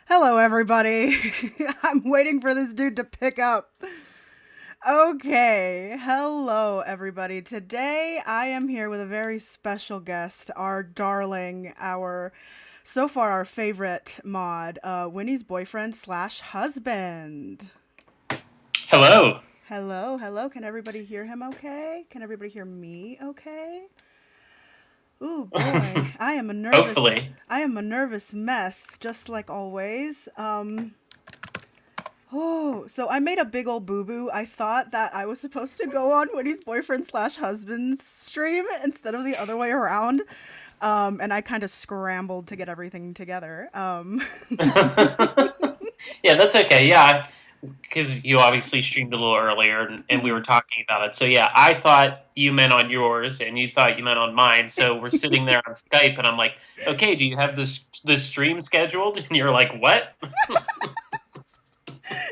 Hello, everybody. I'm waiting for this dude to pick up. Okay, hello, everybody. Today I am here with a very special guest, our darling, our so far our favorite mod, Winnie's boyfriend slash husband. Hello. Hello, hello. Can everybody hear him okay? Can everybody hear me okay? Ooh boy, Hopefully. I am a nervous mess, just like always. Oh, so I made a big old boo boo. I thought that I was supposed to go on Winnie's boyfriend slash husband's stream instead of the other way around. And I kind of scrambled to get everything together. Yeah, that's okay. Yeah, because you obviously streamed a little earlier and we were talking about it. So, yeah, I thought you meant on yours and you thought you meant on mine. So, we're sitting there on Skype and I'm like, okay, do you have this stream scheduled? And you're like, what?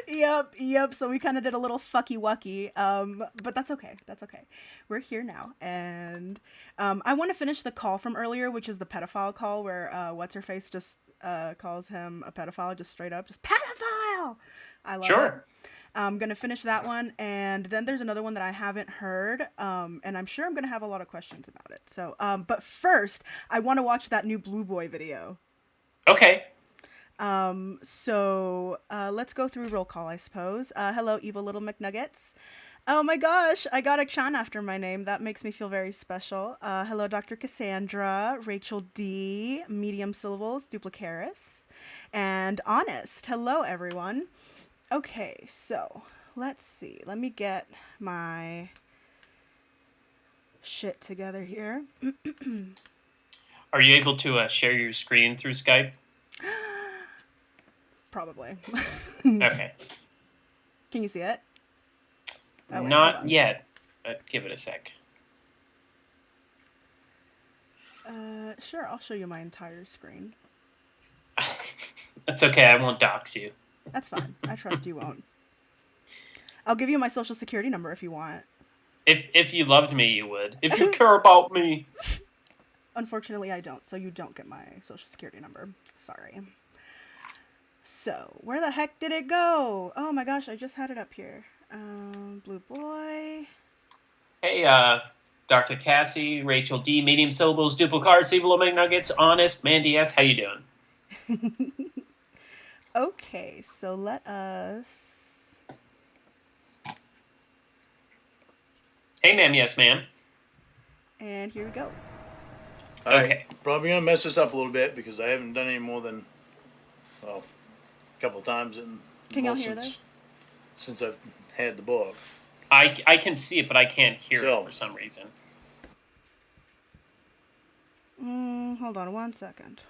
Yep. So we kind of did a little fucky wucky. But that's okay. That's okay. We're here now, and I want to finish the call from earlier, which is the pedophile call, where what's her face just calls him a pedophile, just straight up, just pedophile. I love it. Sure. I'm gonna finish that one, and then there's another one that I haven't heard, and I'm sure I'm gonna have a lot of questions about it. So, but first, I want to watch that new Blue Boy video. Okay. So let's go through roll call, I suppose. Hello, evil little McNuggets. Oh my gosh, I got a Chan after my name. That makes me feel very special. Hello, Dr. Cassandra, Rachel D, medium syllables, duplicaris, and honest. Hello, everyone. Okay, so let's see. Let me get my shit together here. Are you able to share your screen through Skype? Probably. Okay. Can you see it? Oh, wait, hold Not on. yet, but give it a sec. Sure, I'll show you my entire screen. That's okay. I won't dox you. That's fine. I trust you won't. I'll give you my social security number if you want. If you loved me, you would. If you care about me. Unfortunately, I don't, so you don't get my social security number. Sorry. So, where the heck did it go? Oh my gosh, I just had it up here. Blue boy. Hey, Dr. Cassie, Rachel D, medium syllables, duplicards, evil McNuggets, honest, Mandy S, how you doing? Okay, so let us. Hey, ma'am, yes, ma'am. And here we go. Okay. Probably gonna mess this up a little bit because I haven't done any more than, well, a couple of times Can y'all hear this? since I've had the book. I can see it, but I can't hear So. it for some reason. Hold on one second.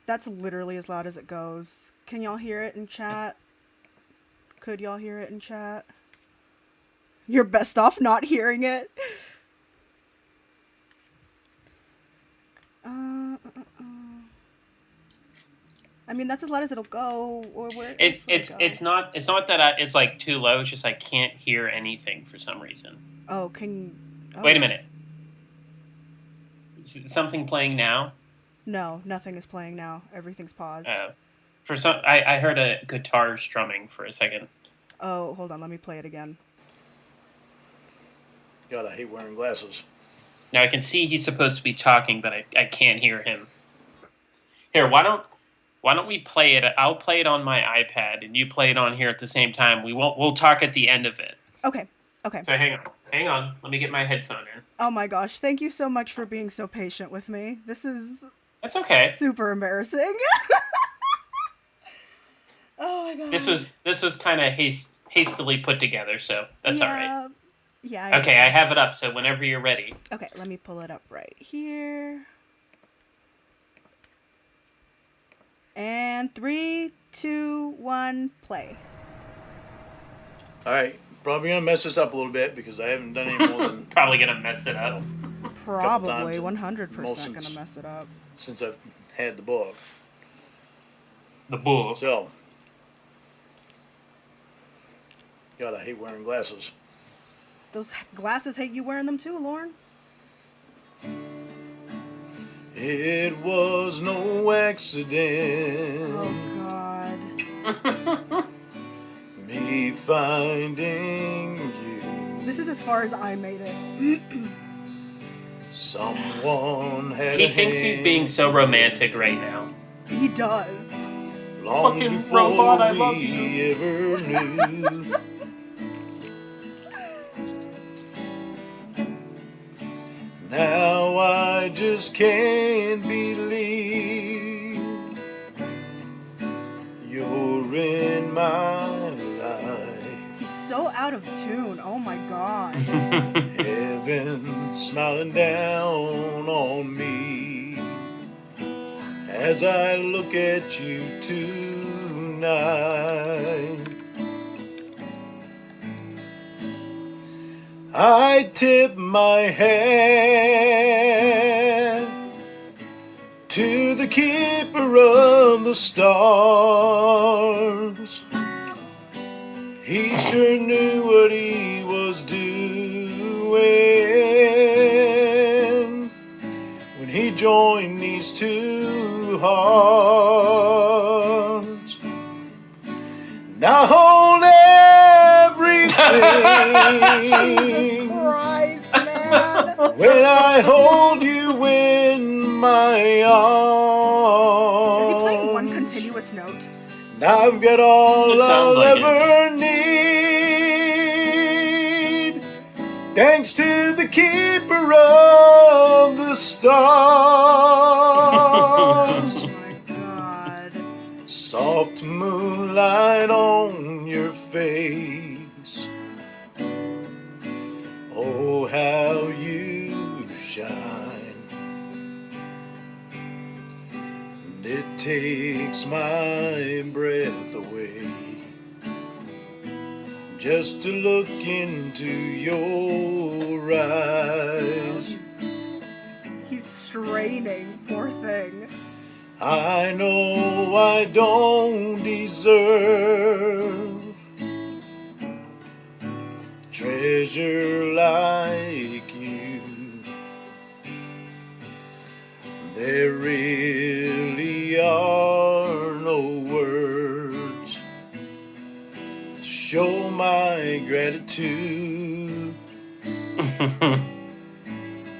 That's literally as loud as it goes. Can y'all hear it in chat? Could y'all hear it in chat? You're best off not hearing it. I mean, that's as loud as it'll go. Or where else would it go? It's not that it's like too low. It's just I can't hear anything for some reason. Oh, can. Oh. Wait a minute. Is something playing now? No, nothing is playing now. Everything's paused. For some, I heard a guitar strumming for a second. Oh, hold on. Let me play it again. God, I hate wearing glasses. Now I can see he's supposed to be talking, but I can't hear him. Here, why don't we play it? I'll play it on my iPad, and you play it on here at the same time. We'll talk at the end of it. Okay. So hang on. Let me get my headphone in. Oh my gosh! Thank you so much for being so patient with me. That's okay. Super embarrassing. Oh my god. This was kind of hastily put together, so that's all right. Yeah. Okay, I have it up, so whenever you're ready. Okay, let me pull it up right here. And 3, 2, 1, play. All right, probably gonna mess this up a little bit because I haven't done any more than Probably gonna mess it up. Probably 100% gonna mess it up. since I've had the book. The bull. So. God, I hate wearing glasses. Those glasses hate you wearing them too, Lorne. It was no accident. Oh God. Me finding you. This is as far as I made it. Someone had He a thinks he's hand being so romantic right now. He does. long Fucking before robot, I love we you. ever knew. Now I just can't believe you're in my life. He's so out of tune. Oh my God. Heaven smiling down on me as I look at you tonight. I tip my hat to the keeper of the stars. He sure knew what he was doing when he joined these two hearts. Now hold everything Christ, man. when I hold you in my arms. Is he playing one continuous note? Now I've got all It sounds I'll like it. ever need, thanks to the keeper of the stars. Oh my God. Soft moonlight on your face. Oh, how you shine. And it takes my breath away just to look into your eyes. He's straining. Poor thing. I know I don't deserve treasure like you. There really are no words to show my gratitude.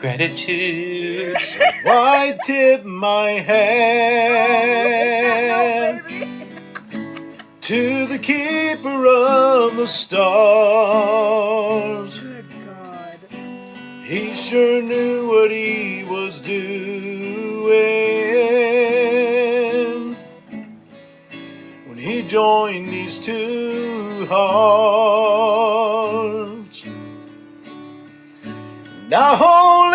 Gratitude. Why tip my hat to the keeper of the stars? Good God. He sure knew what he was doing when he joined these two hearts. Now hold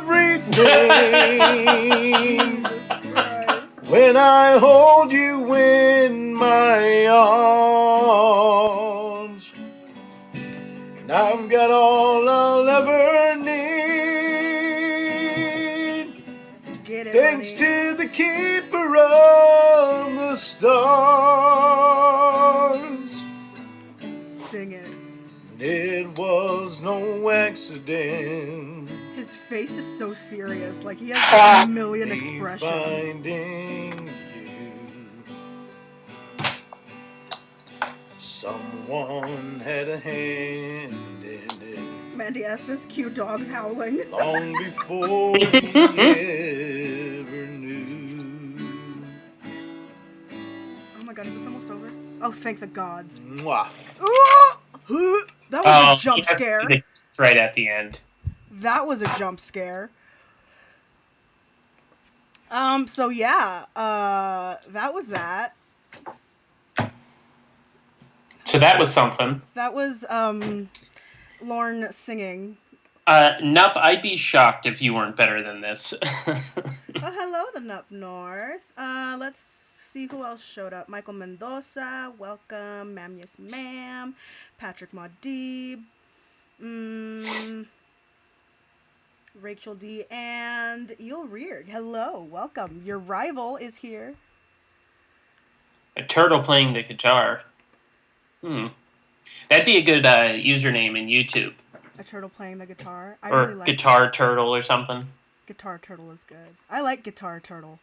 everything Jesus Christ. when I hold you in my arms. And I've got all I'll ever need, Get it, thanks honey. to the keeper of the stars. Sing it. It was no accident. His face is so serious. Like he has a million Me expressions. finding you. Someone had a hand in it Mandy S's cute dogs howling. long before we ever knew. Oh my God, is this almost over? Oh, thank the gods. Mwah. That was a jump yes, scare. It's right at the end. That was a jump scare. So yeah, that was that. So that was something. That was, Lorne singing. Nup, I'd be shocked if you weren't better than this. Oh, hello, the Up North. Let's see who else showed up. Michael Mendoza, welcome. Ma'am, yes, ma'am. Patrick Maudib. Rachel D. and Eel Rear. Hello, welcome. Your rival is here. A turtle playing the guitar. That'd be a good username in YouTube. A turtle playing the guitar. I Or really like Guitar Turtle or something. Guitar Turtle is good. I like Guitar Turtle.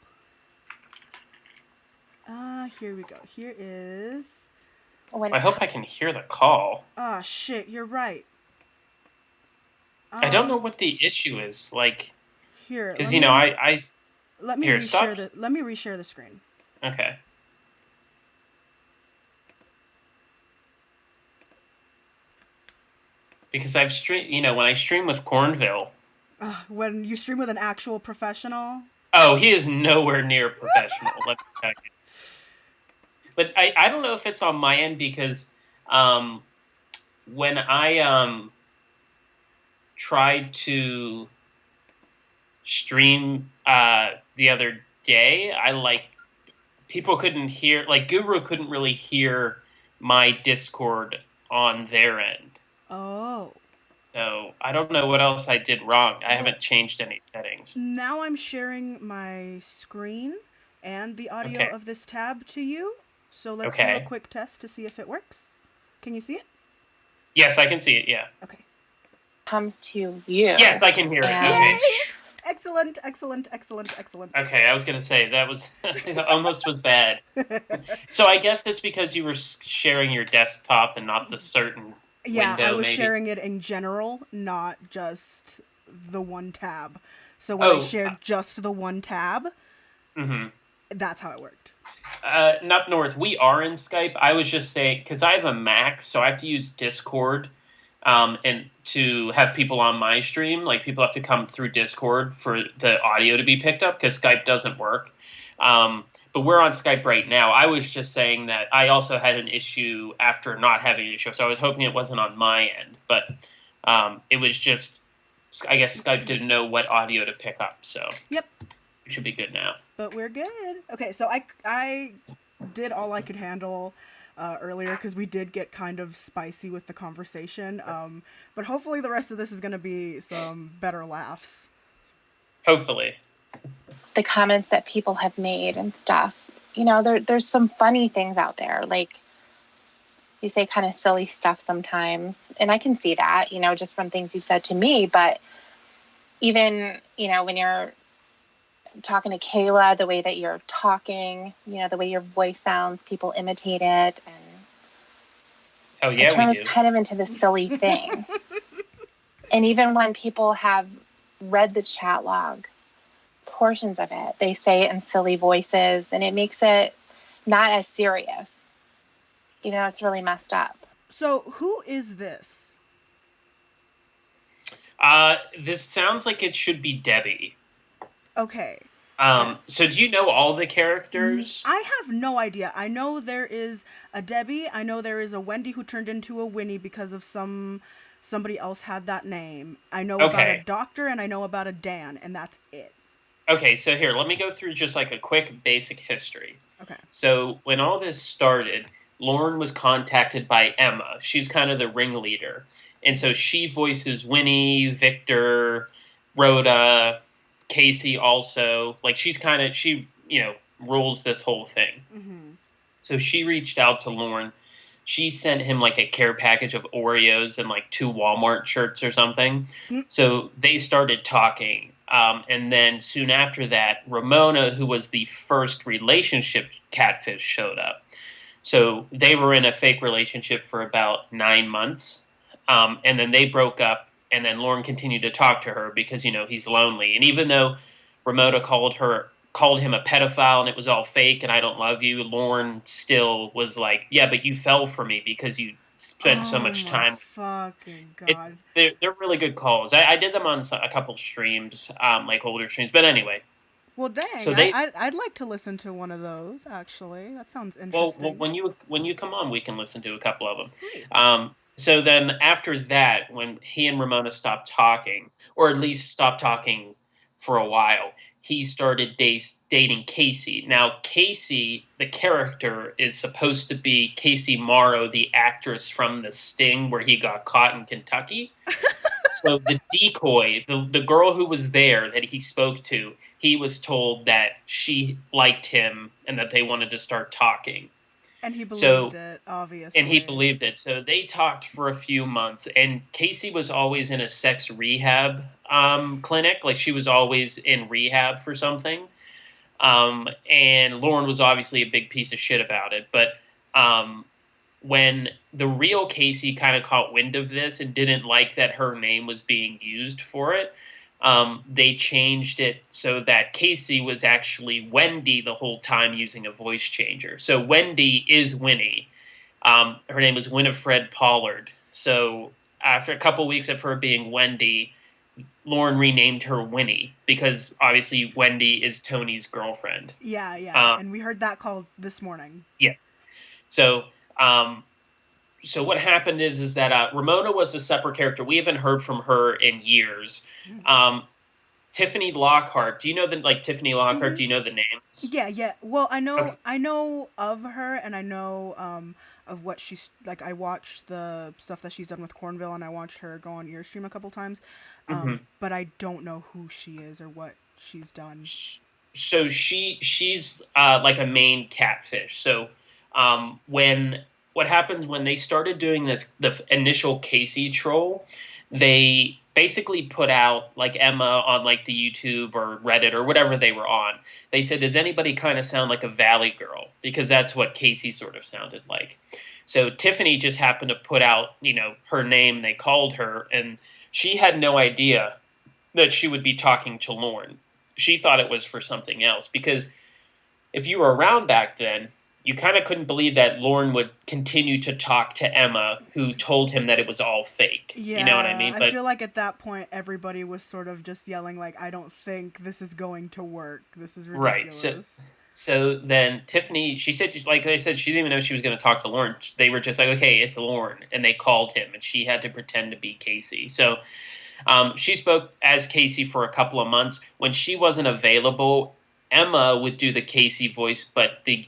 Here we go. Here is. I hope I can hear the call. Ah, shit, you're right. I don't know what the issue is. Like, Here, because, you know, I let me here, reshare the let me reshare the screen. Okay. Because I've streamed, you know, when I stream with Cornville. When you stream with an actual professional. Oh, he is nowhere near professional. Let me tell you. But I don't know if it's on my end because when I tried to stream the other day, people couldn't hear, like Guru couldn't really hear my Discord on their end. Oh. So I don't know what else I did wrong. I haven't changed any settings. Now I'm sharing my screen and the audio of this tab to you. So let's do a quick test to see if it works. Can you see it? Yes, I can see it, yeah. Okay. Comes to you. Yes, I can hear it. Okay. Excellent, excellent, excellent, excellent. Okay, I was going to say, that was almost was bad. So I guess it's because you were sharing your desktop and not the certain window, I was maybe? sharing it in general, not just the one tab. So when I shared just the one tab, that's how it worked. Up north, we are in Skype. I was just saying, because I have a Mac, so I have to use Discord and to have people on my stream. Like, people have to come through Discord for the audio to be picked up, because Skype doesn't work. But we're on Skype right now. I was just saying that I also had an issue after not having an issue, so I was hoping it wasn't on my end. But it was just, I guess Skype didn't know what audio to pick up, so yep, it should be good now. But we're good. Okay, so I did all I could handle earlier because we did get kind of spicy with the conversation. But hopefully the rest of this is going to be some better laughs. Hopefully. The comments that people have made and stuff. You know, there's some funny things out there. Like, you say kind of silly stuff sometimes. And I can see that, you know, just from things you've said to me. But even, you know, when you're talking to Kayla, the way that you're talking, you know, the way your voice sounds, people imitate it. And it turns kind of into this silly thing. And even when people have read the chat log, portions of it, they say it in silly voices, and it makes it not as serious, even though it's really messed up. So who is this? This sounds like it should be Debbie. Okay. So do you know all the characters? I have no idea. I know there is a Debbie. I know there is a Wendy who turned into a Winnie because of somebody else had that name. I know about a doctor, and I know about a Dan, and that's it. Okay, so here, let me go through just like a quick basic history. Okay. So when all this started, Lorne was contacted by Emma. She's kind of the ringleader. And so she voices Winnie, Victor, Rhoda, Casey also. Like, she, you know, rules this whole thing. Mm-hmm. So she reached out to Lorne. She sent him like a care package of Oreos and like 2 Walmart shirts or something. Mm-hmm. So they started talking. And then soon after that, Ramona, who was the first relationship catfish, showed up. So they were in a fake relationship for about 9 months. And then they broke up. And then Lorne continued to talk to her because, you know, he's lonely. And even though Ramona called him a pedophile and it was all fake and I don't love you, Lorne still was like, yeah, but you fell for me because you spent so much time. Fucking God. They're really good calls. I did them on a couple streams, like older streams. But anyway. Well, dang. So I'd like to listen to one of those, actually. That sounds interesting. Well, when you come on, we can listen to a couple of them. Sweet. So then after that, when he and Ramona stopped talking, or at least stopped talking for a while, he started dating Casey. Now, Casey, the character, is supposed to be Casey Morrow, the actress from The Sting, where he got caught in Kentucky. So the decoy, the girl who was there that he spoke to, he was told that she liked him and that they wanted to start talking. And he So, believed it, and he obviously. believed it. So they talked for a few months, and Casey was always in a sex rehab clinic. Like she was always in rehab for something. And Lorne was obviously a big piece of shit about it. But um, when the real Casey kind of caught wind of this and didn't like that her name was being used for it, they changed it so that Casey was actually Wendy the whole time using a voice changer. So Wendy is Winnie. Her name was Winifred Pollard. So after a couple weeks of her being Wendy, Lorne renamed her Winnie because obviously Wendy is Tony's girlfriend. Yeah, yeah. Uh, And we heard that call this morning. yeah. So um, so what happened is that Ramona was a separate character. We haven't heard from her in years. Um, Tiffany Lockhart. Do you know the like Tiffany Lockhart? Mm-hmm. Do you know the names? Yeah, yeah. Well, Okay. I know of her, and I know of what she's like. I watched the stuff that she's done with Cornville, and I watched her go on Earstream a couple times. hmm But I don't know who she is or what she's done. So she's like a main catfish. So when what happened when they started doing this, the initial Casey troll, they basically put out like Emma on like the YouTube or Reddit or whatever they were on. They said, "Does anybody kind of sound like a Valley girl?" Because that's what Casey sort of sounded like. So Tiffany just happened to put out, her name. They called her, and she had no idea that she would be talking to Lorne. She thought it was for something else because if you were around back then, you kind of couldn't believe that Lorne would continue to talk to Emma, who told him that it was all fake. You know what I Yeah, mean? I But feel like at that point everybody was sort of just yelling like, "I don't think this is going to work. This is right. So ridiculous." so then Tiffany, she said, like I said, she didn't even know she was going to talk to Lorne. They were just like, okay, it's Lorne, and they called him, and she had to pretend to be Casey. So she spoke as Casey for a couple of months. When she wasn't available, Emma would do the Casey voice, but the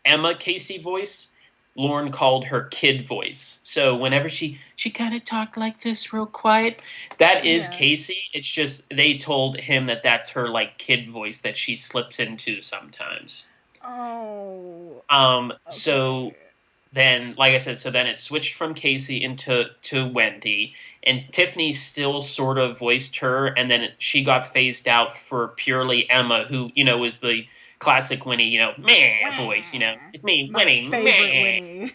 Emma Casey voice, Lorne called her kid voice. So whenever she kind of talked like this, real quiet, that is Yeah. Casey. It's just they told him that that's her like kid voice that she slips into sometimes. Oh. So Okay. then, like I said, so then it switched from Casey into to Wendy, and Tiffany still sort of voiced her, and then she got phased out for purely Emma, who was the classic Winnie, meh voice, Wah. it's me, My Winnie, favorite meh. Winnie.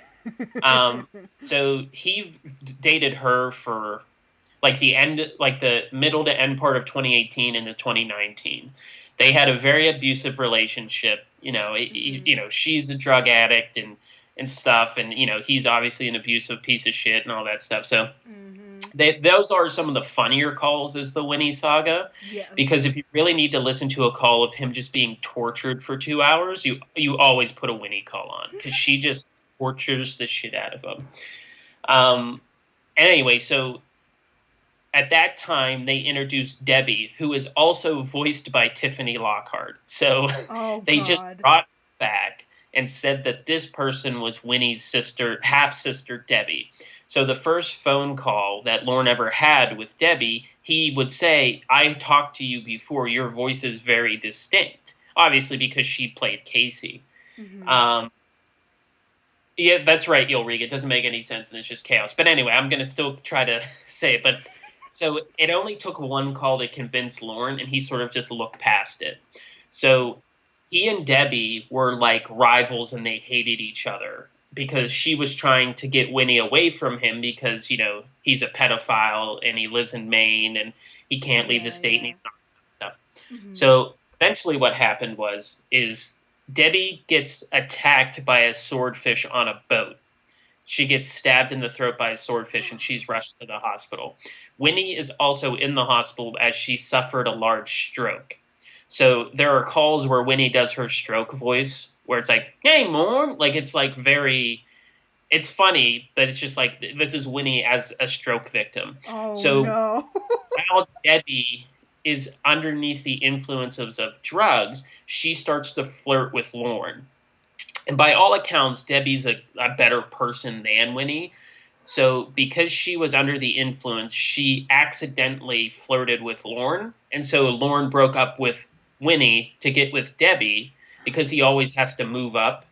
So he dated her for like the middle to end part of 2018 into 2019. They had a very abusive relationship. She's a drug addict and stuff, and he's obviously an abusive piece of shit and all that stuff. So Mm-hmm. those are some of the funnier calls as the Winnie saga, because Yes. if you really need to listen to a call of him just being tortured for 2 hours, you always put a Winnie call on because she just tortures the shit out of him. Um, anyway, so at that time they introduced Debbie, who is also voiced by Tiffany Lockhart. So Oh they just God. brought her back and said that this person was Winnie's sister, half sister Debbie. So the first phone call that Lorne ever had with Debbie, he would say, "I talked to you before. Your voice is very distinct." Obviously, because she played Casey. Mm-hmm. Um, yeah, that's right, Ulrich. It doesn't make any sense, and it's just chaos. But anyway, I'm going to still try to say it. But so it only took one call to convince Lorne, and he sort of just looked past it. So he and Debbie were like rivals, and they hated each other because she was trying to get Winnie away from him because he's a pedophile and he lives in Maine and he can't leave the Yeah, state and yeah. he's not stuff. Mm-hmm. So eventually, what happened is Debbie gets attacked by a swordfish on a boat. She gets stabbed in the throat by a swordfish and she's rushed to the hospital. Winnie is also in the hospital as she suffered a large stroke. So there are calls where Winnie does her stroke voice where it's like, "Hey, mom," like it's like very. It's funny, but it's just like this is Winnie as a stroke victim. Oh So no. while Debbie is underneath the influences of drugs, she starts to flirt with Lorne. And by all accounts, Debbie's a better person than Winnie. So because she was under the influence, she accidentally flirted with Lorne. And so Lorne broke up with Winnie to get with Debbie because he always has to move up.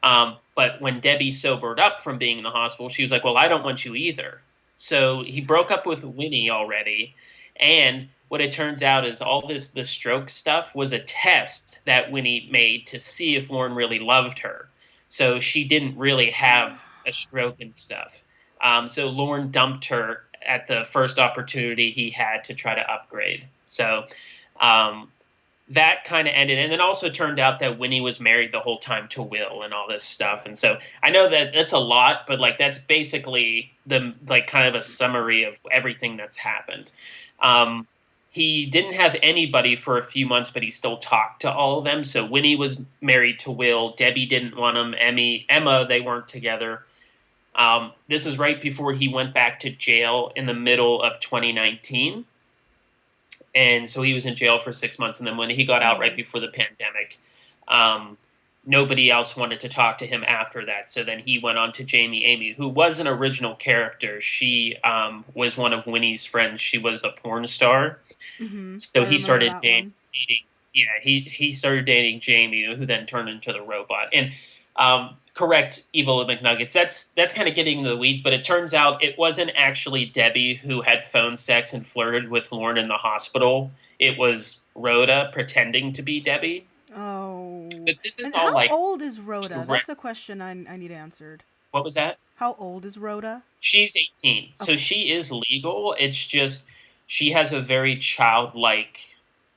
But when Debbie sobered up from being in the hospital, she was like, well, I don't want you either. So he broke up with Winnie already. And what it turns out is the stroke stuff was a test that Winnie made to see if Lorne really loved her. So she didn't really have a stroke and stuff. So Lorne dumped her at the first opportunity he had to try to upgrade. So that kind of ended, and then also turned out that Winnie was married the whole time to Will and all this stuff. And so I know that that's a lot, but like that's basically the like kind of a summary of everything that's happened. He didn't have anybody for a few months, but he still talked to all of them. So Winnie was married to Will. Debbie didn't want him. Emma, they weren't together. This was right before he went back to jail in the middle of 2019. And so he was in jail for 6 months. And then when he got out right before the pandemic, nobody else wanted to talk to him after that. So then he went on to Jamie Amy, who was an original character. She was one of Winnie's friends. She was a porn star. Mm-hmm. So he started dating. Yeah, he started dating Jamie, who then turned into the robot. And correct, Evil McNuggets. That's kind of getting into the weeds, but it turns out it wasn't actually Debbie who had phone sex and flirted with Lorne in the hospital. It was Rhoda pretending to be Debbie. Oh. But this is And all how like. old is Rhoda? That's a question I need answered. What was that? How old is Rhoda? She's 18, Okay. so she is legal. It's just she has a very childlike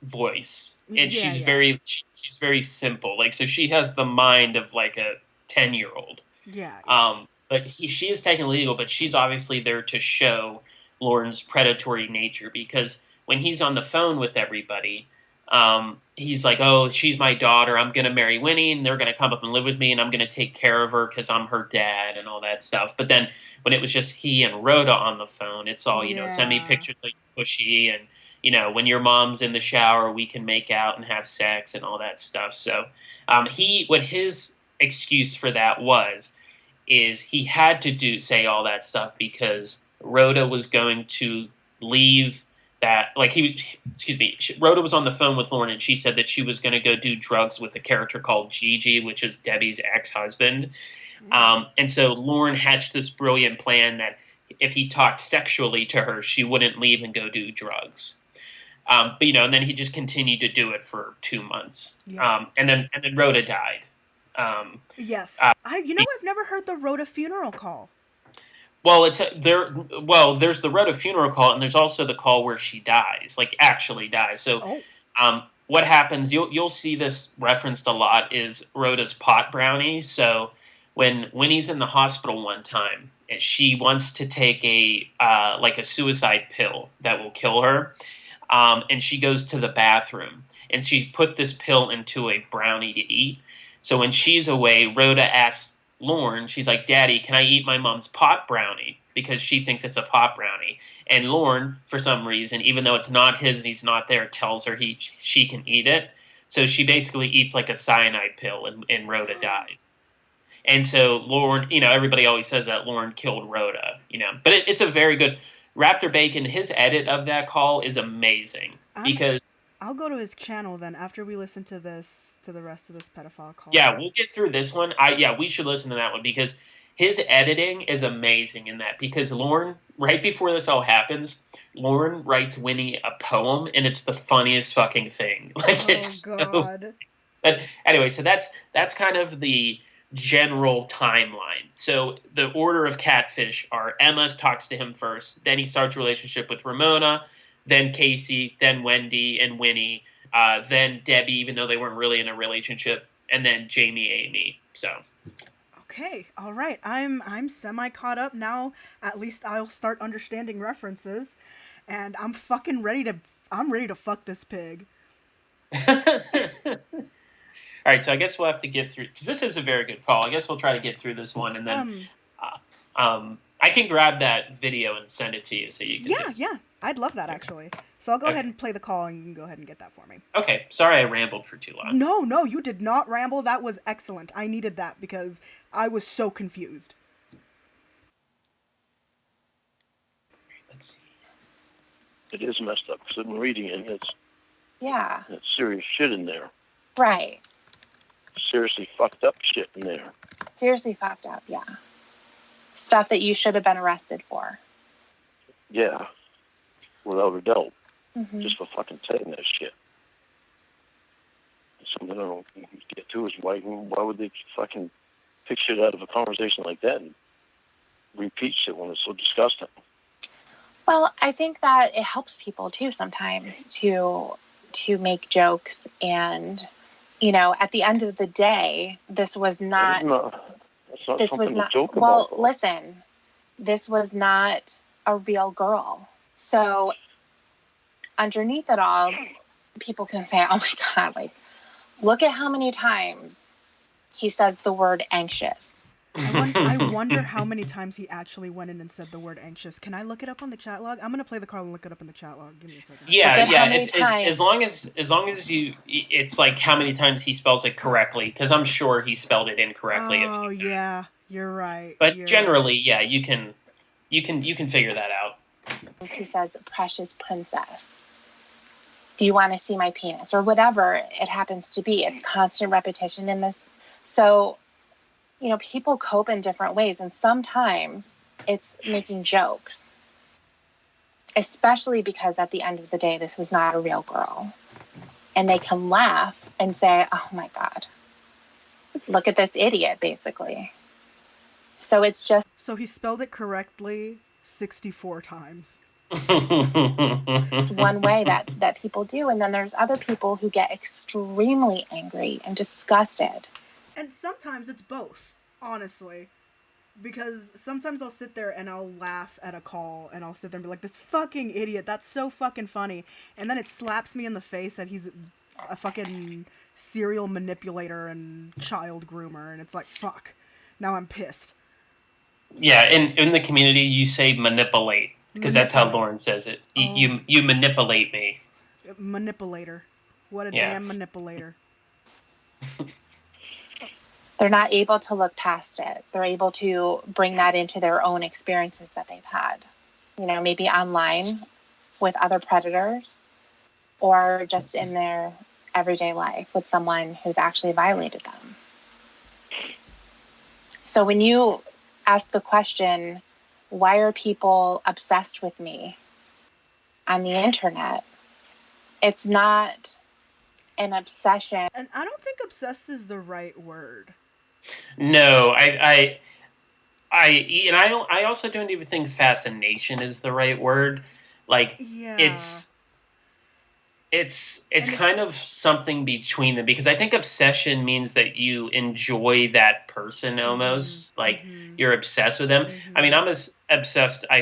voice, and she's very simple. Like so, she has the mind of like a 10-year-old. Yeah. But she is technically legal, but she's obviously there to show Lorne's predatory nature because when he's on the phone with everybody, he's like, "Oh, she's my daughter. I'm gonna marry Winnie, and they're gonna come up and live with me, and I'm gonna take care of her because I'm her dad and all that stuff." But then when it was just he and Rhoda on the phone, it's all send me pictures of pushy and when your mom's in the shower, we can make out and have sex and all that stuff. So what his excuse for that is he had to say all that stuff because Rhoda was going to leave that Rhoda was on the phone with Lorne and she said that she was going to go do drugs with a character called Gigi, which is Debbie's ex-husband. And so Lorne hatched this brilliant plan that if he talked sexually to her, she wouldn't leave and go do drugs. But and then he just continued to do it for 2 months. Yeah. And then Rhoda died. Yes. I've never heard the Rhoda funeral call. Well, there's the Rhoda funeral call, and there's also the call where she dies, like actually dies. So, what happens? You'll see this referenced a lot is Rhoda's pot brownie. So, when Winnie's in the hospital one time, she wants to take a suicide pill that will kill her, and she goes to the bathroom, and she put this pill into a brownie to eat. So when she's away, Rhoda asks Lorne, she's like, "Daddy, can I eat my mom's pot brownie?" Because she thinks it's a pot brownie. And Lorne, for some reason, even though it's not his and he's not there, tells her she can eat it. So she basically eats like a cyanide pill and Rhoda dies. And so Lorne, everybody always says that Lorne killed Rhoda, but it's a very good Raptor Bacon. His edit of that call is amazing because I'll go to his channel then after we listen to the rest of this pedophile call. Yeah, we'll get through this one. We should listen to that one because his editing is amazing in that because Lorne, right before this all happens, Lorne writes Winnie a poem and it's the funniest fucking thing. But anyway, so that's kind of the general timeline. So the order of Catfish are Emma talks to him first, then he starts a relationship with Ramona, then Casey, then Wendy and Winnie, then Debbie, even though they weren't really in a relationship, and then Jamie Amy. So okay, all right. I'm semi caught up now. At least I'll start understanding references, and I'm fucking ready to fuck this pig. All right, so I guess we'll have to get through because this is a very good call. I guess we'll try to get through this one, and then I can grab that video and send it to you so you can. Yeah, I'd love that actually. So I'll go ahead and play the call, and you can go ahead and get that for me. Okay, sorry I rambled for too long. No, you did not ramble. That was excellent. I needed that because I was so confused. Let's see. It is messed up because I'm reading it. It's Yeah. serious shit in there. Right. seriously fucked up shit in there. Seriously fucked up, yeah. Stuff that you should have been arrested for. Yeah. Without a doubt. Mm-hmm. Just for fucking saying that shit. Something I don't get to is why would they fucking pick shit out of a conversation like that and repeat shit when it's so disgusting? Well, I think that it helps people too sometimes to make jokes, and at the end of the day, this was not. That's not this something was not. to joke well, about. listen, this was not a real girl. So underneath it all, people can say, "Oh my God, like, look at how many times he says the word anxious." I wonder how many times he actually went in and said the word anxious. Can I look it up on the chat log? I'm gonna play the card and look it up in the chat log. Give me a second. Yeah, Look at how yeah. many times. As long as you, it's like how many times he spells it correctly, because I'm sure he spelled it incorrectly. Oh yeah, you're right. But You're generally, yeah, you can figure that out. He says, "Precious princess, do you want to see my penis?" Or whatever it happens to be. It's constant repetition in this. So, people cope in different ways, and sometimes it's making jokes, especially because at the end of the day, this was not a real girl. And they can laugh and say, "Oh my God, look at this idiot," basically. So it's just. So he spelled it correctly 64 times. It's one way that people do. And then there's other people who get extremely angry and disgusted. And sometimes it's both, honestly. Because sometimes I'll sit there and I'll laugh at a call and I'll sit there and be like, this fucking idiot, that's so fucking funny. And then it slaps me in the face that he's a fucking serial manipulator and child groomer. And it's like, fuck. Now I'm pissed. Yeah, in the community, you say manipulate, because that's how Lorne says it. You manipulate me. Manipulator. What a damn manipulator. They're not able to look past it. They're able to bring that into their own experiences that they've had. Maybe online with other predators, or just in their everyday life with someone who's actually violated them. So when you ask the question, why are people obsessed with me on the internet? It's not an obsession. And I don't think obsessed is the right word. No, I also don't even think fascination is the right word. Like, yeah. it's kind of something between them, because I think obsession means that you enjoy that person almost, like you're obsessed with them. I mean, I'm as obsessed, I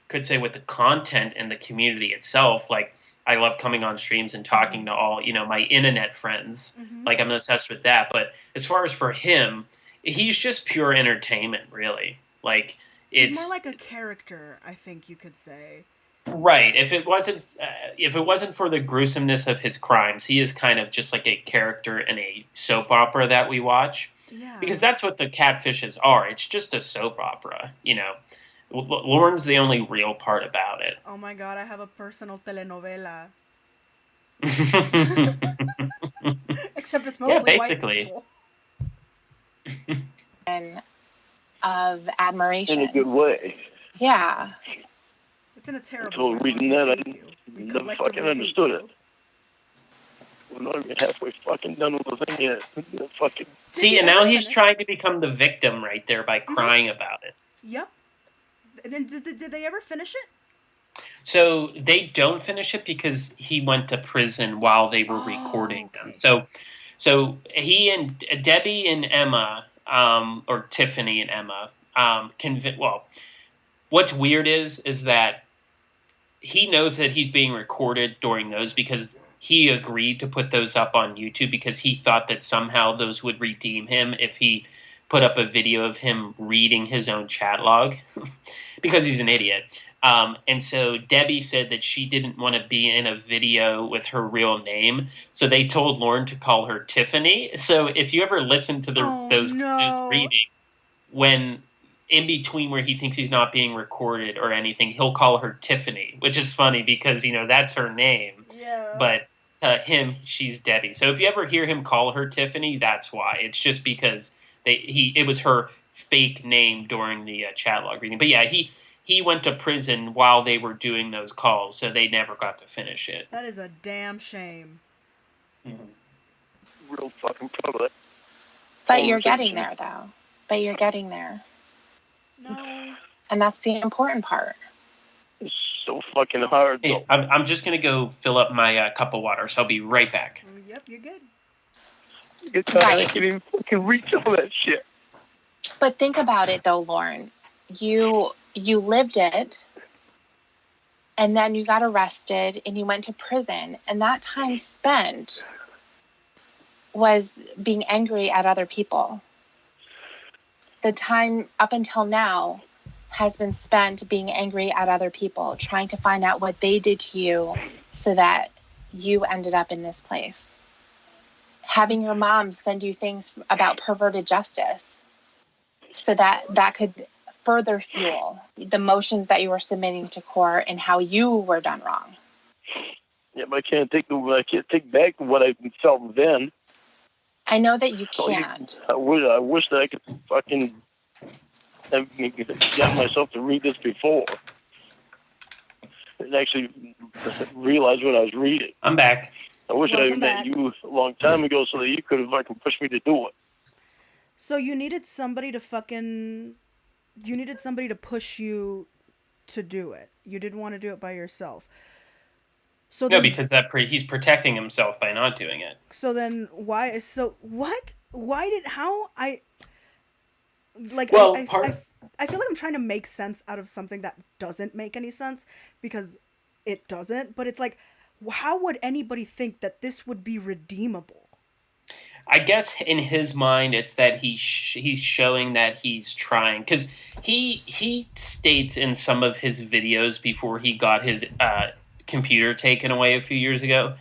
could say, with the content and the community itself. Like, I love coming on streams and talking to all, my internet friends. Like, I'm obsessed with that. But as far as for him, he's just pure entertainment, really. Like, it's more like a character, I think you could say. Right. If it wasn't for the gruesomeness of his crimes, he is kind of just like a character in a soap opera that we watch. Yeah. Because that's what the catfishes are. It's just a soap opera, Lorne's the only real part about it. Oh my God, I have a personal telenovela. Except it's mostly white people. Of admiration. In a good way. Yeah. It's in a terrible Until way. reading that, I never fucking understood it. We're not even halfway fucking done with the thing yet. Fucking. See, and now he's trying to become the victim right there by crying about it. Yep. And then did they ever finish it? So they don't finish it because he went to prison while they were recording them. So he and Debbie and Emma, or Tiffany and Emma, what's weird is that he knows that he's being recorded during those, because he agreed to put those up on YouTube because he thought that somehow those would redeem him if he put up a video of him reading his own chat log because he's an idiot. And so Debbie said that she didn't want to be in a video with her real name, so they told Lorne to call her Tiffany. So if you ever listen to those readings, when in between where he thinks he's not being recorded or anything, he'll call her Tiffany, which is funny because, that's her name. Yeah. But to him, she's Debbie. So if you ever hear him call her Tiffany, that's why. It's just because it was her fake name during the chat log reading. But yeah, he went to prison while they were doing those calls, so they never got to finish it. That is a damn shame. Real fucking proud of that. But you're getting there, though. But you're getting there. No. And that's the important part. It's so fucking hard, Hey, though. I'm just going to go fill up my cup of water, so I'll be right back. Yep, you're good. I can't even fucking reach all that shit. But think about it, though, Lorne. You lived it, and then you got arrested, and you went to prison. And that time spent was being angry at other people. The time up until now has been spent being angry at other people, trying to find out what they did to you so that you ended up in this place. Having your mom send you things about perverted justice so that could further fuel the motions that you were submitting to court and how you were done wrong. Yeah, but I can't take back what I felt then. I know that you can't. I wish that I could fucking get myself to read this before and actually realize what I was reading. I'm back. I wish I Welcome had met back. you a long time ago so that you could have fucking pushed me to do it. So you needed somebody to push you to do it. You didn't want to do it by yourself. So No, then, because he's protecting himself by not doing it. so then why? So what? Why did? How I? Like Well, I feel like I'm trying to make sense out of something that doesn't make any sense because it doesn't. But it's like, how would anybody think that this would be redeemable? I guess in his mind, it's that he's showing that he's trying, because he states in some of his videos before he got his computer taken away a few years ago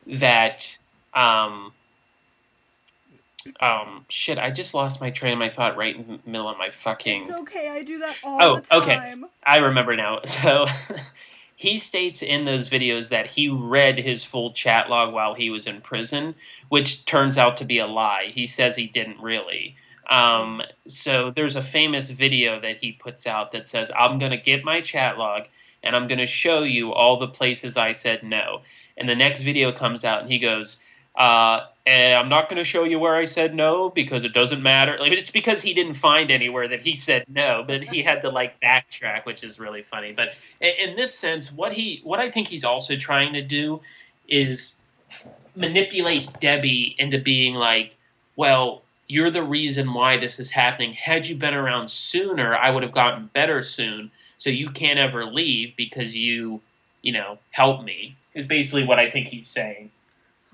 that shit, I just lost my train of my thought right in the middle of my fucking. It's okay. I do that all the time. Okay, I remember now. So he states in those videos that he read his full chat log while he was in prison, which turns out to be a lie. He says he didn't really. So there's a famous video that he puts out that says, I'm going to get my chat log and I'm going to show you all the places I said no. And the next video comes out and he goes, and I'm not going to show you where I said no because it doesn't matter. Like, it's because he didn't find anywhere that he said no, but he had to like backtrack, which is really funny. But in this sense, what I think he's also trying to do is manipulate Debbie into being like, well, you're the reason why this is happening. Had you been around sooner, I would have gotten better soon. So you can't ever leave because you helped me, is basically what I think he's saying.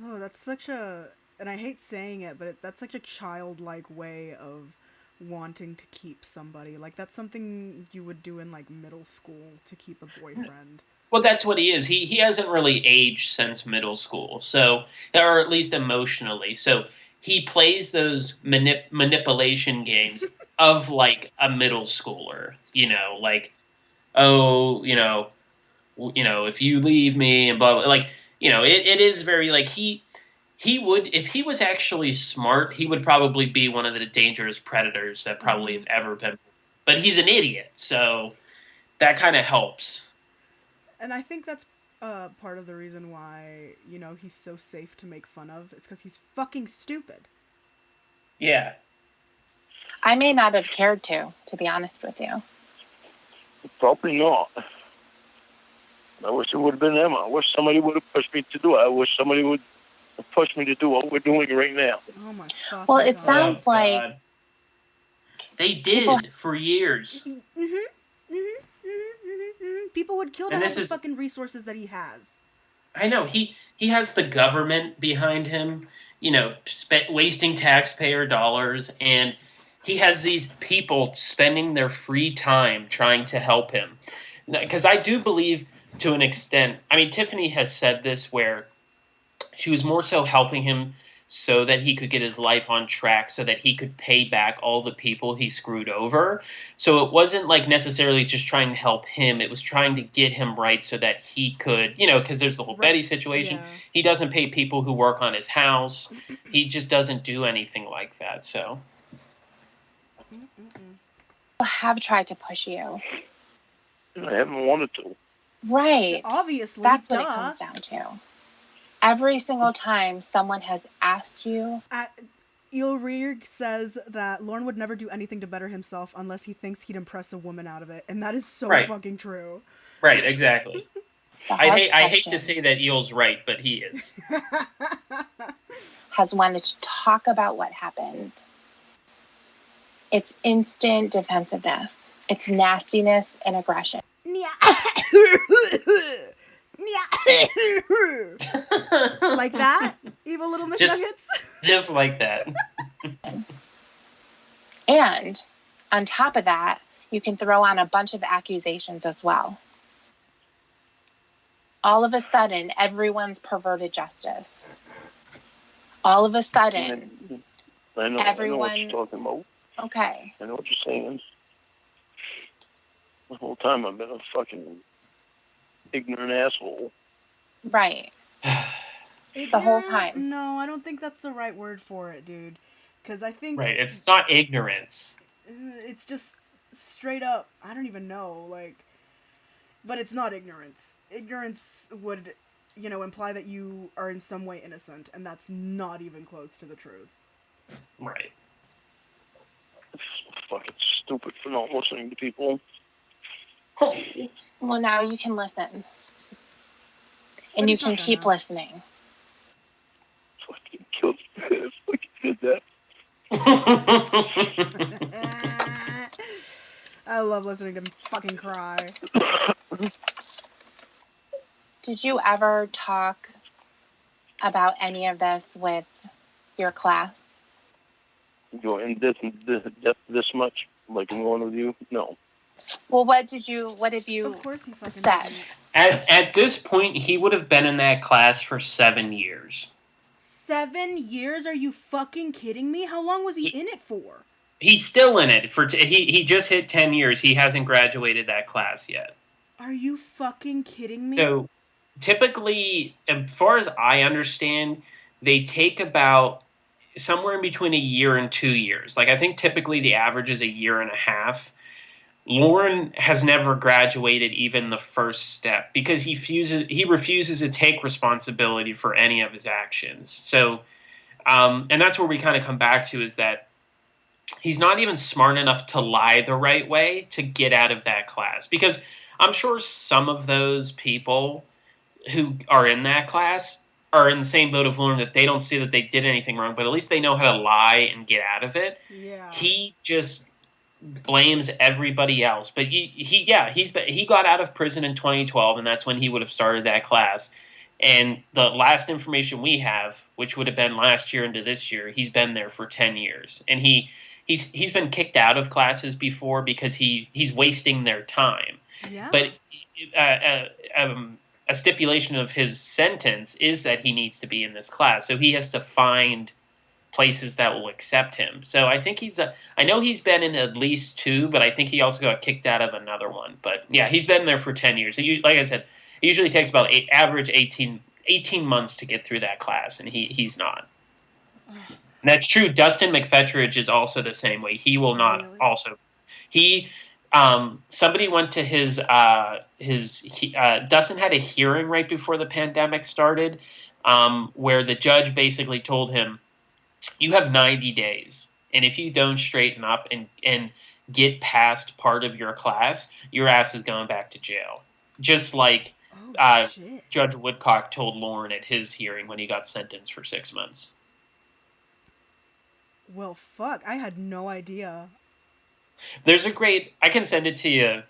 Oh, that's such a, and I hate saying it, but that's such a childlike way of wanting to keep somebody. Like, that's something you would do in, like, middle school to keep a boyfriend. Well, that's what he is. He hasn't really aged since middle school, so, or at least emotionally. So he plays those manipulation games of, like, a middle schooler, like, oh, if you leave me and blah, blah, like, it is very, like, he would, if he was actually smart, he would probably be one of the dangerous predators that probably have ever been. But he's an idiot, so that kind of helps. And I think that's part of the reason why, he's so safe to make fun of. It's because he's fucking stupid. Yeah. I may not have cared to be honest with you. Probably not. I wish it would have been Emma. I wish somebody would have pushed me to do it. I wish somebody would have pushed me to do what we're doing right now. Oh my fucking Well, it God. sounds like God. They did for years. People would kill to And have this the is- fucking resources that he has. I know, he has the government behind him, wasting taxpayer dollars, and he has these people spending their free time trying to help him. Because I do believe, to an extent, I mean, Tiffany has said this where she was more so helping him so that he could get his life on track, so that he could pay back all the people he screwed over. So it wasn't like necessarily just trying to help him. It was trying to get him right so that he could, because there's the whole Right. Betty situation. Yeah. He doesn't pay people who work on his house. He just doesn't do anything like that. So People have tried to push you. I haven't wanted to. Right. Obviously, That's what duh. it comes down to. Every single time someone has asked you, Ilrig says that Lorne would never do anything to better himself unless he thinks he'd impress a woman out of it, and that is so Right. fucking true. right, exactly. the I hard hate to question say that Eel's right, but he is. has wanted to talk about what happened. It's instant defensiveness. It's nastiness and aggression. Like that, evil little McNuggets. Just like that. And on top of that, you can throw on a bunch of accusations as well. All of a sudden, everyone's perverted justice. All of a sudden, I know what everyone- you're talking about. okay, I know what you're saying. The whole time I've been a fucking ignorant asshole. right. The whole time. No, I don't think that's the right word for it, dude. Because I think Right, it's not ignorance. it's just straight up. I don't even know, but it's not ignorance. Ignorance would, imply that you are in some way innocent, and that's not even close to the truth. Right. It's fucking stupid for not listening to people. Well, now you can listen. But And you it's can not keep gonna. listening. Fucking killed me. Fucking did that. I love listening to him fucking cry. Did you ever talk about any of this with your class? Go in depth this much, like in one with you? No. Well, what have you Of course he fucking said? didn't. At this point, he would have been in that class for 7 years. 7 years? Are you fucking kidding me? How long was he in it for? He's still in it. He just hit 10 years. He hasn't graduated that class yet. Are you fucking kidding me? So typically, as far as I understand, they take about somewhere in between a year and 2 years. Like, I think typically the average is a year and a half. Lorne has never graduated even the first step because he refuses to take responsibility for any of his actions. So, and that's where we kind of come back to, is that he's not even smart enough to lie the right way to get out of that class. Because I'm sure some of those people who are in that class are in the same boat of Lorne, that they don't see that they did anything wrong, but at least they know how to lie and get out of it. Yeah. He just blames everybody else. But he got out of prison in 2012, and that's when he would have started that class. And the last information we have, which would have been last year into this year, he's been there for 10 years. And he's been kicked out of classes before because he's wasting their time. Yeah. But a stipulation of his sentence is that he needs to be in this class. So he has to find places that will accept him. So I think I know he's been in at least 2, but I think he also got kicked out of another one. But yeah, he's been there for 10 years. Like I said, it usually takes about average 18 months to get through that class, and he's not. And that's true. Dustin McFetridge is also the same way. He will not Really? also. Somebody went to his Dustin had a hearing right before the pandemic started, where the judge basically told him, you have 90 days, and if you don't straighten up and get past part of your class, your ass is going back to jail. Just like Shit. Judge Woodcock told Lorne at his hearing when he got sentenced for 6 months. Well, fuck. I had no idea. There's a great, I can send it to you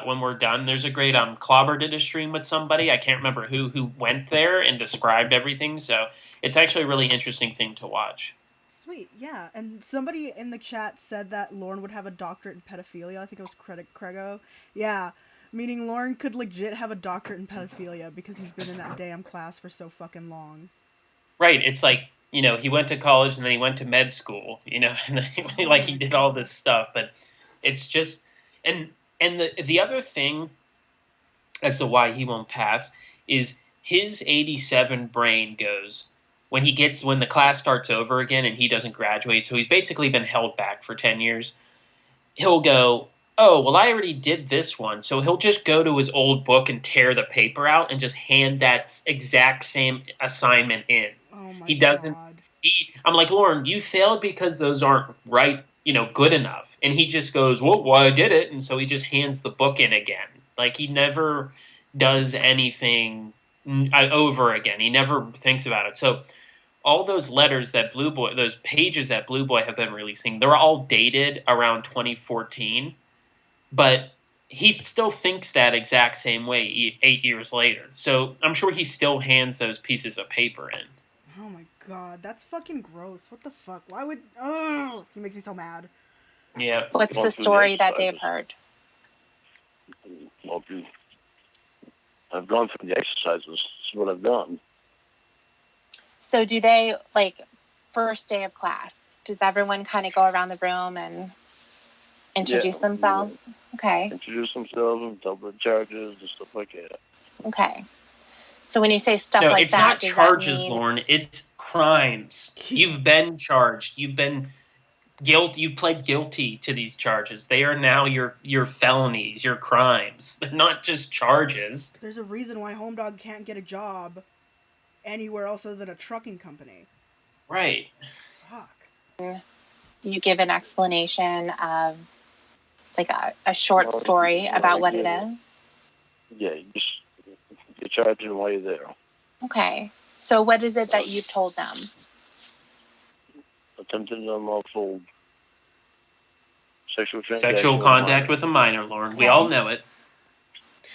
when we're done. There's a great Clobber did a stream with somebody. I can't remember who went there and described everything. So it's actually a really interesting thing to watch. Sweet, yeah. And somebody in the chat said that Lorne would have a doctorate in pedophilia. I think it was Crego. Yeah, meaning Lorne could legit have a doctorate in pedophilia because he's been in that damn class for so fucking long. Right. It's like he went to college and then he went to med school, and then he did all this stuff. But it's just, and the other thing as to why he won't pass is his 87 brain goes when the class starts over again and he doesn't graduate. So he's basically been held back for 10 years. He'll go, oh, well, I already did this one. So he'll just go to his old book and tear the paper out and just hand that exact same assignment in. Oh my He doesn't. God. I'm like, Lorne, you failed because those aren't right, good enough. And he just goes, well, I did it. And so he just hands the book in again. Like, he never does anything over again. He never thinks about it. So all those letters that those pages that Blue Boy have been releasing, they're all dated around 2014. But he still thinks that exact same way 8 years later. So I'm sure he still hands those pieces of paper in. Oh my God, that's fucking gross. What the fuck? Why would? Oh, he makes me so mad. Yeah. What's the story that they've heard? Well, I've gone through the exercises. This is what I've done. So do they, first day of class, does everyone kind of go around the room and introduce themselves? Yeah. Okay. Introduce themselves and tell the charges and stuff like that. Okay. So when you say stuff No, like it's that, not does charges, that mean... Lorne. It's crimes. You've been charged. You've been guilty. You pled guilty to these charges. They are now your felonies, your crimes. They're not just charges. There's a reason why Home Dog can't get a job anywhere else other than a trucking company. Right. Fuck. You give an explanation of, a short story about what it is? Yeah, you just get charged while you're there. Okay. So what is it that you've told them? Attempted unlawful sexual contact with a minor, Lorne. Okay. We all know it.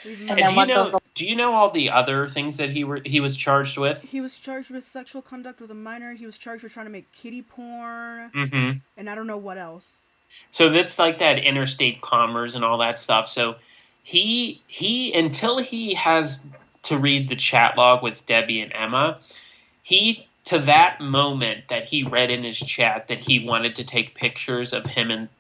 And And do you know all the other things that he was charged with? He was charged with sexual conduct with a minor. He was charged with trying to make kiddie porn. Mm-hmm. And I don't know what else. So that's like that interstate commerce and all that stuff. So he until he has to read the chat log with Debbie and Emma, to that moment that he read in his chat that he wanted to take pictures of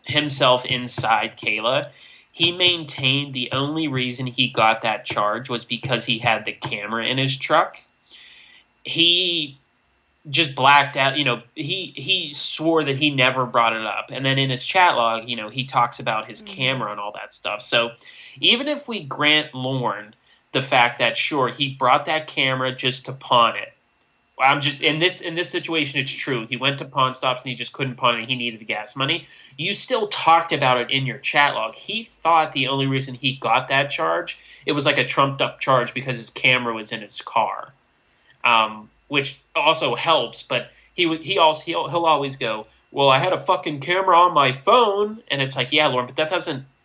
himself inside Kayla, he maintained the only reason he got that charge was because he had the camera in his truck. He just blacked out, he swore that he never brought it up. And then in his chat log, he talks about his camera and all that stuff. So even if we grant Lorne the fact that, sure, he brought that camera just to pawn it. I'm just in this situation, it's true. He went to pawn stops and he just couldn't pawn it. He needed the gas money. You still talked about it in your chat log. He thought the only reason he got that charge, it was like a trumped up charge because his camera was in his car, which also helps. But he'll always go, well, I had a fucking camera on my phone, and it's like, yeah, Lauren, but that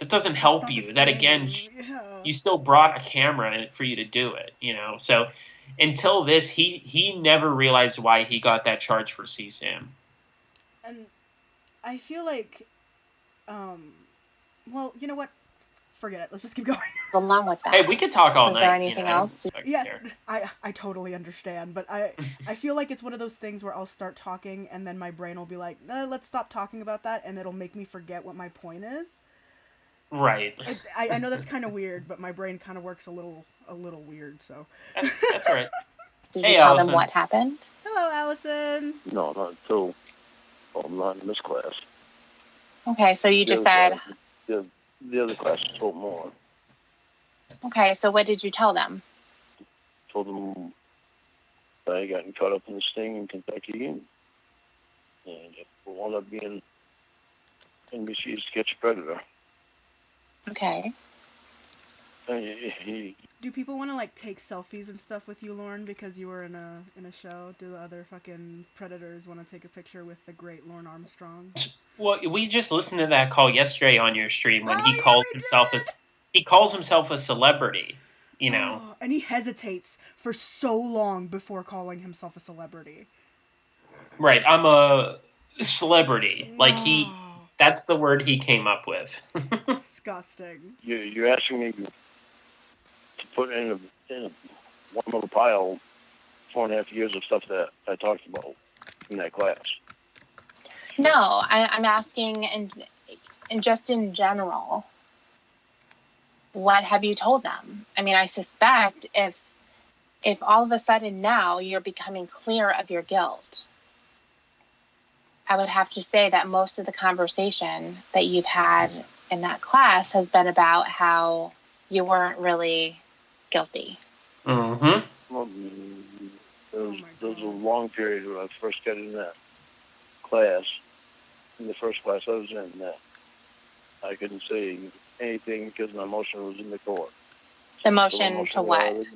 doesn't help you. That again, you still brought a camera in it for you to do it, So until this, he never realized why he got that charge for CSAM. And I feel like, well, you know what? Forget it. Let's just keep going. Along with that. Hey, we could talk all Was night. there anything else? Yeah, I totally understand, but I feel like it's one of those things where I'll start talking and then my brain will be like, let's stop talking about that, and it'll make me forget what my point is. Right. I know that's kind of weird, but my brain kind of works a little weird, so. That's right. Did you tell them what happened? Hello, Allison. No, not until I'm not in this class. Okay, so you just said... The other class told more. Okay, so what did you tell them? Told them I had gotten caught up in this thing in Kentucky and it wound up being NBC's Sketch Predator. Okay. Do people want to take selfies and stuff with you, Lorne, because you were in a show? Do the other fucking predators want to take a picture with the great Lorne Armstrong? Well, we just listened to that call yesterday on your stream when he calls himself a celebrity, and he hesitates for so long before calling himself a celebrity. Right, I'm a celebrity. That's the word he came up with. Disgusting. You're asking me to put in one little pile 4.5 years of stuff that I talked about. in that class. No, I'm asking, and just in general, what have you told them? I mean, I suspect if all of a sudden now you're becoming clear of your guilt, I would have to say that most of the conversation that you've had in that class has been about how you weren't really guilty. Mm-hmm. Well, Oh my there was a God. long period when I first got in that class, in the first class I was in, that I couldn't say anything because my motion was in the court. The So motion to what?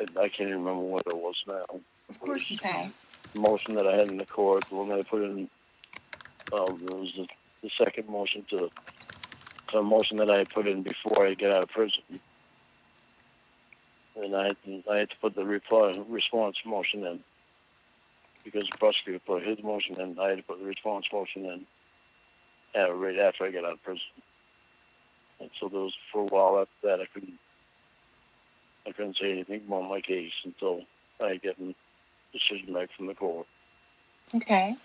I can't even remember what it was now. Of course you Okay. can. The motion that I had in the court, the one that I put in, there was the second motion to a motion that I had put in before I get out of prison. And I had to put the response motion in. Because the prosecutor put his motion in, I had to put the response motion in right after I got out of prison. And so there was, for a while after that, I couldn't say anything about my case until I get a decision back from the court. Okay.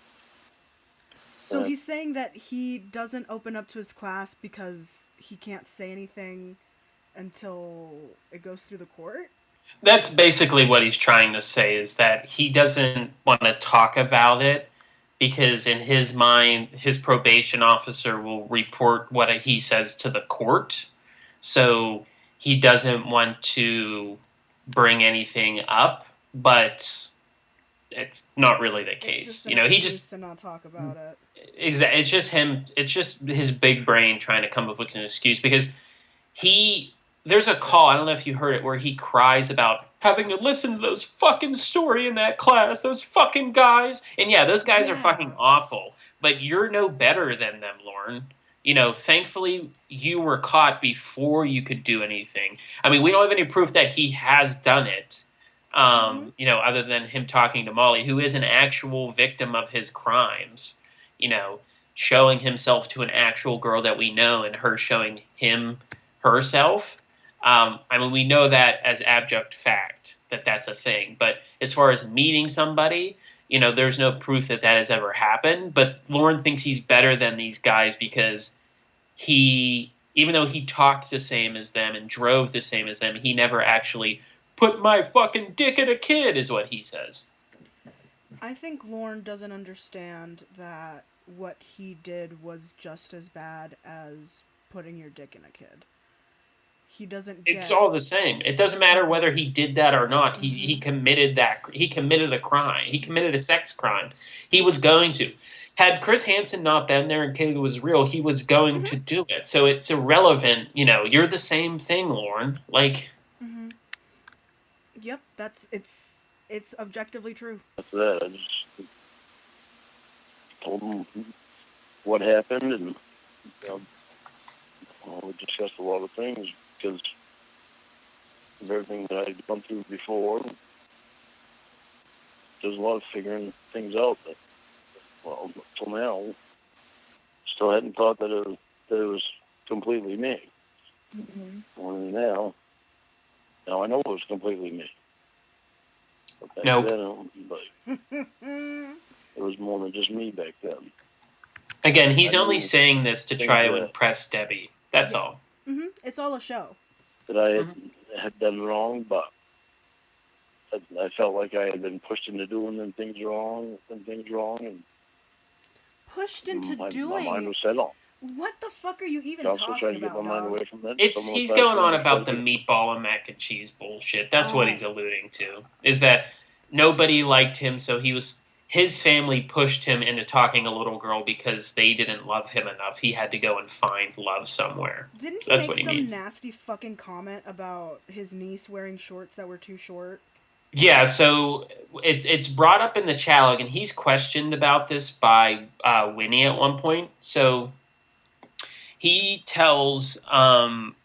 So he's saying that he doesn't open up to his class because he can't say anything until it goes through the court? That's basically what he's trying to say, is that he doesn't want to talk about it because in his mind, his probation officer will report what he says to the court. So he doesn't want to bring anything up, but it's not really the It's case. just an You know, he excuse just to not talk about it. it's just him. It's just his big brain trying to come up with an excuse because there's a call, I don't know if you heard it, where he cries about having to listen to those fucking story in that class, those fucking guys. And yeah, those guys are fucking awful, but you're no better than them, Lorne. You know, thankfully you were caught before you could do anything. I mean, we don't have any proof that he has done it. You know, other than him talking to Molly, who is an actual victim of his crimes, you know, showing himself to an actual girl that we know and her showing him herself. I mean, we know that as abject fact that that's a thing. But as far as meeting somebody, you know, there's no proof that that has ever happened. But Lorne thinks he's better than these guys because even though he talked the same as them and drove the same as them, he never actually put my fucking dick in a kid, is what he says. I think Lorne doesn't understand that what he did was just as bad as putting your dick in a kid. He doesn't get... It's all the same. It doesn't matter whether he did that or not. He committed a crime. He committed a sex crime. He was going to. Had Chris Hansen not been there and Kaylee was real, he was going to do it. So it's irrelevant. You know, you're the same thing, Lorne. Like... Yep, it's objectively true. After that, I just told him what happened, and we discussed a lot of things because of everything that I had gone through before. There's a lot of figuring things out that, well, till now, still hadn't thought that it was completely me. Only now I know it was completely me. But back Nope. then, it was more than just me back then. Again, he's only saying this to try to impress Debbie. That's all. It's all a show. That I had done wrong, but I felt like I had been pushed into doing them things wrong, and Pushed into doing? My mind was set on. What the fuck are you even Also talking trying to about, get my mind away from that. He's going on about the meatball and mac and cheese bullshit. That's what he's alluding to. Is that nobody liked him, so his family pushed him into talking a little girl because they didn't love him enough. He had to go and find love somewhere. Didn't he make some nasty fucking comment about his niece wearing shorts that were too short? Yeah, so it's brought up in the chat log, and he's questioned about this by Winnie at one point. So he tells Kayla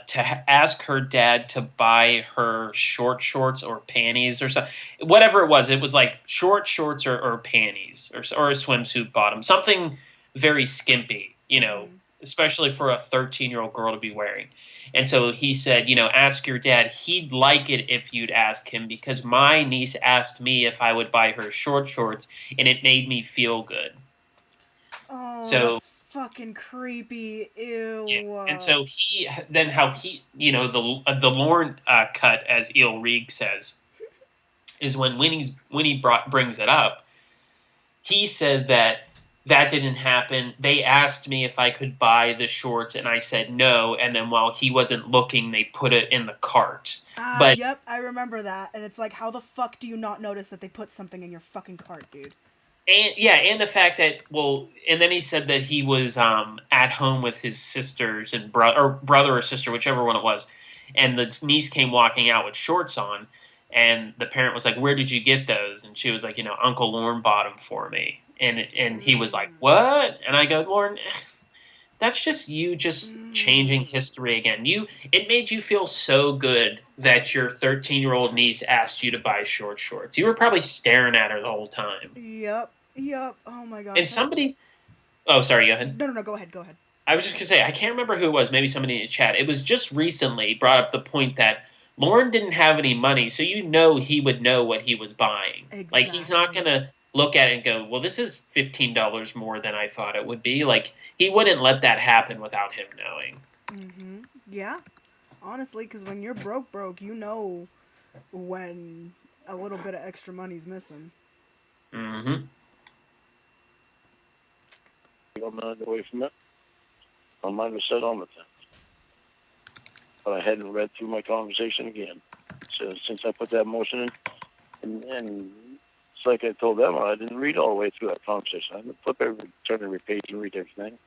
to ask her dad to buy her short shorts or panties or something. Whatever it was like short shorts or panties or a swimsuit bottom. Something very skimpy, you know, especially for a 13-year-old girl to be wearing. And so he said, ask your dad. He'd like it if you'd ask him because my niece asked me if I would buy her short shorts, and it made me feel good. Oh, So that's fucking creepy. yeah, Ew. and so the Lorne cut, as Eel Reeg says, is when Winnie brings it up. He said that didn't happen. They asked me if I could buy the shorts, and I said no. And then while he wasn't looking, they put it in the cart. But Yep, I remember that. And it's like, how the fuck do you not notice that they put something in your fucking cart, dude? and the fact that and then he said that he was at home with his sisters and brother or sister, whichever one it was, and the niece came walking out with shorts on, and the parent was like, "Where did you get those?" And she was like, "Uncle Lorne bought them for me." And he was like, "What?" And I go, "Lorne, that's just you just changing history again. It made you feel so good that your 13-year-old niece asked you to buy short shorts. You were probably staring at her the whole time." Yep. Oh my gosh. And somebody, oh, sorry, go ahead. No, go ahead. I was just gonna say, I can't remember who it was. Maybe somebody in the chat. It was just recently brought up the point that Lorne didn't have any money, so he would know what he was buying. Exactly. Like he's not gonna look at it and go, "Well, this is $15 more than I thought it would be." Like he wouldn't let that happen without him knowing. Mm-hmm. Yeah. Honestly, because when you're broke, you know when a little bit of extra money's missing. Mm-hmm. I'm not away from it. My mind was set on the thing. But I hadn't read through my conversation again. So since I put that motion in, and it's like I told them, I didn't read all the way through that conversation. I didn't turn every page and read everything.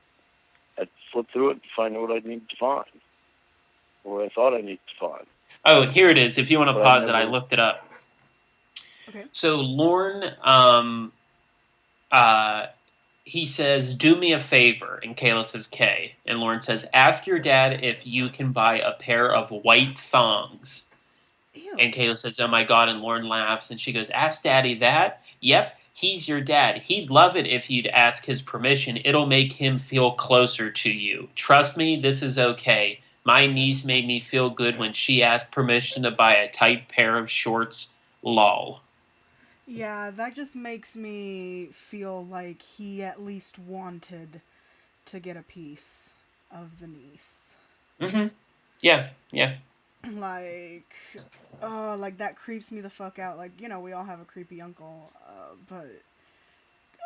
I'd flip through it to find out what I needed to find, or I thought I needed to find. Oh, here it is. If you want to But pause it, I looked it up. Okay. So Lorne, he says, "Do me a favor," and Kayla says K, and Lorne says, "Ask your dad if you can buy a pair of white thongs." Ew. And Kayla says, "Oh my God," and Lorne laughs, and she goes, "Ask Daddy that?" "Yep, he's your dad. He'd love it if you'd ask his permission. It'll make him feel closer to you. Trust me, this is okay. My niece made me feel good when she asked permission to buy a tight pair of shorts. Lol." Yeah, that just makes me feel like he at least wanted to get a piece of the niece. Mm-hmm. Yeah. Like that creeps me the fuck out. Like, we all have a creepy uncle, but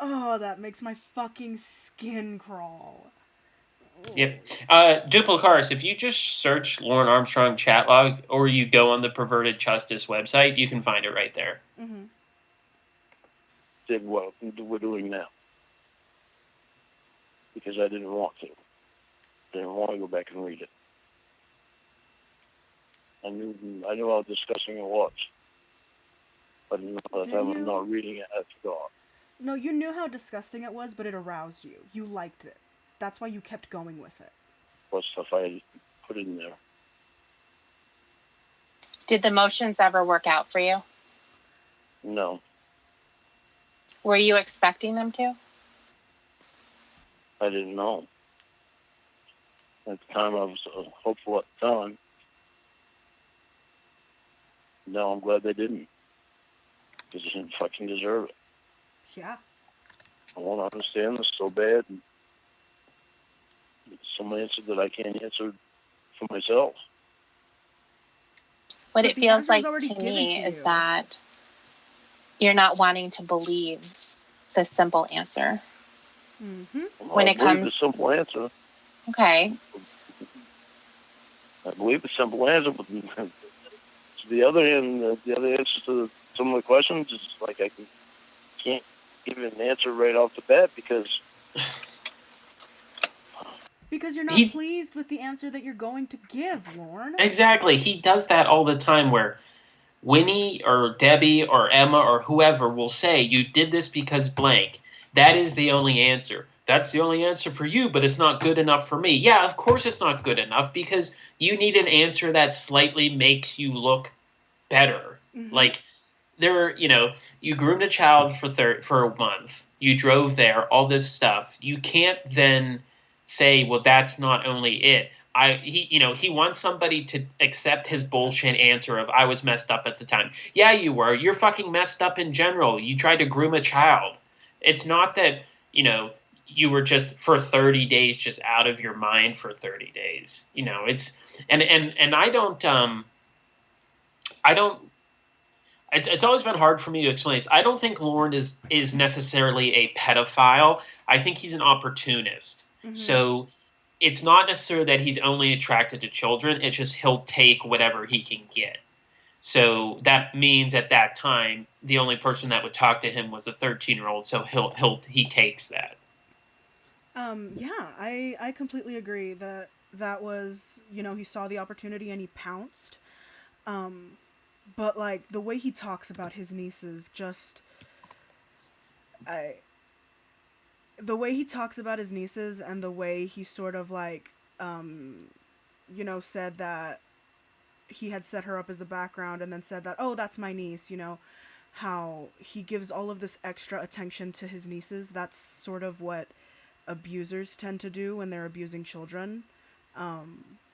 that makes my fucking skin crawl. Yep. Duplicaris, if you just search Lorne Armstrong chat log, or you go on the Perverted Justice website, you can find it right there. Mm-hmm. Did what we're doing now, because I didn't want to. I didn't want to go back and read it. I knew how disgusting it was, but by the time I'm not reading it, I forgot. No, you knew how disgusting it was, but it aroused you. You liked it. That's why you kept going with it. What stuff I had put in there. Did the motions ever work out for you? No. Were you expecting them to? I didn't know. At the time, I was hopeful at the time. No, I'm glad they didn't. Because they didn't fucking deserve it. Yeah. I want to understand this so bad. And some answer that I can't answer for myself. What it feels like to me is that you're not wanting to believe the simple answer. Mm-hmm. When it comes, the simple answer. Okay. I believe the simple answer, but the other end, the other answer to some of the questions is like I can't give an answer right off the bat because you're not pleased with the answer that you're going to give, Lorne. Exactly. He does that all the time where Winnie or Debbie or Emma or whoever will say, "You did this because blank." That is the only answer. That's the only answer for you, but it's not good enough for me. Yeah, of course it's not good enough because you need an answer that slightly makes you look better. Mm-hmm. Like you groomed a child for a month. You drove there, all this stuff. You can't then say, well, that's not only it. He wants somebody to accept his bullshit answer of I was messed up at the time. Yeah, you were. You're fucking messed up in general. You tried to groom a child. It's not that, you were just for 30 days just out of your mind for 30 days. It's and I don't it's always been hard for me to explain this. I don't think Lorne is necessarily a pedophile. I think he's an opportunist. Mm-hmm. So it's not necessarily that he's only attracted to children. It's just he'll take whatever he can get. So that means at that time, the only person that would talk to him was a 13-year-old. So he takes that. Yeah, I completely agree that was, he saw the opportunity and he pounced. But like the way he talks about his nieces, the way he talks about his nieces and the way he sort of like, said that he had set her up as a background and then said that, oh, that's my niece, how he gives all of this extra attention to his nieces. That's sort of what abusers tend to do when they're abusing children.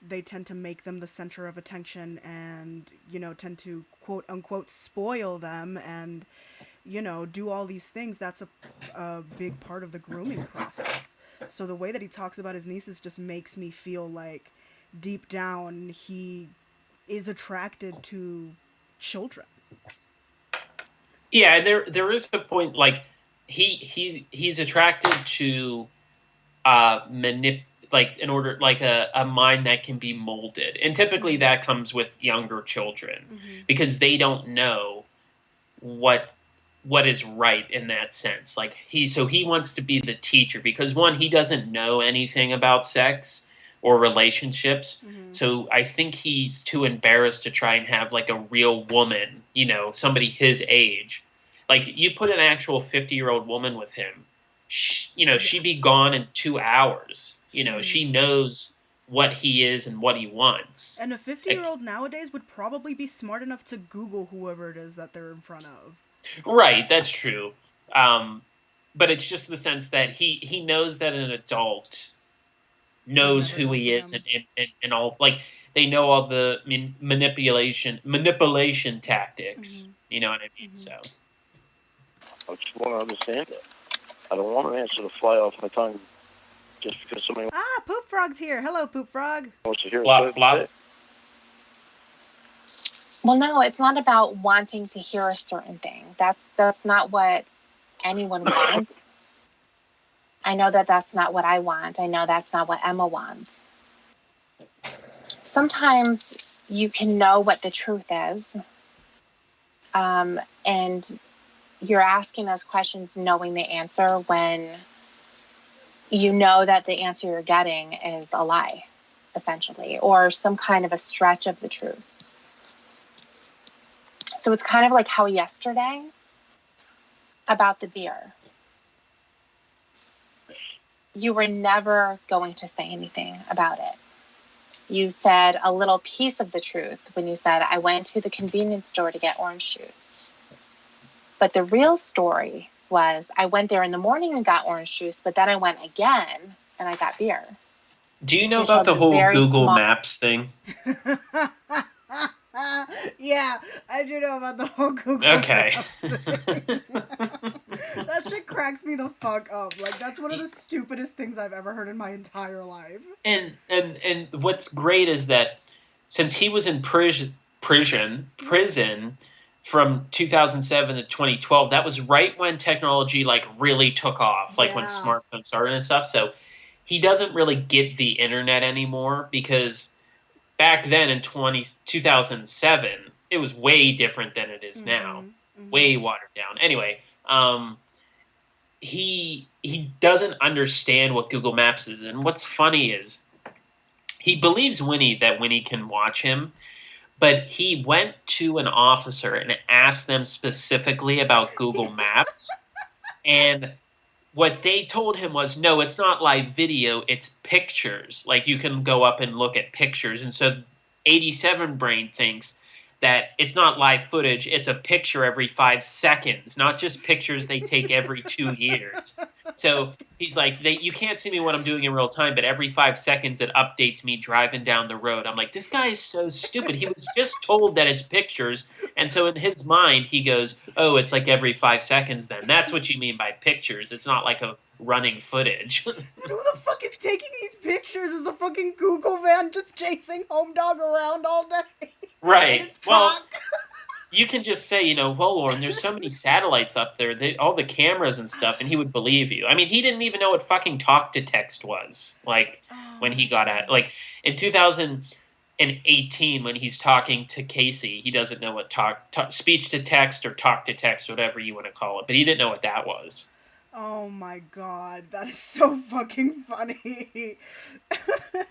They tend to make them the center of attention and, tend to quote unquote spoil them and, do all these things. That's a big part of the grooming process. So the way that he talks about his nieces just makes me feel like deep down he is attracted to children. Yeah, there is a point like he's attracted to in order like a mind that can be molded, and typically that comes with younger children because they don't know what is right in that sense. Like he wants to be the teacher because one, he doesn't know anything about sex or relationships. So I think he's too embarrassed to try and have like a real woman, somebody his age. Like you put an actual 50-year-old woman with him, she'd be gone in 2 hours. She knows what he is and what he wants. And a 50-year-old nowadays would probably be smart enough to Google whoever it is that they're in front of. Right, that's true. But it's just the sense that he knows that an adult knows who he is and all, like they know all the manipulation tactics. You know what I mean? So I just want to understand it. I don't want an answer to fly off my tongue just because somebody Poop Frog's here. Hello, Poop Frog. wants to hear blah, blah. Well, no, it's not about wanting to hear a certain thing. That's not what anyone wants. I know that that's not what I want. I know that's not what Emma wants. Sometimes you can know what the truth is, and you're asking those questions knowing the answer when you know that the answer you're getting is a lie, essentially, or some kind of a stretch of the truth. So it's kind of like how yesterday about the beer. You were never going to say anything about it. You said a little piece of the truth when you said, I went to the convenience store to get orange juice. But the real story was I went there in the morning and got orange juice, but then I went again and I got beer. Do you know about the whole Google Maps thing? Yeah, I do know about the whole Google Maps thing. That shit cracks me the fuck up. Like, that's one of the stupidest things I've ever heard in my entire life. And what's great is that since he was in prison from 2007 to 2012, that was right when technology like really took off, like when smartphones started and stuff. So he doesn't really get the internet anymore because back then in 2007, it was way different than it is now. Way watered down. Anyway, he doesn't understand what Google Maps is. And what's funny is he believes that Winnie can watch him, but he went to an officer and asked them specifically about Google Maps. And what they told him was, no, it's not live video, it's pictures. Like, you can go up and look at pictures. And so 87 Brain thinks that it's not live footage, it's a picture every 5 seconds, not just pictures they take every 2 years. So he's like, you can't see me when I'm doing in real time, but every 5 seconds it updates me driving down the road. I'm like, this guy is so stupid. He was just told that it's pictures. And so in his mind, he goes, oh, it's like every 5 seconds then. That's what you mean by pictures. It's not like a running footage. Who the fuck is taking these pictures? Is a fucking Google van just chasing Home Dog around all day? Right. In his Well, truck? you can just say, well, Lorne, there's so many satellites up there, all the cameras and stuff, and he would believe you. I mean, he didn't even know what fucking talk to text was, when he got at, in 2018, when he's talking to Casey, he doesn't know what speech to text or talk to text, whatever you want to call it, but he didn't know what that was. Oh my god, that is so fucking funny.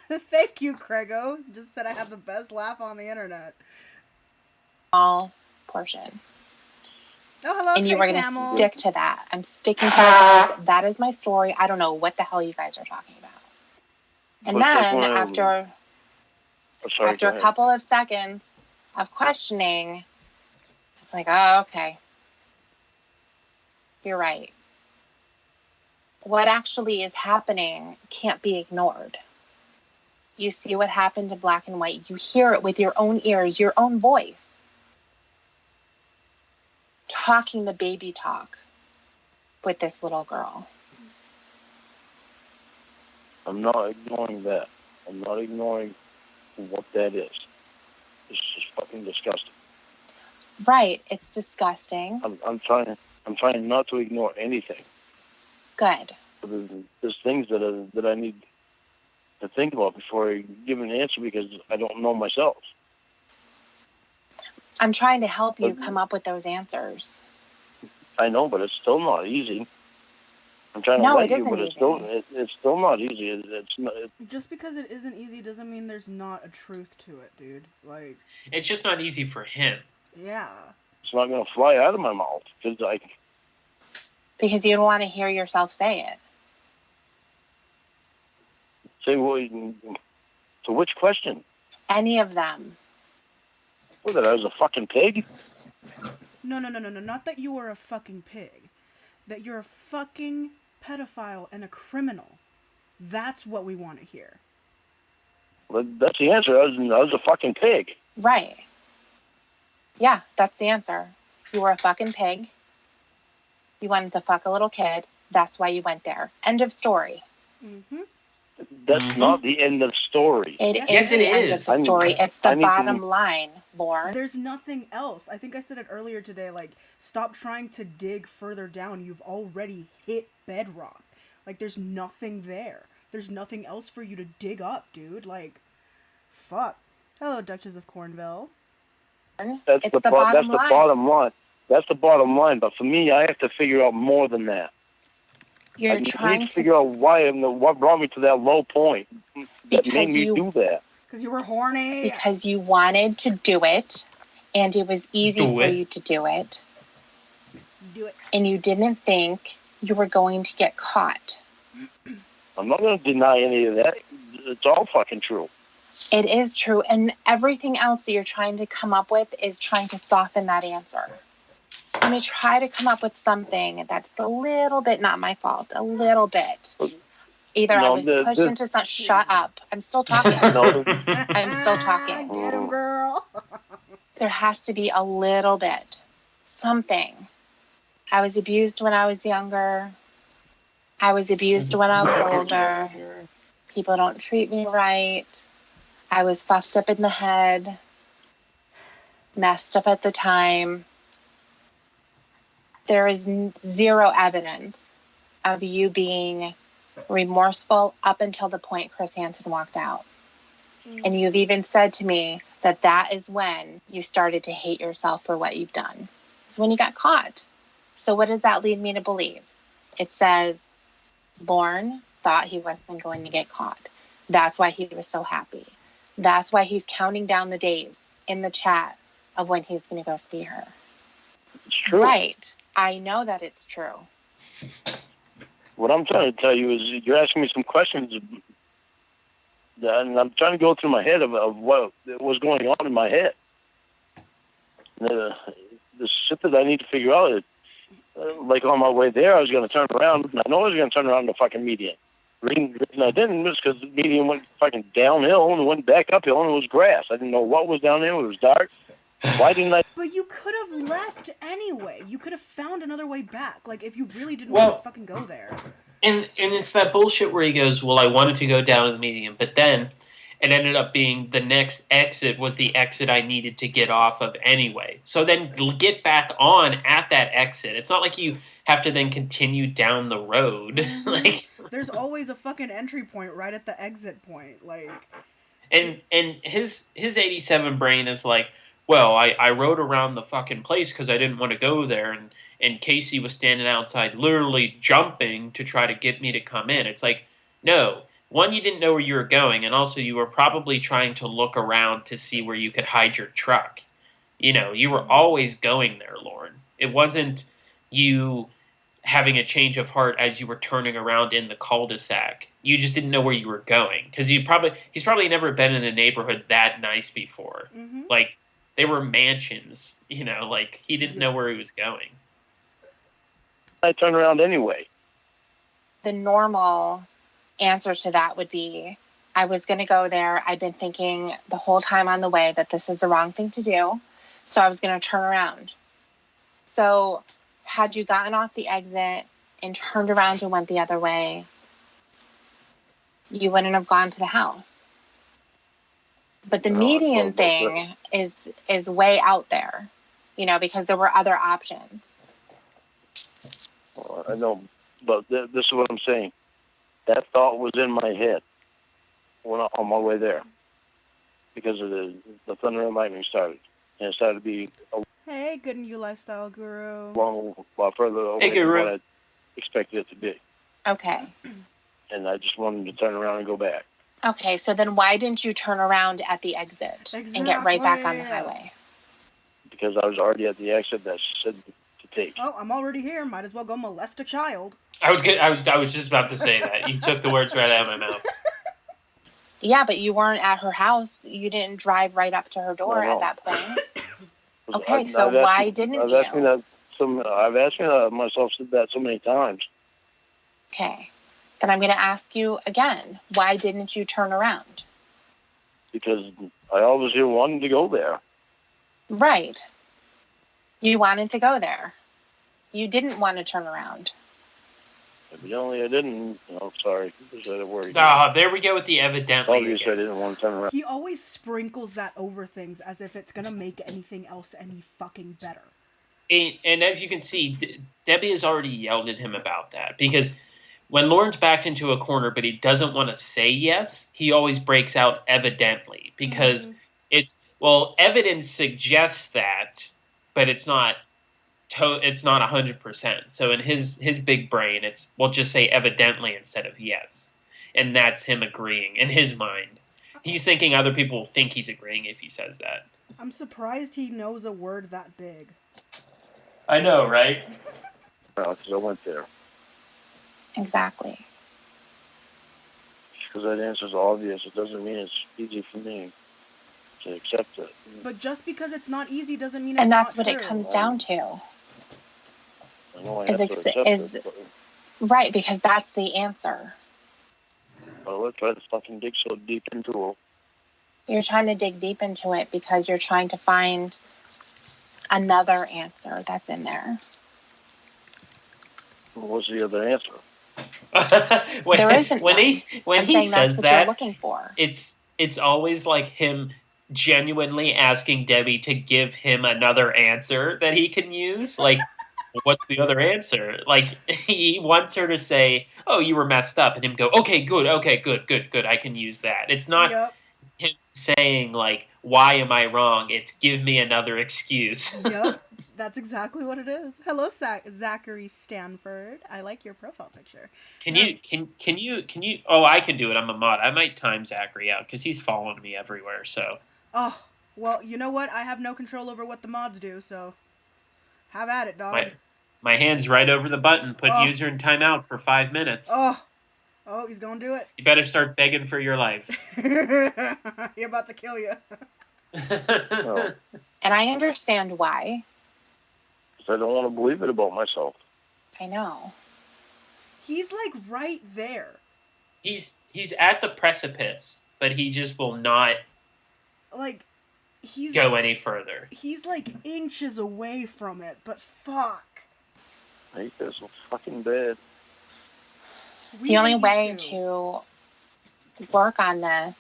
Thank you, Craigo. Just said I have the best laugh on the internet. Small portion. Oh, hello, and you were going Hamill. to stick to that. I'm sticking to that. That is my story. I don't know what the hell you guys are talking about. And But then that's after a couple of seconds of questioning, it's like, oh, okay. You're right. What actually is happening can't be ignored. You see what happened in black and white. You hear it with your own ears, your own voice. Talking the baby talk with this little girl. I'm not ignoring that. I'm not ignoring what that is. It's just fucking disgusting. Right, it's disgusting. I'm trying not to ignore anything. Good. But there's things that I need to think about before I give an answer because I don't know myself. I'm trying to help you come up with those answers. I know, but it's still not easy. I'm trying to let you, but it's still not easy. It's not. Just because it isn't easy doesn't mean there's not a truth to it, dude. Like, it's just not easy for him. Yeah. It's not going to fly out of my mouth because you don't want to hear yourself say it. Say, well, to which question? Any of them. What, that I was a fucking pig? No. Not that you were a fucking pig. That you're a fucking pedophile and a criminal. That's what we want to hear. Well, that's the answer. I was a fucking pig. Right. Yeah, that's the answer. You were a fucking pig. You wanted to fuck a little kid. That's why you went there. End of story. Mm-hmm. That's not the end of the story. Yes, it end is. of the story. It's the bottom line, Lorne. There's nothing else. I think I said it earlier today, stop trying to dig further down. You've already hit bedrock. There's nothing there. There's nothing else for you to dig up, dude. Fuck. Hello, Duchess of Cornville. That's the bottom line. That's the bottom line. But for me, I have to figure out more than that. You're I trying need to figure out what brought me to that low point that made me do that. Because you were horny. Because you wanted to do it, and it was easy for you to do it. Do it. And you didn't think you were going to get caught. I'm not going to deny any of that. It's all fucking true. It is true, and everything else that you're trying to come up with is trying to soften that answer. I'm going to try to come up with something that's a little bit not my fault, a little bit. Either I was pushed into something. Shut up. I'm still talking. I'm still talking. Get him, girl. There has to be a little bit. Something. I was abused when I was younger. I was abused when I was older. People don't treat me right. I was fucked up in the head. Messed up at the time. There is zero evidence of you being remorseful up until the point Chris Hansen walked out. And you've even said to me that is when you started to hate yourself for what you've done. It's when you got caught. So what does that lead me to believe? It says Lorne thought he wasn't going to get caught. That's why he was so happy. That's why he's counting down the days in the chat of when he's going to go see her. It's true. Right. I know that it's true. What I'm trying to tell you is you're asking me some questions, and I'm trying to go through my head of what was going on in my head. The shit that I need to figure out is, like on my way there, I was going to turn around. And I know I was going to turn around the fucking median. The reason I didn't was because the median went fucking downhill and went back uphill, and it was grass. I didn't know what was down there. It was dark. Why didn't I? But you could have left anyway. You could have found another way back. Like, if you really didn't Well- want to fucking go there. And it's that bullshit where he goes, well, I wanted to go down to the median, but then it ended up being the next exit was the exit I needed to get off of anyway. So then get back on at that exit. It's not like you have to then continue down the road. Mhm. Like, There's always a fucking entry point right at the exit point. Like, and his 87 brain is like, well, I rode around the fucking place because I didn't want to go there, and Casey was standing outside literally jumping to try to get me to come in. It's like, no. One, you didn't know where you were going, and also you were probably trying to look around to see where you could hide your truck. You know, you were always going there, Lorne. It wasn't you having a change of heart as you were turning around in the cul-de-sac. You just didn't know where you were going because he's probably never been in a neighborhood that nice before. mm-hmm. Like, they were mansions, you know, like he didn't know where he was going. I turned around anyway. The normal answer to that would be, I was going to go there. I'd been thinking the whole time on the way that this is the wrong thing to do. So I was going to turn around. So had you gotten off the exit and turned around and went the other way, you wouldn't have gone to the house. But the median thing is way out there, you know, because there were other options. Well, I know, but this is what I'm saying. That thought was in my head when on my way there because of the thunder and lightning started. And it started to be a Hey, good and you lifestyle guru. long while further away than what I expected it to be. Okay. And I just wanted to turn around and go back. Okay, so then why didn't you turn around at the exit and get right back on the highway? Because I was already at the exit that she said to take. Oh, I'm already here. Might as well go molest a child. I was just about to say that. You took the words right out of my mouth. Yeah, but you weren't at her house. You didn't drive right up to her door No. at that point. Okay, I've so asked why me- didn't I've you? asked me that I've asked me that myself that so many times. Okay, then I'm going to ask you again. Why didn't you turn around? Because I always wanted to go there. Right. You wanted to go there. You didn't want to turn around. Evidently I didn't. Oh, sorry. Is that a word? There we go with the evidently. Obviously I didn't want to turn around. He always sprinkles that over things as if it's gonna make anything else any fucking better. And as you can see, Debbie has already yelled at him about that because when Lorne's backed into a corner but he doesn't want to say yes, he always breaks out evidently because evidence suggests that, but it's not 100%. So in his big brain, it's, well, just say evidently instead of yes. And that's him agreeing in his mind. He's thinking other people will think he's agreeing if he says that. I'm surprised he knows a word that big. I know, right? Because I went there. Exactly. Because that answer's obvious. It doesn't mean it's easy for me to accept it. But just because it's not easy doesn't mean it's And that's not what true. it comes down to. I know I Is have to accept it. But Right, because that's the answer. let's try to fucking dig so deep into it. You're trying to dig deep into it because you're trying to find another answer that's in there. What's the other answer? There isn't when one. he I'm he saying says that's what that, you're looking for. it's always like him genuinely asking Debbie to give him another answer that he can use. Like, what's the other answer? Like, he wants her to say, "Oh, you were messed up," and him go, "Okay, good, I can use that." It's not Yep. him saying like, "Why am I wrong?" It's give me another excuse. Yep. That's exactly what it is. Hello, Zachary Stanford. I like your profile picture. Can you? Oh, I can do it. I'm a mod. I might time Zachary out because he's following me everywhere. So. Oh, well, you know what? I have no control over what the mods do, so have at it, dog. My hand's right over the button. Put Oh. user in timeout for 5 minutes. Oh, he's gonna do it. You better start begging for your life. He about to kill you. No. And I understand why. Because I don't want to believe it about myself. I know. He's like right there. He's at the precipice, but he just will not Like, he's go any further. He's like inches away from it, but fuck. I hate this so fucking bad. We The only hate you way too. to work on this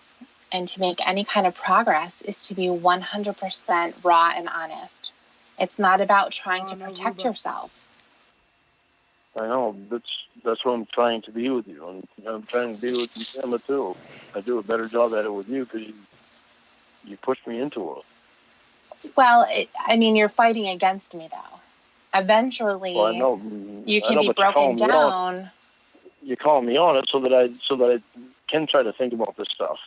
and to make any kind of progress is to be 100% raw and honest. It's not about trying to no, protect Rhoda. yourself. I know. That's what I'm trying to be with you. I'm trying to be with Emma too. I do a better job at it with you because you pushed me into it. Well, I mean, you're fighting against me, though. Eventually, Well, I know. you can I know, be but broken down. You're calling me on it so that I can try to think about this stuff.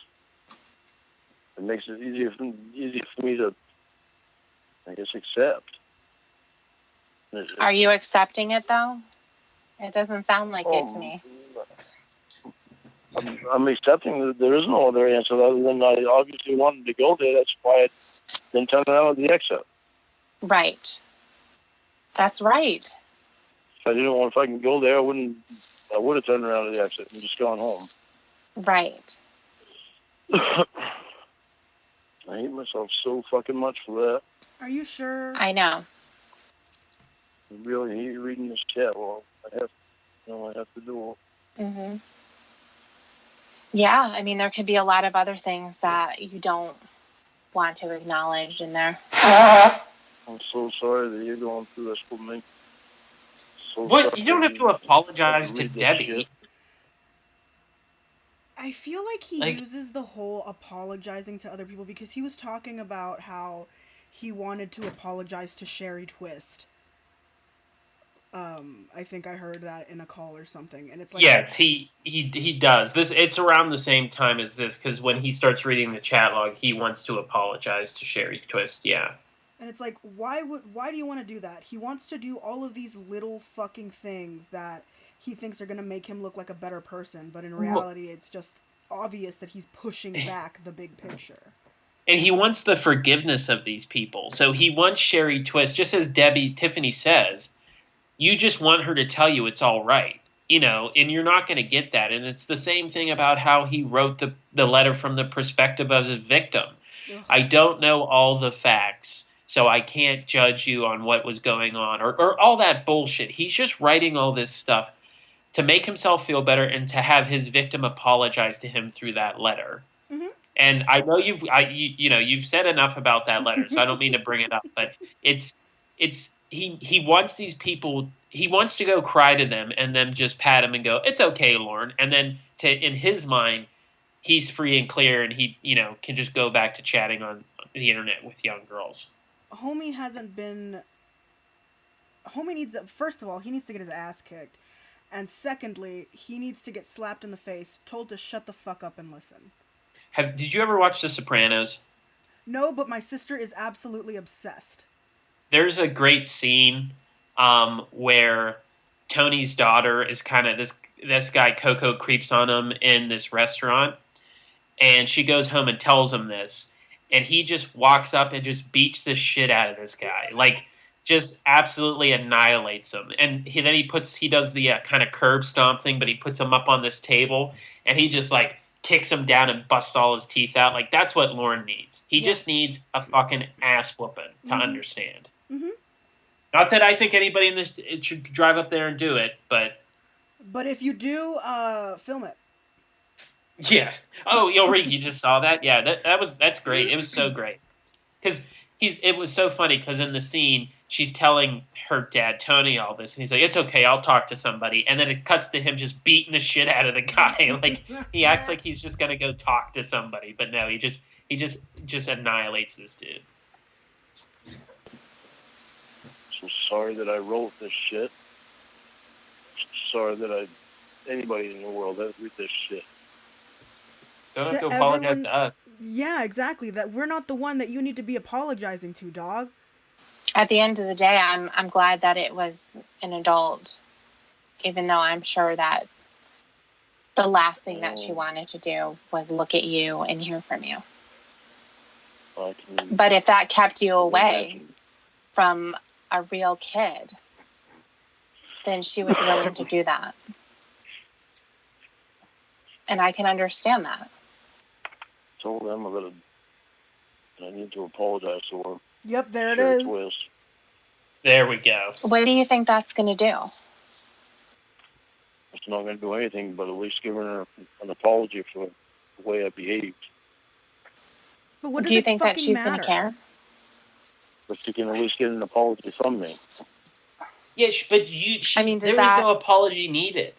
It makes it easier for me to, I guess, accept. Are you accepting it, though? It doesn't sound like it to me. I'm accepting that there is no other answer other than I obviously wanted to go there. That's why I didn't turn around at the exit. Right. That's right. If I didn't want to fucking go there, I would have turned around at the exit and just gone home. Right. I hate myself so fucking much for that. Are you sure? I know. I really hate reading this chat. Well, I have to do it. Mhm. Yeah, I mean, there could be a lot of other things that you don't want to acknowledge in there. I'm so sorry that you're going through this with me. What? You don't have to apologize to Debbie. I feel like he uses the whole apologizing to other people because he was talking about how he wanted to apologize to Sherry Twist. I think I heard that in a call or something, and it's like, yes, he does. It's around the same time as this because when he starts reading the chat log, he wants to apologize to Sherry Twist. Yeah. And it's like, why do you want to do that? He wants to do all of these little fucking things that he thinks are going to make him look like a better person, but in reality, it's just obvious that he's pushing back the big picture. And he wants the forgiveness of these people. So he wants Sherry Twist, just as Tiffany says, you just want her to tell you it's all right. And you're not going to get that. And it's the same thing about how he wrote the letter from the perspective of the victim. Ugh. I don't know all the facts, so I can't judge you on what was going on or all that bullshit. He's just writing all this stuff to make himself feel better and to have his victim apologize to him through that letter. Mm-hmm. And I know you've said enough about that letter, so I don't mean to bring it up, but he wants these people, he wants to go cry to them and then just pat him and go, it's okay, Lorne. And then in his mind, he's free and clear and he, can just go back to chatting on the internet with young girls. Homie needs, first of all, he needs to get his ass kicked. And secondly, he needs to get slapped in the face, told to shut the fuck up and listen. Did you ever watch The Sopranos? No, but my sister is absolutely obsessed. There's a great scene where Tony's daughter is kind of this guy Coco creeps on him in this restaurant, and she goes home and tells him this, and he just walks up and just beats the shit out of this guy, like just absolutely annihilates him. And he does the kind of curb stomp thing, but he puts him up on this table, and he just like kicks him down and busts all his teeth out. Like that's what Lorne needs. He just needs a fucking ass whooping to understand. Mm-hmm. Not that I think anybody in this should drive up there and do it, but if you do, film it. Yeah. Oh, Rick, you just saw that? Yeah, that's great. It was so great because it was so funny because in the scene she's telling her dad Tony all this, and he's like, "It's okay, I'll talk to somebody," and then it cuts to him just beating the shit out of the guy. Like he acts like he's just gonna go talk to somebody, but no, he just annihilates this dude. So sorry that I wrote this shit. Sorry that anybody in the world has read this shit. Don't have to apologize to us. Yeah, exactly. That we're not the one that you need to be apologizing to, dog. At the end of the day, I'm glad that it was an adult, even though I'm sure that the last thing that she wanted to do was look at you and hear from you. I can But if that kept you away imagine. from a real kid, then she was willing to do that. And I can understand that. Told them I need to apologize to her. Yep, there it Sherry is. Twist. There we go. What do you think that's going to do? It's not going to do anything but at least giving her an apology for the way I behaved. But what does Do you it think that fucking she's matter? going to care? But she can at least get an apology from me. Yeah, but I mean, there was no apology needed.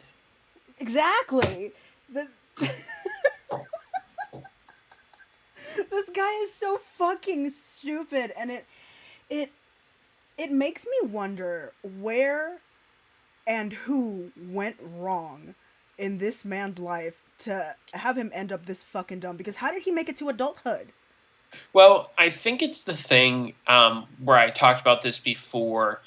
Exactly. This guy is so fucking stupid, and it makes me wonder where and who went wrong in this man's life to have him end up this fucking dumb. Because how did he make it to adulthood? Well, I think it's the thing where I talked about this before,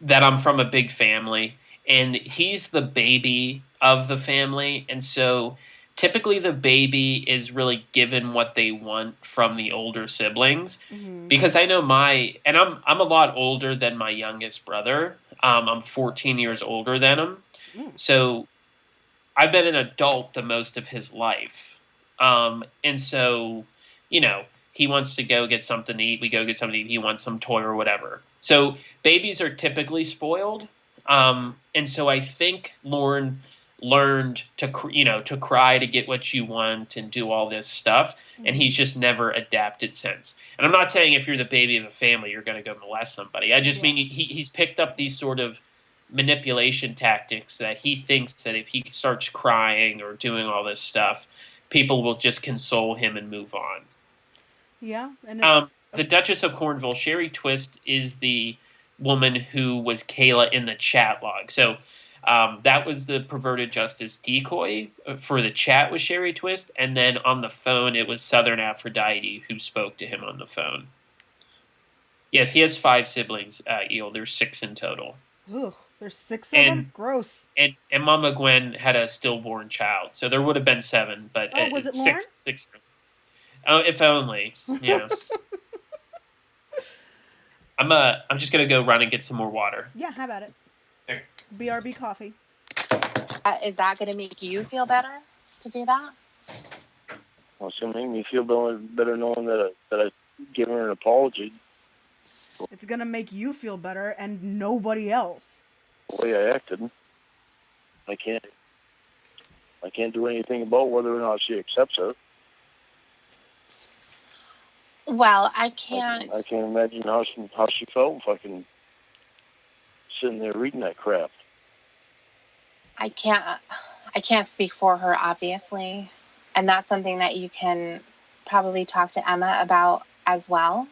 that I'm from a big family, and he's the baby of the family, and so typically the baby is really given what they want from the older siblings. Mm-hmm. Because I know I'm a lot older than my youngest brother. I'm 14 years older than him, so I've been an adult the most of his life, and so he wants to go get something to eat. We go get something to eat. He wants some toy or whatever. So babies are typically spoiled. And so I think Lorne learned to cry to get what you want and do all this stuff. And he's just never adapted since. And I'm not saying if you're the baby of a family, you're going to go molest somebody. I just mean he's picked up these sort of manipulation tactics that he thinks that if he starts crying or doing all this stuff, people will just console him and move on. Yeah, and it's the Duchess of Cornwall, Sherry Twist, is the woman who was Kayla in the chat log. So that was the perverted justice decoy for the chat with Sherry Twist, and then on the phone it was Southern Aphrodite who spoke to him on the phone. Yes, he has 5 siblings, Eel. There's 6 in total. Ugh, there's 6 of them? Gross. And Mama Gwen had a stillborn child, so there would have been 7, but was it Lorne? 6. Oh, if only. Yeah. I'm just gonna go run and get some more water. Yeah, how about it? There. BRB coffee. Is that going to make you feel better to do that? Well, it's going to make me feel better knowing that I've given her an apology. It's gonna make you feel better and nobody else. The way I acted, I can't do anything about whether or not she accepts it. Well, I can't. I can't imagine how she felt if I can sitting there reading that crap. I can't speak for her, obviously, and that's something that you can probably talk to Emma about as well.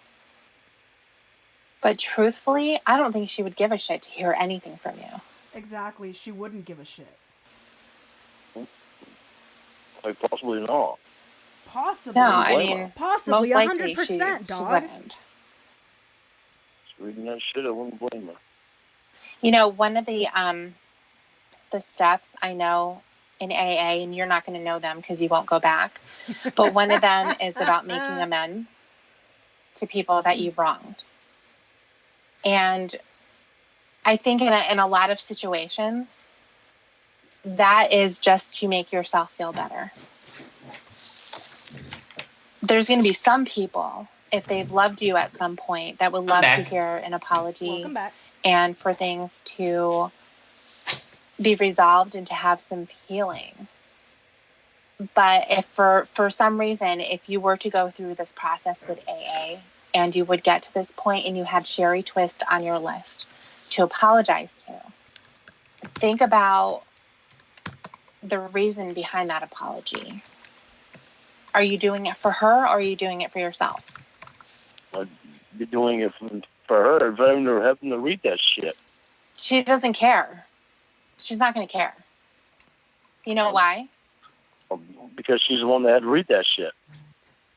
But truthfully, I don't think she would give a shit to hear anything from you. Exactly, she wouldn't give a shit. Like, possibly not. Possibly. No, I mean, possibly, most likely 100%, she dog. wouldn't. Reading that shit, I wouldn't blame her. You know, one of the steps I know in AA, and you're not going to know them because you won't go back, but one of them is about making amends to people that you've wronged. And I think in a lot of situations, that is just to make yourself feel better. There's going to be some people, if they've loved you at some point, that would love to hear an apology. Welcome back. And for things to be resolved and to have some healing. But if for some reason, if you were to go through this process with AA and you would get to this point and you had Sherry Twist on your list to apologize to, think about the reason behind that apology. Are you doing it for her or are you doing it for yourself? I'd be doing it for her if I never happened to read that shit. She doesn't care. She's not going to care. You know why? Because she's the one that had to read that shit.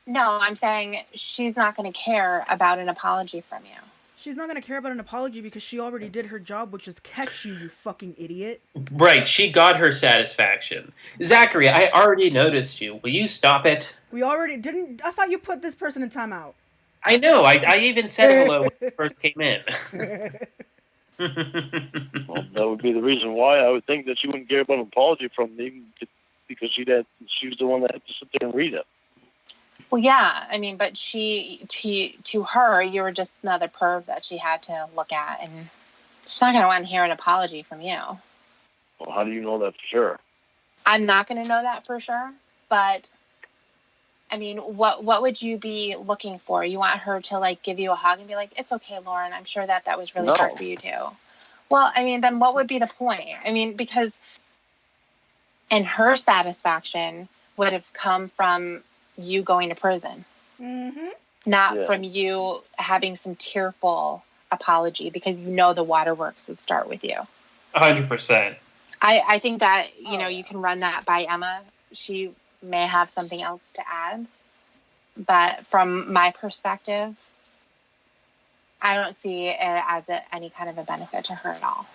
No, I'm saying she's not going to care about an apology from you. She's not going to care about an apology because she already did her job, which is catch you, you fucking idiot. Right, she got her satisfaction. Zachary, I already noticed you. Will you stop it? We already didn't... I thought you put this person in timeout. I know. I even said hello when you first came in. Well, that would be the reason why I would think that she wouldn't care about an apology from me, because she was the one that had to sit there and read it. Well, yeah, I mean, but to her, you were just another perv that she had to look at, and she's not going to want to hear an apology from you. Well, how do you know that for sure? I'm not going to know that for sure, but I mean, what would you be looking for? You want her to like give you a hug and be like, "It's okay, Lorne. I'm sure that was really hard for you too." Well, I mean, then what would be the point? I mean, because and her satisfaction would have come from you going to prison, not from you having some tearful apology, because you know the waterworks would start with you. 100%. I think that, you can run that by Emma. She may have something else to add. But from my perspective, I don't see it as any kind of a benefit to her at all.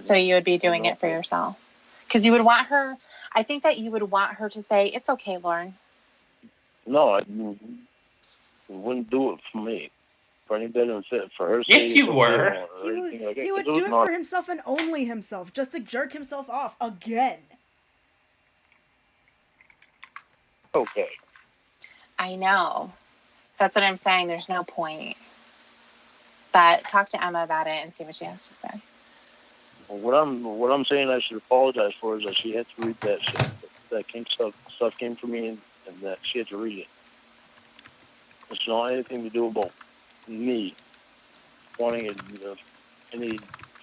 So you would be doing it for yourself. Because you would want her, I think that you would want her to say, "It's okay, Lorne." No, I wouldn't do it for me. For any benefit for her. Yes, you were. He would do it for himself and only himself, just to jerk himself off again. Okay. I know. That's what I'm saying. There's no point. But talk to Emma about it and see what she has to say. Well, what I'm saying I should apologize for is that she had to read that shit. That stuff came from me, and that she had to read it. It's not anything to do about me wanting any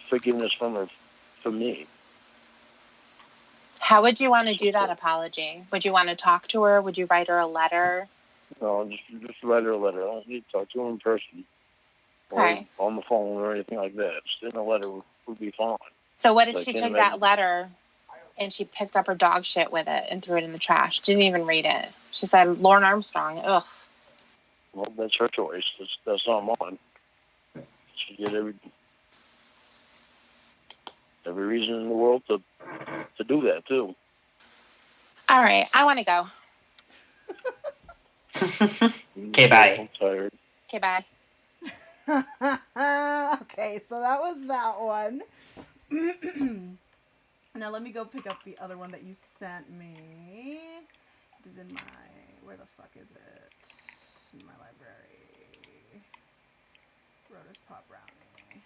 forgiveness from her for me. How would you want to do that apology? Would you want to talk to her? Would you write her a letter? No, just write her a letter. I don't need to talk to her in person or on the phone or anything like that. Just in a letter would be fine. So what if she took that letter and she picked up her dog shit with it and threw it in the trash? Didn't even read it. She said, "Lorne Armstrong, ugh." Well, that's her choice. That's not mine. She did every reason in the world to do that too. All right, I want to go. Okay, bye. I'm tired. Okay, bye. Okay, so that was that one. Now let me go pick up the other one that you sent me. It is in my... Where the fuck is it? In my library. Rhoda's Pop Brownie.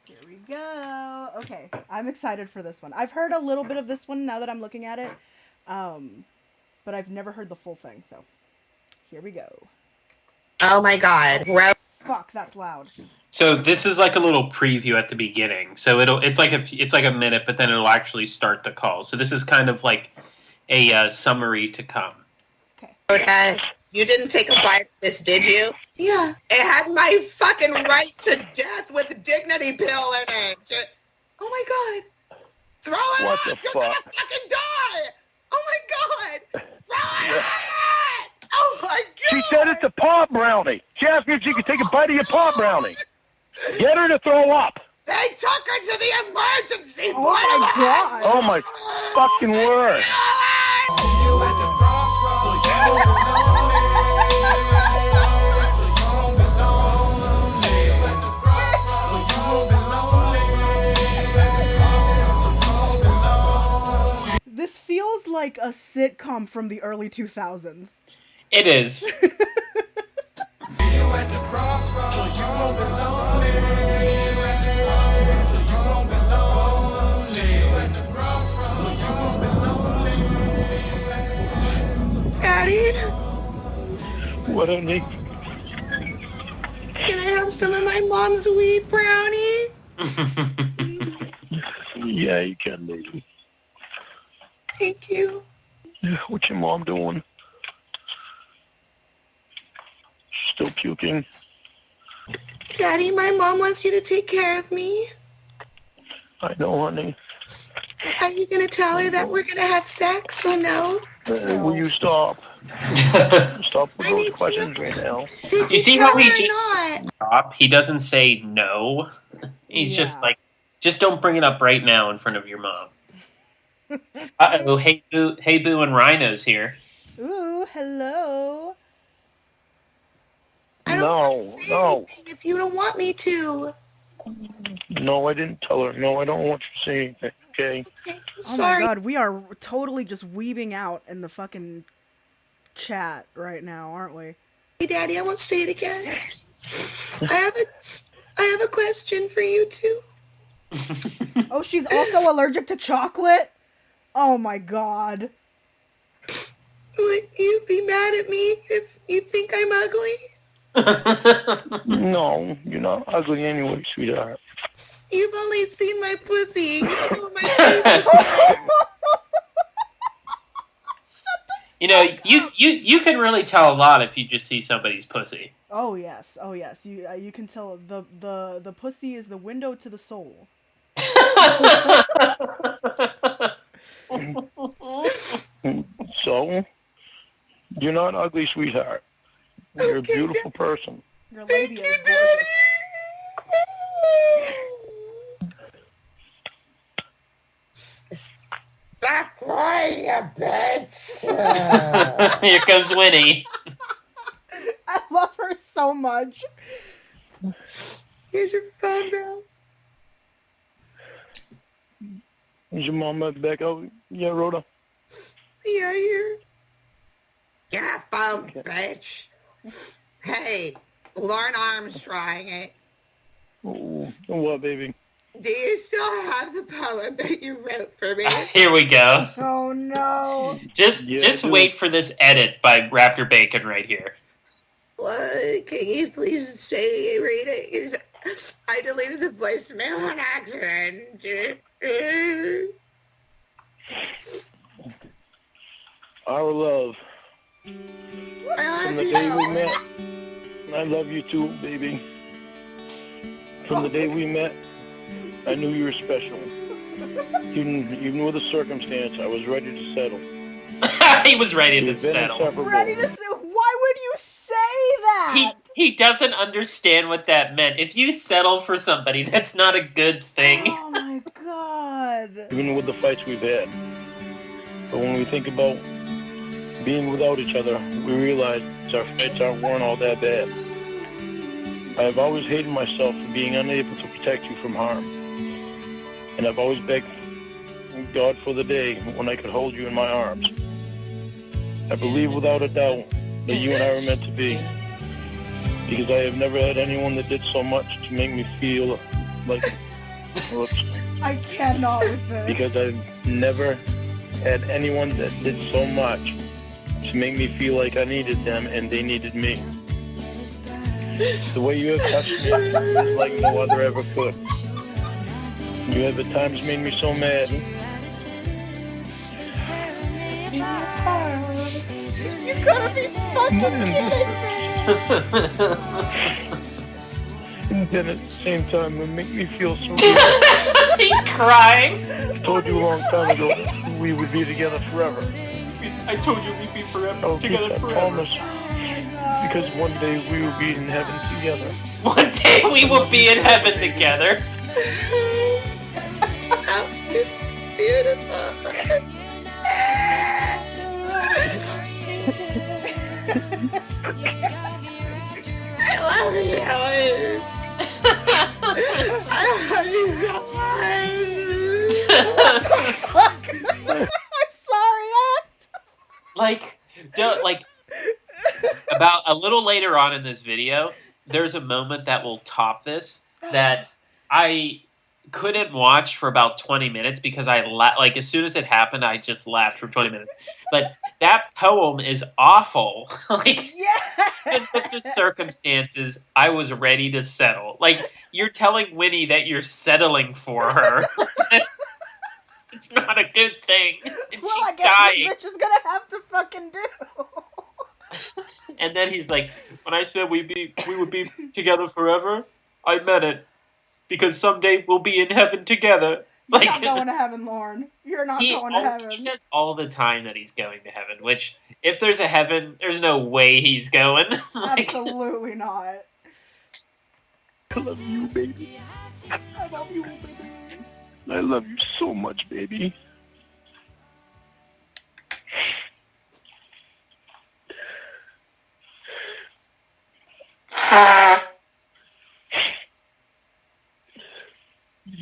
Here we go. Okay, I'm excited for this one. I've heard a little bit of this one now that I'm looking at it. But I've never heard the full thing, so here we go. Oh my god. Fuck, that's loud. So this is like a little preview at the beginning. So it's like a minute, but then it'll actually start the call. So this is kind of like a summary to come. Okay. Rhoda, you didn't take a bite of this, did you? Yeah. It had my fucking right to death with dignity pill in it. Oh my god. Throw it What out. the You're fuck? gonna fucking die. Oh my god. Throw it out. Oh my god. She said it's a pop brownie. She asked me if she could take a bite of your pop brownie. Get her to throw up. They took her to the emergency. Oh my god. Oh my fucking word. This feels like a sitcom from the early 2000s. It is. Daddy, What a neat. can I have some of my mom's wheat brownie? Yeah, you can, baby. Thank you. What's your mom doing? Still puking? Daddy, my mom wants you to take care of me. I know, honey. Are you going to tell her that we're going to have sex or no? Will you stop? Stop with I those need to questions know. right now. Did You you see tell how he her or just- not? Stop. He doesn't say no. He's just Yeah. like, just don't bring it up right now in front of your mom. Uh-oh, hey Boo and Rhino's here. Ooh, hello. No, say no. anything if you don't want me to. No, I didn't tell her. No, I don't want you to say anything, okay? Okay, Oh sorry. my god, we are totally just weaving out in the fucking chat right now, aren't we? Hey, Daddy, I won't say it again. I have a question for you too. Oh, she's also allergic to chocolate? Oh my god. Would you be mad at me if you think I'm ugly? No, you're not ugly anyway, sweetheart. You've only seen my pussy. You don't know my You know, you can really tell a lot if you just see somebody's pussy. Oh yes, oh yes. You can tell the pussy is the window to the soul. So, you're not ugly, sweetheart. You're a beautiful person. Your lady is gorgeous. Stop crying, you bitch. Here comes Winnie. I love her so much. Here's your phone bill. Is your mom back out? Yeah, Rhoda? Yeah, here. Yeah, phone, bitch. Hey, Lorne Armstrong, Oh, what, baby? do you still have the poem that you wrote for me? Here we go. Oh no. Just Yeah, I do. wait for this edit by Raptor Bacon right here. What? Can you please read it? 'Cause I deleted the voicemail on accident. Our love. I From love the day we you. met, I love you too, baby. From the day we met, I knew you were special. Even with the circumstance, I was ready to settle. He was ready to We've been settle. inseparable. Ready to say, why would you say that? He doesn't understand what that meant. If you settle for somebody, that's not a good thing. Oh my god. Even with the fights we've had. But when we think about being without each other, we realize our fights weren't all that bad. I have always hated myself for being unable to protect you from harm. And I've always begged God for the day when I could hold you in my arms. I believe without a doubt that you and I were meant to be. Because I have never had anyone that did so much to make me feel like... Whoops. I cannot with this. Because I've never had anyone that did so much to make me feel like I needed them and they needed me. The way you have touched me is like no other ever could. You have at times made me so mad. You gotta be fucking kidding me. And then at the same time, it make me feel so good. He's crying. I told you a long time ago we would be together forever. I told you we'd be forever I'll keep together that forever. promise. Because one day we will be in heaven together. One day we will be in heaven together. Oh, it's beautiful. I love you. I love you so much. I'm sorry. Like about a little later on in this video, there's a moment that will top this that I couldn't watch for about 20 minutes because like as soon as it happened, I just laughed for 20 minutes. But that poem is awful. Like Yeah. with the circumstances, I was ready to settle. Like you're telling Winnie that you're settling for her. It's not a good thing. And Well, she's I guess dying. this bitch is gonna have to fucking do. And then he's like, when I said we would be together forever, I meant it. Because someday we'll be in heaven together. You're Like not going to heaven, Lorne. You're not going to heaven. He says all the time that he's going to heaven, which, if there's a heaven, there's no way he's going. Like, Absolutely not. I love you, baby. I love you, baby. I love you so much, baby.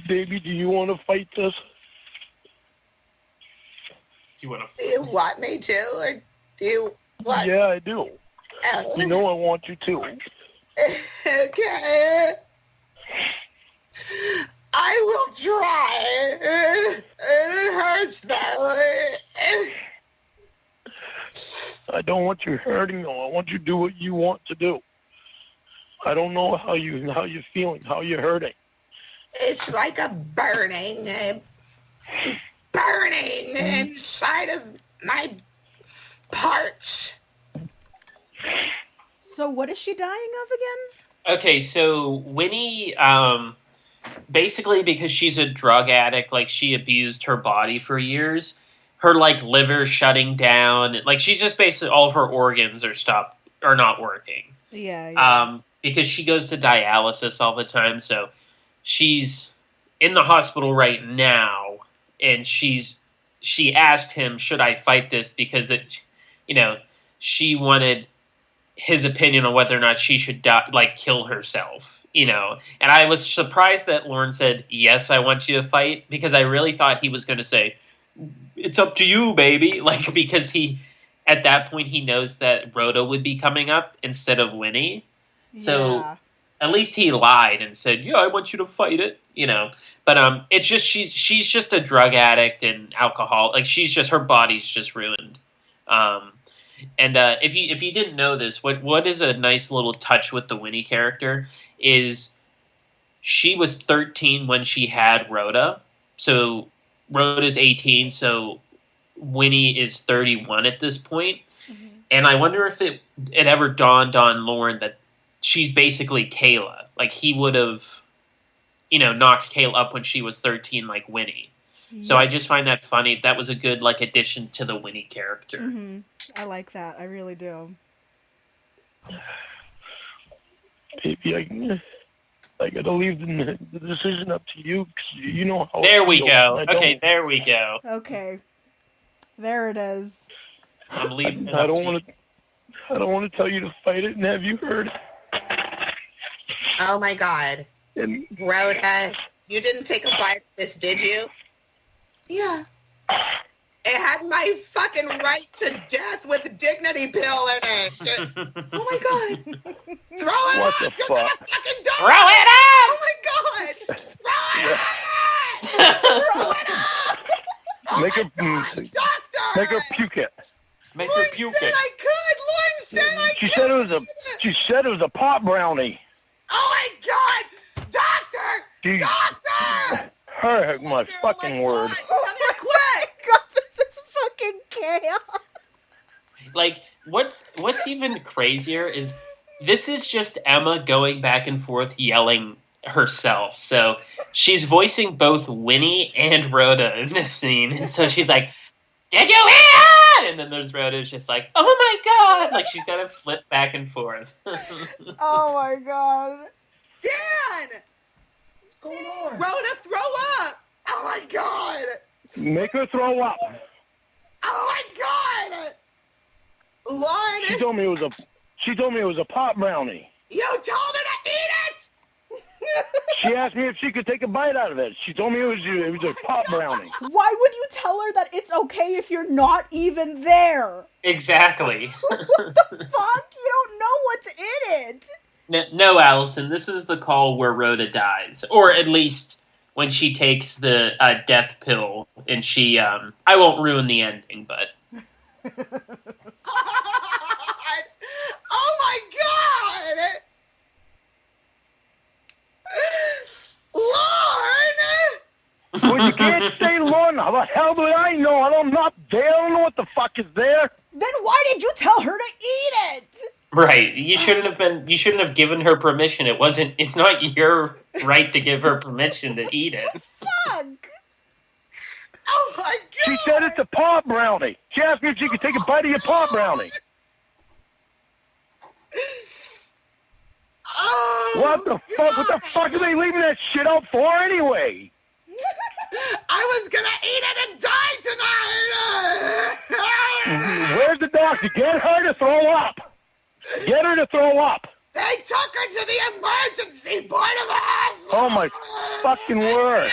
Baby, do you want to fight this? Do you want Do you want me to, or do you want? Yeah, I do. Oh. You know I want you to. Okay. I will try. It hurts though. I don't want you hurting, though. I want you to do what you want to do. I don't know how you're feeling, how you're hurting. It's like a burning inside of my parts. So what is she dying of again? Okay, so Winnie, basically because she's a drug addict, like she abused her body for years, her like liver shutting down, like she's just basically all of her organs are not working. Yeah. Because she goes to dialysis all the time, so she's in the hospital right now, and she asked him, should I fight this, because she wanted his opinion on whether or not she should kill herself, and I was surprised that Lorne said, yes, I want you to fight, because I really thought he was going to say, it's up to you, baby, because at that point he knows that Rhoda would be coming up instead of Winnie. So Yeah. at least he lied and said, yeah, I want you to fight it, but it's just she's just a drug addict and alcohol, like her body's just ruined. And if you didn't know this, what is a nice little touch with the Winnie character is she was 13 when she had Rhoda. So Rhoda's 18, so Winnie is 31 at this point. Mm-hmm. And I wonder if it ever dawned on Lorne that she's basically Kayla. Like he would have, knocked Kayla up when she was 13 like Winnie. So I just find that funny. That was a good addition to the Winnie character. Mm-hmm. I like that. I really do. Baby, I gotta leave the decision up to you, because you know how. There we go. Okay, there we go. Okay. There it is. I'm leaving. I don't want to tell you to fight it and have you hurt. Oh my God. And Rhoda, you didn't take a bite of this, did you? Yeah. It had my fucking right to death with dignity pill in it. Oh my God. Throw it What up. the You're fuck? gonna fucking die. Throw it up! Oh my God. Throw it up. Throw it up. Oh Make my her God, doctor. make her puke it. Make her Lorne puke said it. I could. Lorne said I She could. said it was a pot brownie. Oh my God. Doctor. Jeez. Doctor. Her my fucking word. God. Come here quick. God, this is fucking chaos. Like, what's even crazier is this is just Emma going back and forth yelling herself. So she's voicing both Winnie and Rhoda in this scene. And so she's like, did you hear? And then there's Rhoda's just like, oh my God. Like she's got to flip back and forth. Oh my God. Dan. What's going on? Rhoda, throw up. Oh my God. Make her throw up. Oh my God. Lorne, She told me it was a pot brownie. you told her to eat it. She asked me if she could take a bite out of it. She told me it was a pot brownie. Why would you tell her that it's okay if you're not even there? Exactly. Fuck, you don't know what's in it. No, Allison, this is the call where Rhoda dies. Or at least when she takes the death pill and she, I won't ruin the ending, but... Oh my God. Lorne. Well, you can't say Lorne. How the hell do I know? I'm not there. I don't know what the fuck is there. Then why did you tell her to eat it? Right. You shouldn't have given her permission. It's not your right to give her permission to eat it. Fuck. Oh my God. She said it's a pot brownie. She asked me if she could take a bite of your pot brownie. Oh, What the fuck? What the fuck are they leaving that shit out for anyway? I was gonna eat it and die tonight. Where's the doctor? Get her to throw up. Get her to throw up. They took her to the emergency part of the hospital. Oh my fucking word.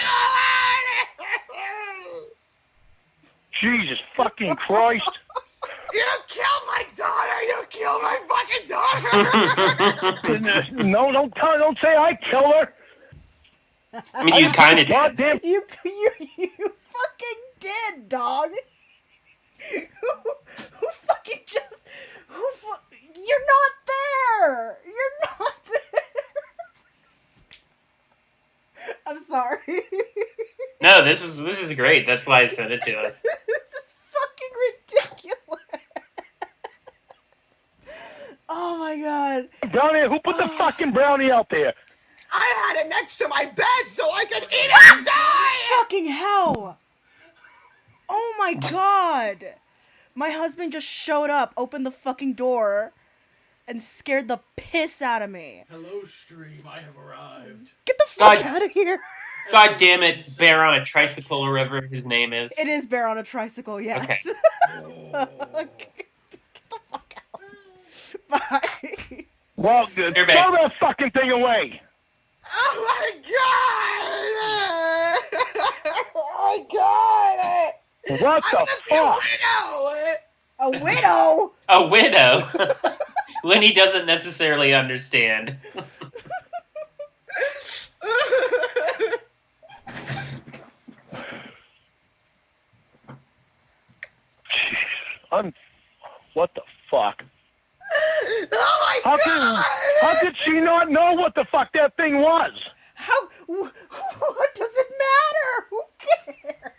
Jesus fucking Christ. You killed my daughter! You killed my fucking daughter! No, don't say I killed her. I mean, you kind of did. Goddamn. You fucking did, dog. Who fucking just you're not there. You're not there. I'm sorry. No, this is great. That's why I sent it to us. This is fucking ridiculous. Oh my god. Brownie, who put the fucking brownie out there? I had it next to my bed so I could eat it and die! Fucking hell. Oh my god. My husband just showed up, opened the fucking door, and scared the piss out of me. Hello, stream. I have arrived. Get the fuck God. out of here. God damn it, Bear on a Tricycle or whatever his name is. It is Bear on a Tricycle, yes. Okay. Get the fuck out. Bye. Well, throw You're back. that fucking thing away. Oh my god! Oh my god! What the fuck? A widow? A widow. When he doesn't necessarily understand. What the fuck? Oh my god! How could she not know what the fuck that thing was? How? What does it matter? Who cares?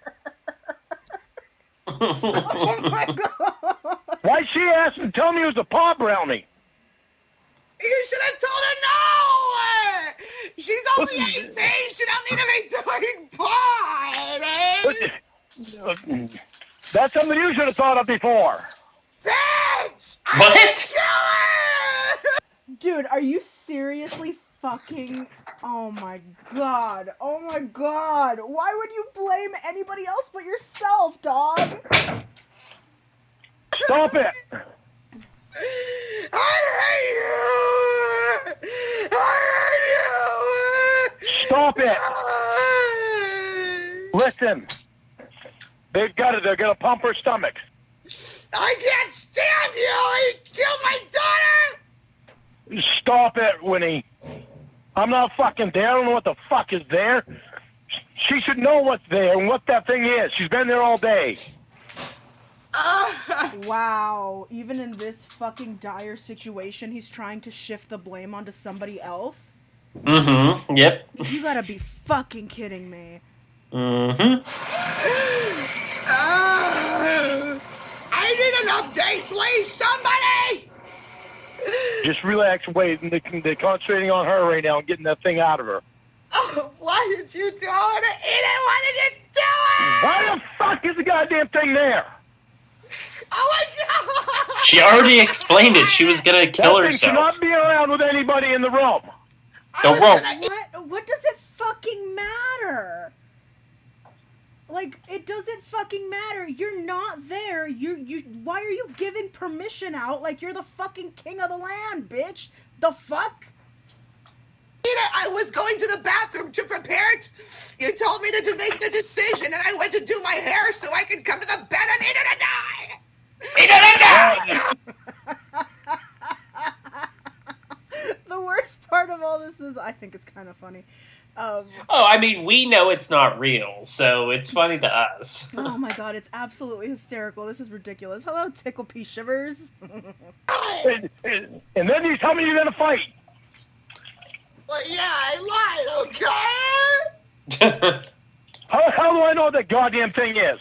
Oh my god! Why she asked and tell me it was a paw brownie? You should have told her no! She's only 18! She don't need to be doing pot! That's something you should have thought of before. Bitch! What? Dude, are you seriously fucking... Oh my god. Oh my god. Why would you blame anybody else but yourself, dog? Stop it. I hate you! I hate you! Stop it. Listen. They're gonna pump her stomach. I can't stand you! He killed my daughter! Stop it, Winnie. I'm not fucking there. I don't know what the fuck is there. She should know what's there and what that thing is. She's been there all day. Wow. Even in this fucking dire situation, he's trying to shift the blame onto somebody else? Mm-hmm. Yep. You gotta be fucking kidding me. Mm-hmm. I need an update, please, somebody! Just relax, wait. They're concentrating on her right now and getting that thing out of her. Oh, why did you tell her to eat it? Why did you do it? Why the fuck is the goddamn thing there? Oh my god! She already explained it. She was gonna kill That thing herself. cannot be around with anybody in the room. Go wrong. What does it fucking matter? Like, it doesn't fucking matter. You're not there. Why are you giving permission out like you're the fucking king of the land, bitch? The fuck? I was going to the bathroom to prepare it. You told me to make the decision, and I went to do my hair so I could come to the bed and eat it and die. Eat it and die! The worst part of all this is, I think it's kind of funny. Oh, I mean, we know it's not real, so it's funny to us. Oh my god, it's absolutely hysterical. This is ridiculous. Hello, Tickle Pea Shivers. And then you tell me you're gonna fight. Well, yeah, I lied, okay? How the hell do I know what that goddamn thing is?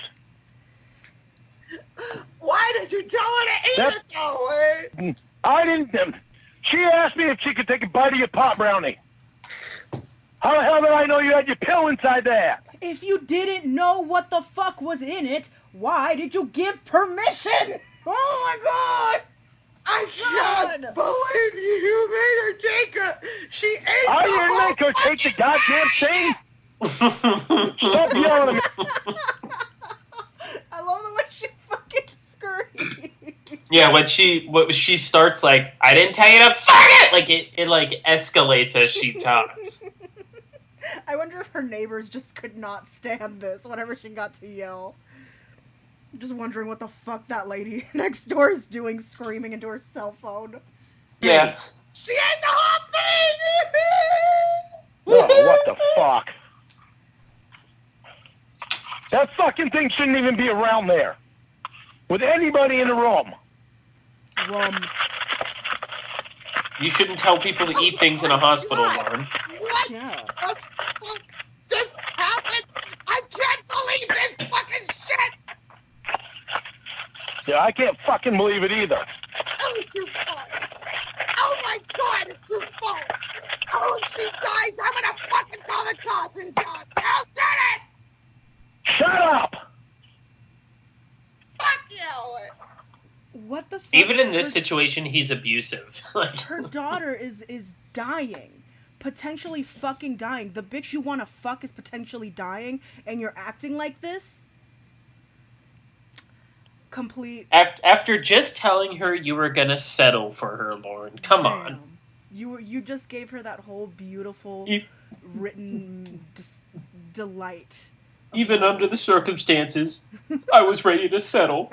Why did you tell her to eat That's- it, though? I didn't. She asked me if she could take a bite of your pot brownie. How the hell did I know you had your pill inside that? If you didn't know what the fuck was in it, why did you give permission? Oh my god! I can't believe you made her take it. She ate I the didn't whole make her take the goddamn thing. Stop yelling at me. I love the way she fucking screams. Yeah, when she starts like, I didn't tell you to fuck it. Like it like escalates as she talks. I wonder if her neighbors just could not stand this whenever she got to yell. Just wondering what the fuck that lady next door is doing, screaming into her cell phone. Yeah. She ate the whole thing! Oh, what the fuck? That fucking thing shouldn't even be around there. With anybody in the room. You shouldn't tell people to eat things in a hospital, Lorne. What Yeah. the fuck just happened? I can't believe this fucking shit! Yeah, I can't fucking believe it either. Oh, it's your fault. Oh my god, it's your fault. Oh, if she dies, I'm gonna fucking call the cops and tell us who did it! Shut up! Fuck you! What the fuck? Even in this situation, he's abusive. Her daughter is dying. Potentially fucking dying. The bitch you want to fuck is potentially dying, and you're acting like this? Complete... After just telling her you were gonna settle for her, Lorne. Come on. You just gave her that whole beautiful written delight. Even under the circumstances, I was ready to settle.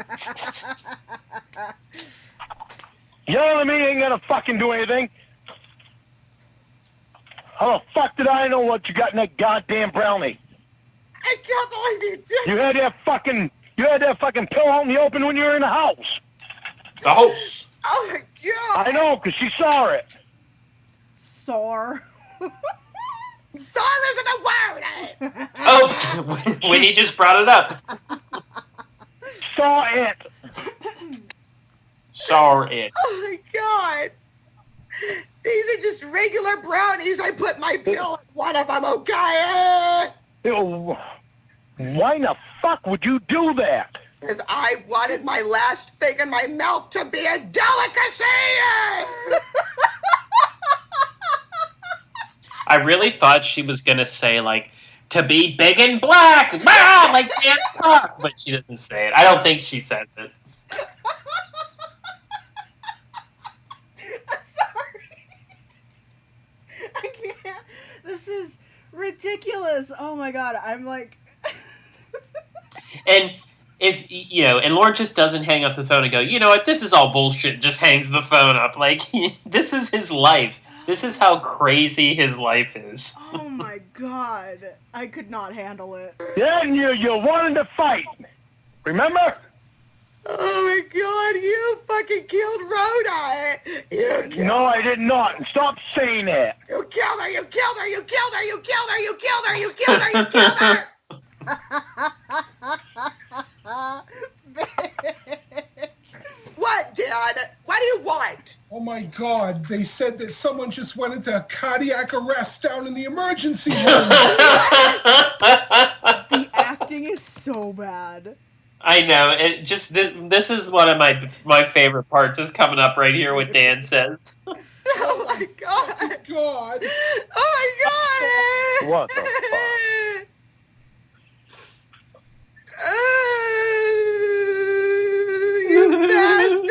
Yelling at me ain't gonna fucking do anything. How the fuck did I know what you got in that goddamn brownie? I can't believe you did. You had that fucking pill out in the open when you were in the house. The host. Oh my god. I know, 'cause she saw it. Sore. Sorry isn't a word. Oh, when he just brought it up. Saw it. Saw it. Oh my god. These are just regular brownies. I put my pill in one of them, okay? Ew. Why in the fuck would you do that? Because I wanted my last thing in my mouth to be a delicacy! I really thought she was gonna say like, to be big and black, wow, like can't talk, but she doesn't say it. I don't think she says it. I'm sorry. I can't. This is ridiculous. Oh my god, I'm like... And if and Lorne just doesn't hang up the phone and go, you know what, this is all bullshit. Just hangs the phone up. Like this is his life. This is how crazy his life is. Oh my god. I could not handle it. Yeah, and you wanted to fight. Remember? Oh my god, you fucking killed Rhoda! You killed No, I did not. And stop saying that. You killed her! You killed her! You killed her! You killed her! You killed her! You killed her! You killed her! What, Dad? What do you want? Oh my god, they said that someone just went into cardiac arrest down in the emergency room. The acting is so bad. I know. It just this is one of my favorite parts is coming up right here. What Dan says. Oh my god! God. Oh my god! What the fuck? You bastard!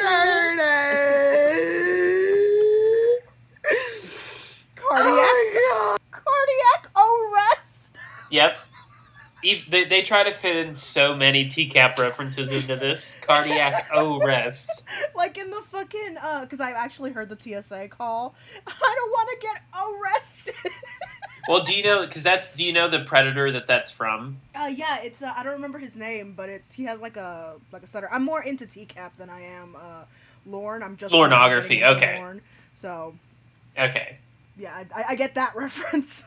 Cardiac arrest. Yep. They try to fit in so many TCAP references into this. Cardiac arrest. Like in the fucking, because I actually heard the TSA call. I don't want to get arrested. Well, do you know the Predator that's from? Yeah, it's, I don't remember his name, but he has like a stutter. I'm more into TCAP than I am, Lorne. I'm just Lornography, getting into okay. Lorne, so. Okay. Yeah, I get that reference.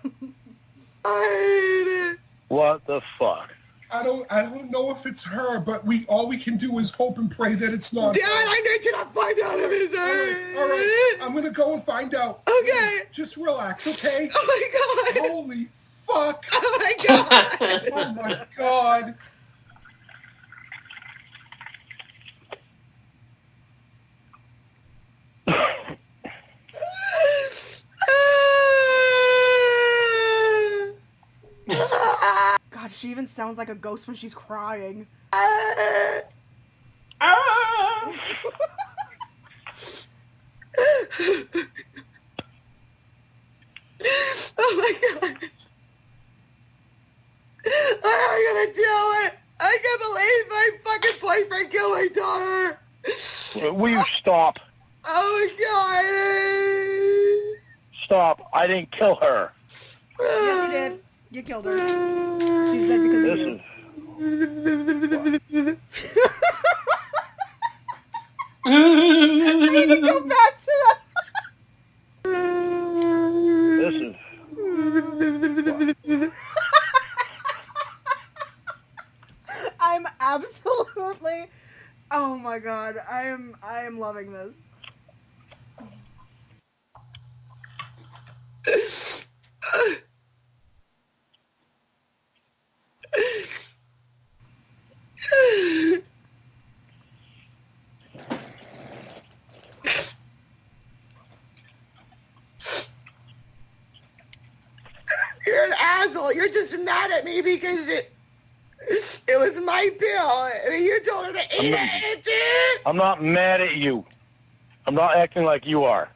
What the fuck? I don't know if it's her, but all we can do is hope and pray that it's not. Dad, I need you to find out if it's her. All right, I'm gonna go and find out. Okay. Just relax, okay? Oh my god. Holy fuck. Oh my god. Oh my god. God, she even sounds like a ghost when she's crying. Ah! Oh my God. Stop. I didn't kill her. Yes, you did. You killed her. She's dead because of you. I need to go back to that. I'm absolutely. Oh my God! I am loving this. You're an asshole. You're just mad at me because it was my pill. And you told her to eat it. I'm not mad at you. I'm not acting like you are.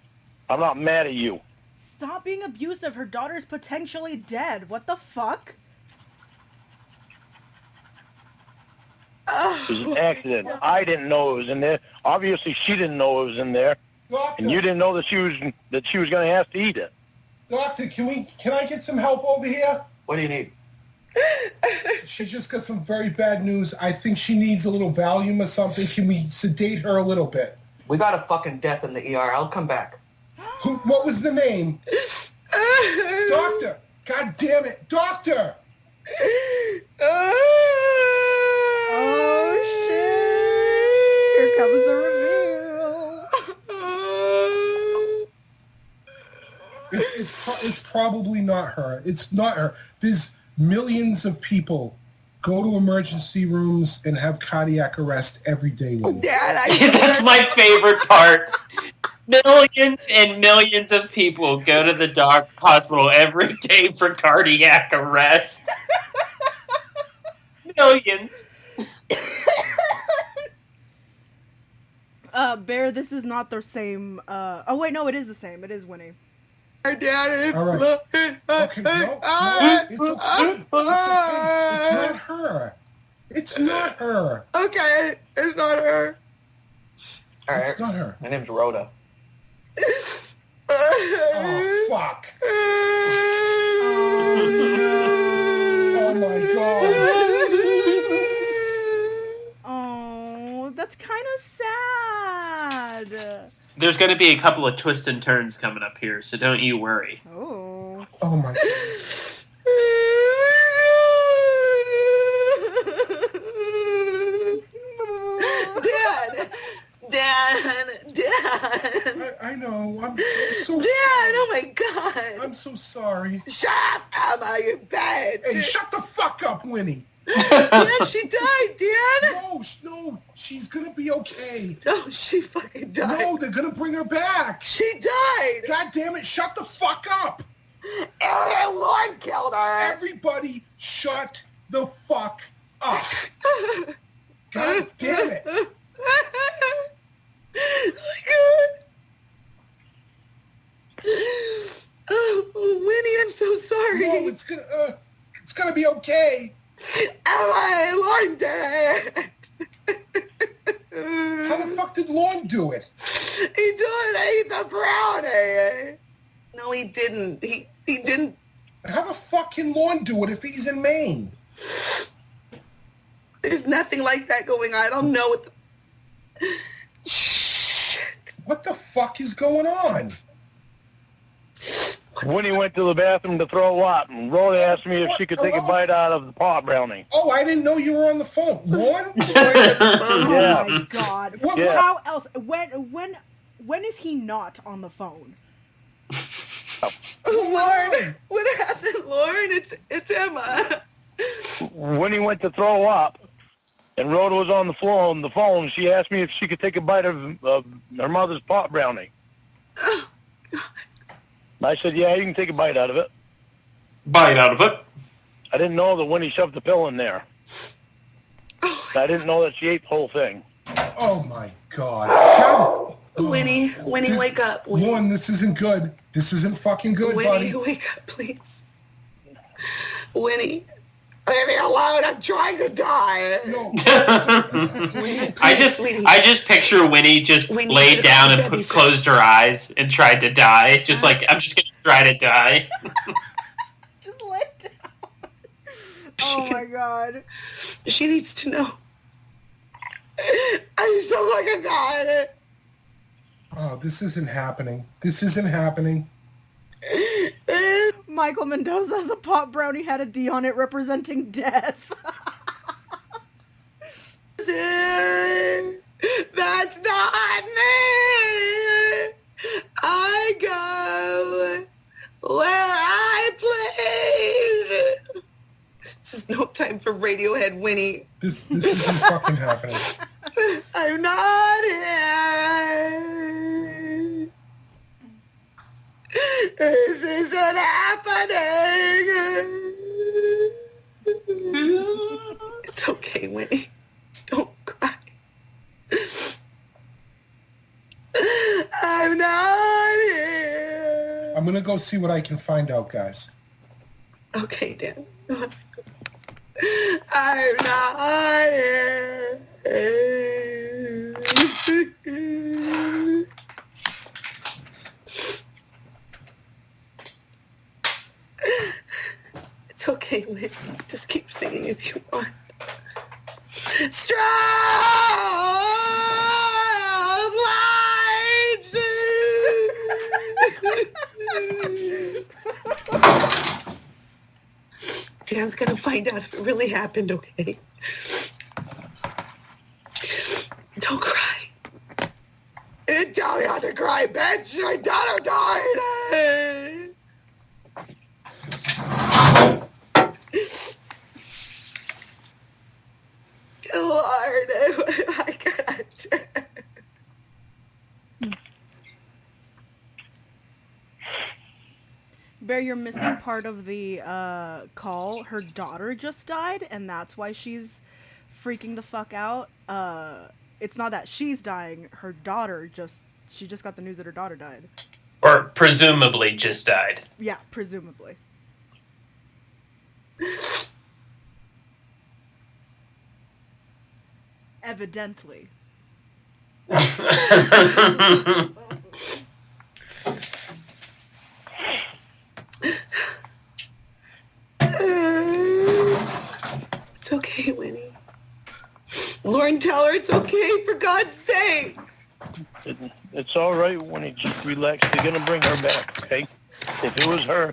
I'm not mad at you. Stop being abusive. Her daughter's potentially dead. What the fuck? It was an accident. I didn't know it was in there. Obviously, she didn't know it was in there, Doctor, and you didn't know that she was going to have to eat it. Doctor, can I get some help over here? What do you need? She just got some very bad news. I think she needs a little Valium or something. Can we sedate her a little bit? We got a fucking death in the ER. I'll come back. What was the name? Doctor! God damn it! Doctor! Oh shit! Here comes the reveal. It's probably not her. It's not her. There's millions of people go to emergency rooms and have cardiac arrest every day. Dad, That's my favorite part. Millions and millions of people go to the hospital every day for cardiac arrest. Millions. Bear, this is not the same. Oh wait, no, it is the same. It is Winnie. Dad, All right. Okay, no, it's okay. It's not her. It's not her. Okay, it's not her. All right. It's not her. My name's Rhoda. Oh, fuck. Oh, my God. Oh, that's kind of sad. There's going to be a couple of twists and turns coming up here, so don't you worry. Oh. Oh, my God. Dad. I know. I'm so Dad, oh my God. I'm so sorry. Shut up, Emma, you bad. Hey, shut the fuck up, Winnie. Dad, she died, Dad. No, she's gonna be okay. No, she fucking died. No, they're gonna bring her back. She died. God damn it, shut the fuck up. And Lorne killed her. Everybody shut the fuck up. God damn it. Oh, Winnie, I'm so sorry. No, it's gonna be okay. Emma, Lorne did it. How the fuck did Lorne do it? He ate the brownie. No, he didn't. He didn't. How the fuck can Lorne do it if he's in Maine? There's nothing like that going on. I don't know what the... Shit. What the fuck is going on? Winnie went to the bathroom to throw up, and Rhoda asked me if she could take a bite out of the pot brownie. Oh, I didn't know you were on the phone. Lorne? Oh Yeah. my God. Yeah. How else? When is he not on the phone? Lorne, what happened, Lorne? It's Emma. Winnie went to throw up, and Rhoda was on the floor on the phone. She asked me if she could take a bite of her mother's pot brownie. I said, yeah, you can take a bite out of it. Bite out of it. I didn't know that Winnie shoved the pill in there. I didn't know that she ate the whole thing. Oh my God. God. Winnie, wake up. Winnie. Lorne, this isn't good. This isn't fucking good, Winnie, buddy. wake up, please. Winnie. Leave me alone. I'm trying to die. No. I just picture Winnie just laid down and closed her eyes and tried to die. Just like, I'm just going to try to die. Just lay down. Oh my god. She needs to know. I'm so fucking tired. Oh, this isn't happening. This isn't happening. Michael Mendoza, the pot brownie had a D on it representing death. That's not me. I go where I please. This is no time for Radiohead Winnie. This isn't fucking happening. I'm not here. This isn't happening. It's okay, Winnie. Don't cry. I'm not here. I'm gonna go see what I can find out, guys. Okay, Dan. I'm not here. It's okay, Whitney. Just keep singing if you want. Strong lights. Dan's gonna find out if it really happened, okay? Don't cry. Tell me how to cry, bitch. My daughter died. Lord, I can't. Bear, you're missing part of the call. Her daughter just died, and that's why she's freaking the fuck out. It's not that she's dying. Her daughter she just got the news that her daughter died. Or presumably just died. Yeah, presumably. Evidently. It's okay, Winnie. Lorne, tell her it's okay, for God's sakes. It's all right, Winnie. Just relax. They're gonna bring her back, okay? If it was her,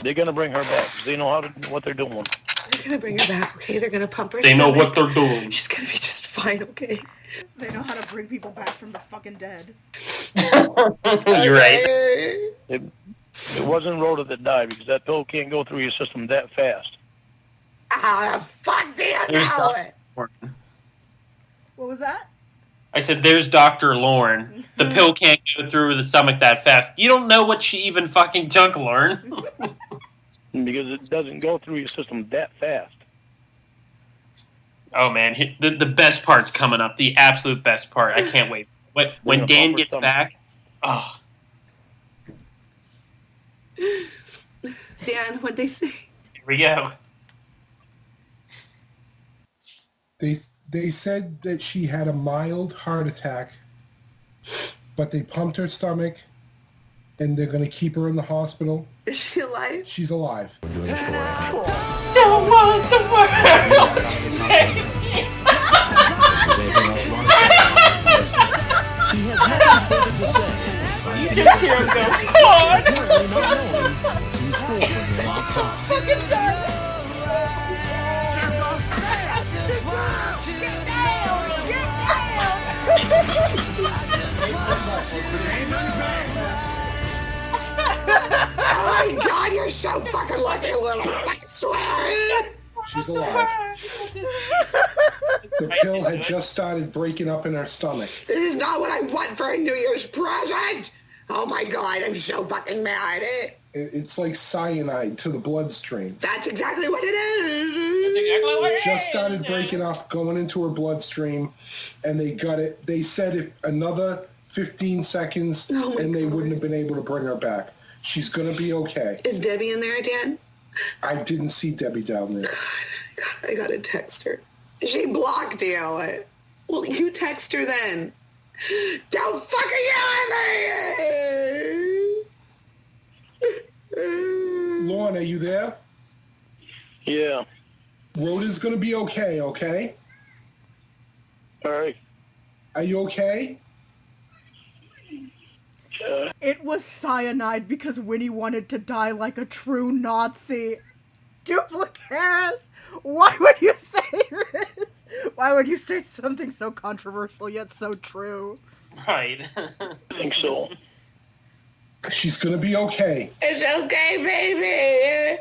they're gonna bring her back. They know what they're doing. They're gonna bring her back, okay? They're gonna pump her. They know what they're doing. She's gonna be just fine, okay? They know how to bring people back from the fucking dead. You're right. It wasn't Rhoda that died because that pill can't go through your system that fast. How the fuck do you There's know it? What was that? I said, there's Dr. Lorne. The pill can't go through the stomach that fast. You don't know what she even fucking took, Lorne. Because it doesn't go through your system that fast. Oh, man. The best part's coming up. The absolute best part. I can't wait. When Dan gets back, oh. Dan, what'd they say? Here we go. They said that she had a mild heart attack, but they pumped her stomach, and they're going to keep her in the hospital. Is she alive? She's alive. Don't want the world to save me. You just hear him go, God! Fucking dark! Oh my God, you're so fucking lucky, little fucking swear. She's alive. The pill had just started breaking up in her stomach. This is not what I want for a New Year's present. Oh my God, I'm so fucking mad. It's like cyanide to the bloodstream. That's exactly what it is. It just started breaking up, going into her bloodstream, and they got it. They said if another 15 seconds, and they wouldn't have been able to bring her back. She's going to be okay. Is Debbie in there, Dan? I didn't see Debbie down there. I gotta text her. She blocked you. Well, you text her then. Don't fucking yell at me! Lorne, are you there? Yeah. Rhoda's gonna be okay, okay? All right. Are you okay? It was cyanide because Winnie wanted to die like a true Nazi. Duplicaris, why would you say this? Why would you say something so controversial yet so true? Right. I think so. She's gonna be okay. It's okay, baby.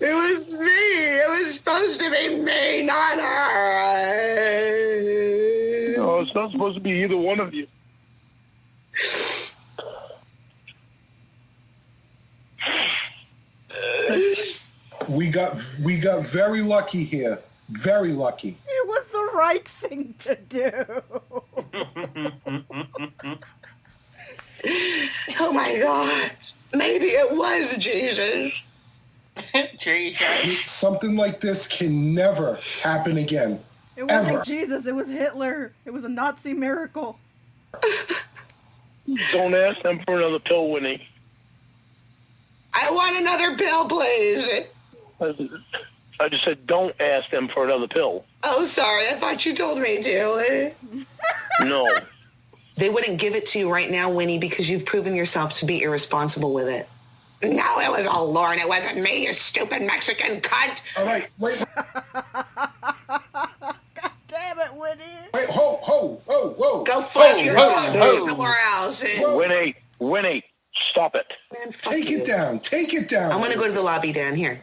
It was me. It was supposed to be me, not her. No, it's not supposed to be either one of you. We got very lucky here. Very lucky. It was the right thing to do. Oh my God. Maybe it was Jesus. Jesus. Something like this can never happen again. It wasn't Ever. Jesus, it was Hitler. It was a Nazi miracle. Don't ask them for another pill, Winnie. I want another pill, please. I just said don't ask them for another pill. Oh, sorry. I thought you told me to. No. They wouldn't give it to you right now, Winnie, because you've proven yourself to be irresponsible with it. No, it was all Lorne. It wasn't me, you stupid Mexican cunt. All right, wait, God damn it, Winnie. wait, whoa. Go flip your ho, tongue ho. somewhere else. Winnie, stop it. Man, fuck Take you. it down. Take it down. I'm going to go to the lobby, Dan. Here.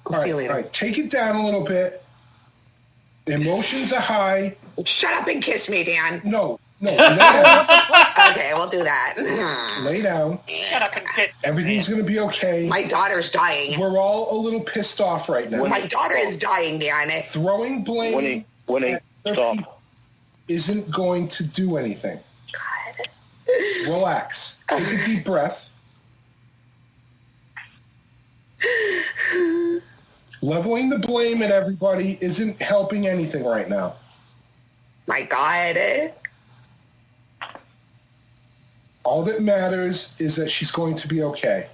I'll see you later. All right, take it down a little bit. Emotions are high. Shut up and kiss me, Dan. No, lay down. Okay, we'll do that. Lay down. Shut up and kiss. Everything's going to be okay. My daughter's dying. We're all a little pissed off right now. My daughter is dying, Dan. Throwing blame Winnie, at other stop. people isn't going to do anything. God. Relax. Take a deep breath. Leveling the blame at everybody isn't helping anything right now. My God. All that matters is that she's going to be okay.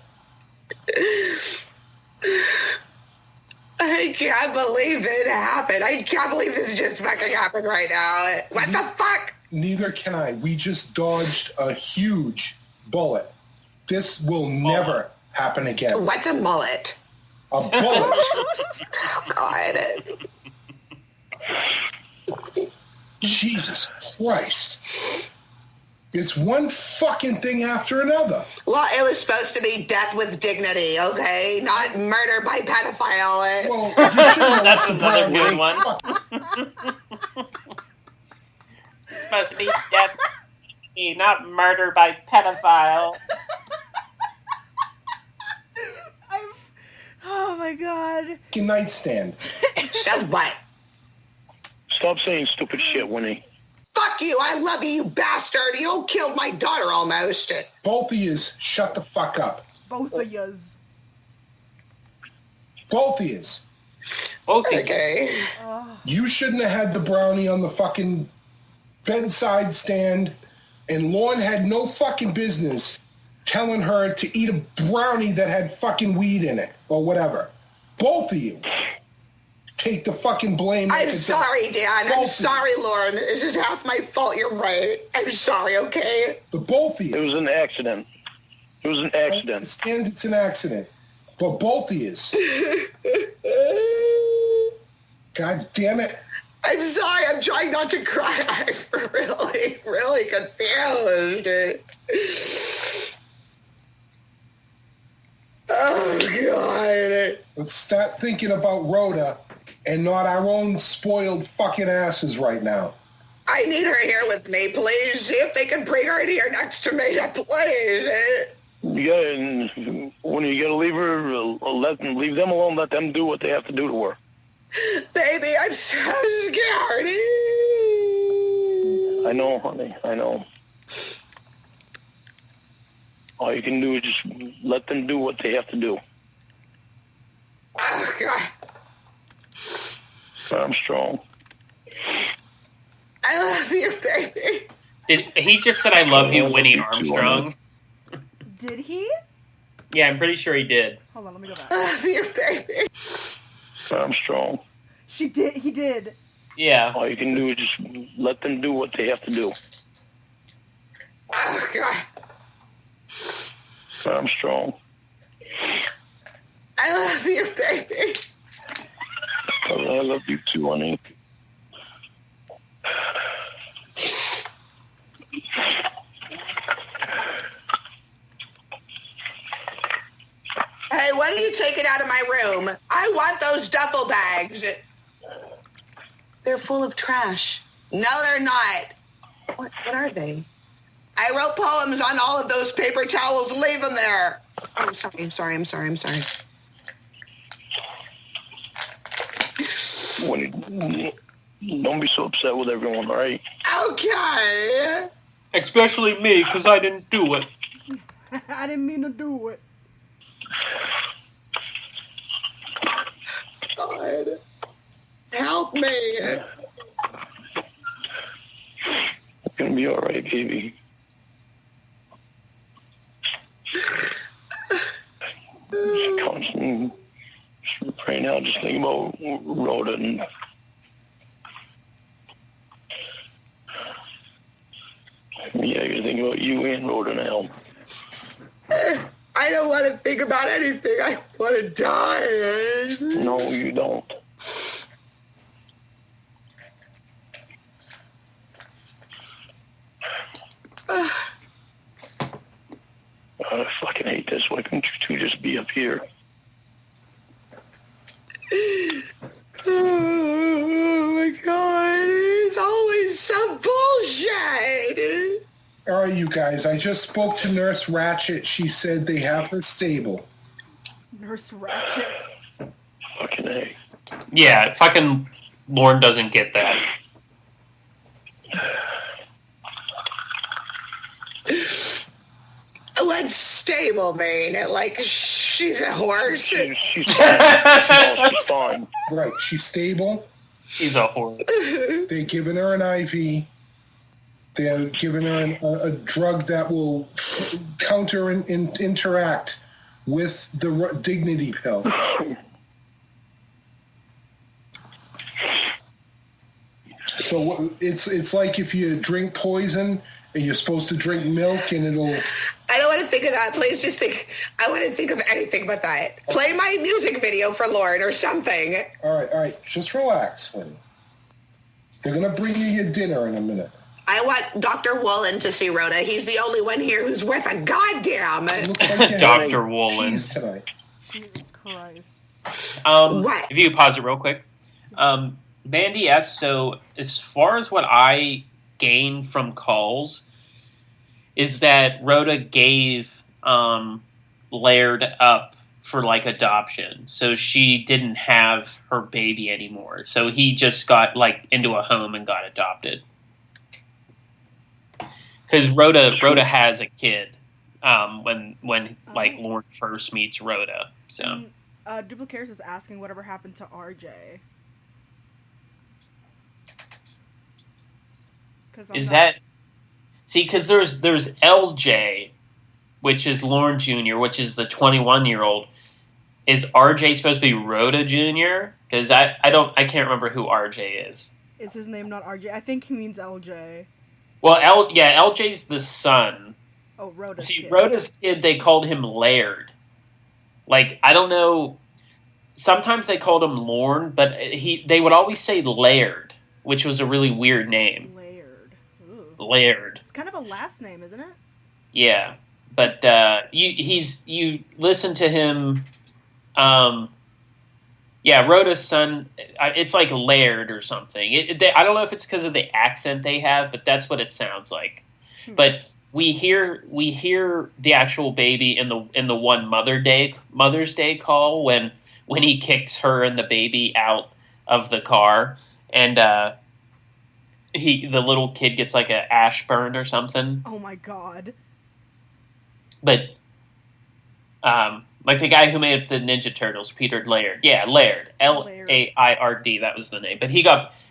I can't believe it happened. I can't believe this just fucking happened right now. What the fuck? Neither can I. We just dodged a huge bullet. This will never happen again. What's a mullet? A bullet. God. Jesus Christ. It's one fucking thing after another. Well, it was supposed to be death with dignity, okay? Not murder by pedophile. Well, you should know That's the another brown good one. one. Supposed to be death, not murder by pedophile. Oh my God. Fucking nightstand. So what? Stop saying stupid shit, Winnie. Fuck you. I love you, you bastard. You killed my daughter almost. Both of yous, shut the fuck up. Both of yous. Both of yous. Okay. You shouldn't have had the brownie on the fucking bedside stand, and Lorne had no fucking business telling her to eat a brownie that had fucking weed in it, or whatever. Both of you. Take the fucking blame. I'm sorry, Dan. I'm sorry, Lorne. This is half my fault. You're right. I'm sorry, okay? The both of you. It was an accident. It was an I accident. understand it's an accident. But both of yous. God damn it. I'm sorry. I'm trying not to cry. I'm really, really confused. Oh, God. Let's start thinking about Rhoda and not our own spoiled fucking asses right now. I need her here with me, please. See if they can bring her in here next to me, please. Yeah, and when you gotta leave her, leave them alone. Let them do what they have to do to her. Baby, I'm so scared. I know, honey. I know. All you can do is just let them do what they have to do. Oh, God. Armstrong. I love you, baby. He just said I love you, I love Winnie you too, Armstrong. Did he? Yeah, I'm pretty sure he did. Hold on, let me go back. I love you, baby. Armstrong. She did. He did. Yeah. All you can do is just let them do what they have to do. Oh, God. Armstrong. I love you, baby. I love you too, honey. Hey, what are you taking out of my room? I want those duffel bags. They're full of trash. No, they're not. What are they? I wrote poems on all of those paper towels. Leave them there. Oh, I'm sorry. Don't be so upset with everyone, all right? Okay. Especially me, because I didn't do it. I didn't mean to do it. God. Help me. It's gonna be all right, baby. Just constantly, right now, just think about Rhoda and yeah, you're thinking about you and Rhoda now. I don't want to think about anything. I want to die. No, you don't. I fucking hate this. Why couldn't you two just be up here? Oh my God. It's always some bullshit. All right, you guys. I just spoke to Nurse Ratchet. She said they have her stable. Nurse Ratchet. Fucking A. Yeah, fucking Lorne doesn't get that. What's stable mean? Like she's a horse? She's fine. She's fine. Right, she's stable. She's a whore. They're giving her an IV. They're giving her a drug that will counter and interact with the dignity pill. So it's like if you drink poison and you're supposed to drink milk and it'll... I don't want to think of that. Please just think. I want to think of anything but that. Play my music video for Lorne or something. All right. Just relax, Winnie. They're going to bring you your dinner in a minute. I want Dr. Woolen to see Rhoda. He's the only one here who's worth a goddamn. Dr. Woolen. Cheese tonight. Jesus Christ. What? If you could pause it real quick. Mandy asks, so as far as what I gained from calls, is that Rhoda gave Laird up for like adoption. So she didn't have her baby anymore. So he just got like into a home and got adopted. Because Rhoda has a kid when like Lorne first meets Rhoda. So Duplicares is asking whatever happened to RJ. Is that... See, because there's LJ, which is Lorne Jr., which is the 21-year-old. Is RJ supposed to be Rhoda Jr.? Because I can't remember who RJ is. Is his name not RJ? I think he means LJ. Well, LJ's the son. Oh, Rhoda's See, kid. Rhoda's kid, they called him Laird. Like, I don't know. Sometimes they called him Lorne, but they would always say Laird, which was a really weird name. Laird. It's kind of a last name, isn't it? Yeah, but you listen to him. Yeah, Rhoda's son. It's like Laird or something. I don't know if it's because of the accent they have, but that's what it sounds like. But we hear the actual baby in the one Mother's Day call when he kicks her and the baby out of the car, and the little kid gets like an ash burn or something. Oh my God. but like the guy who made up the Ninja Turtles, Peter Laird. Yeah, Laird. Laird. That was the name. But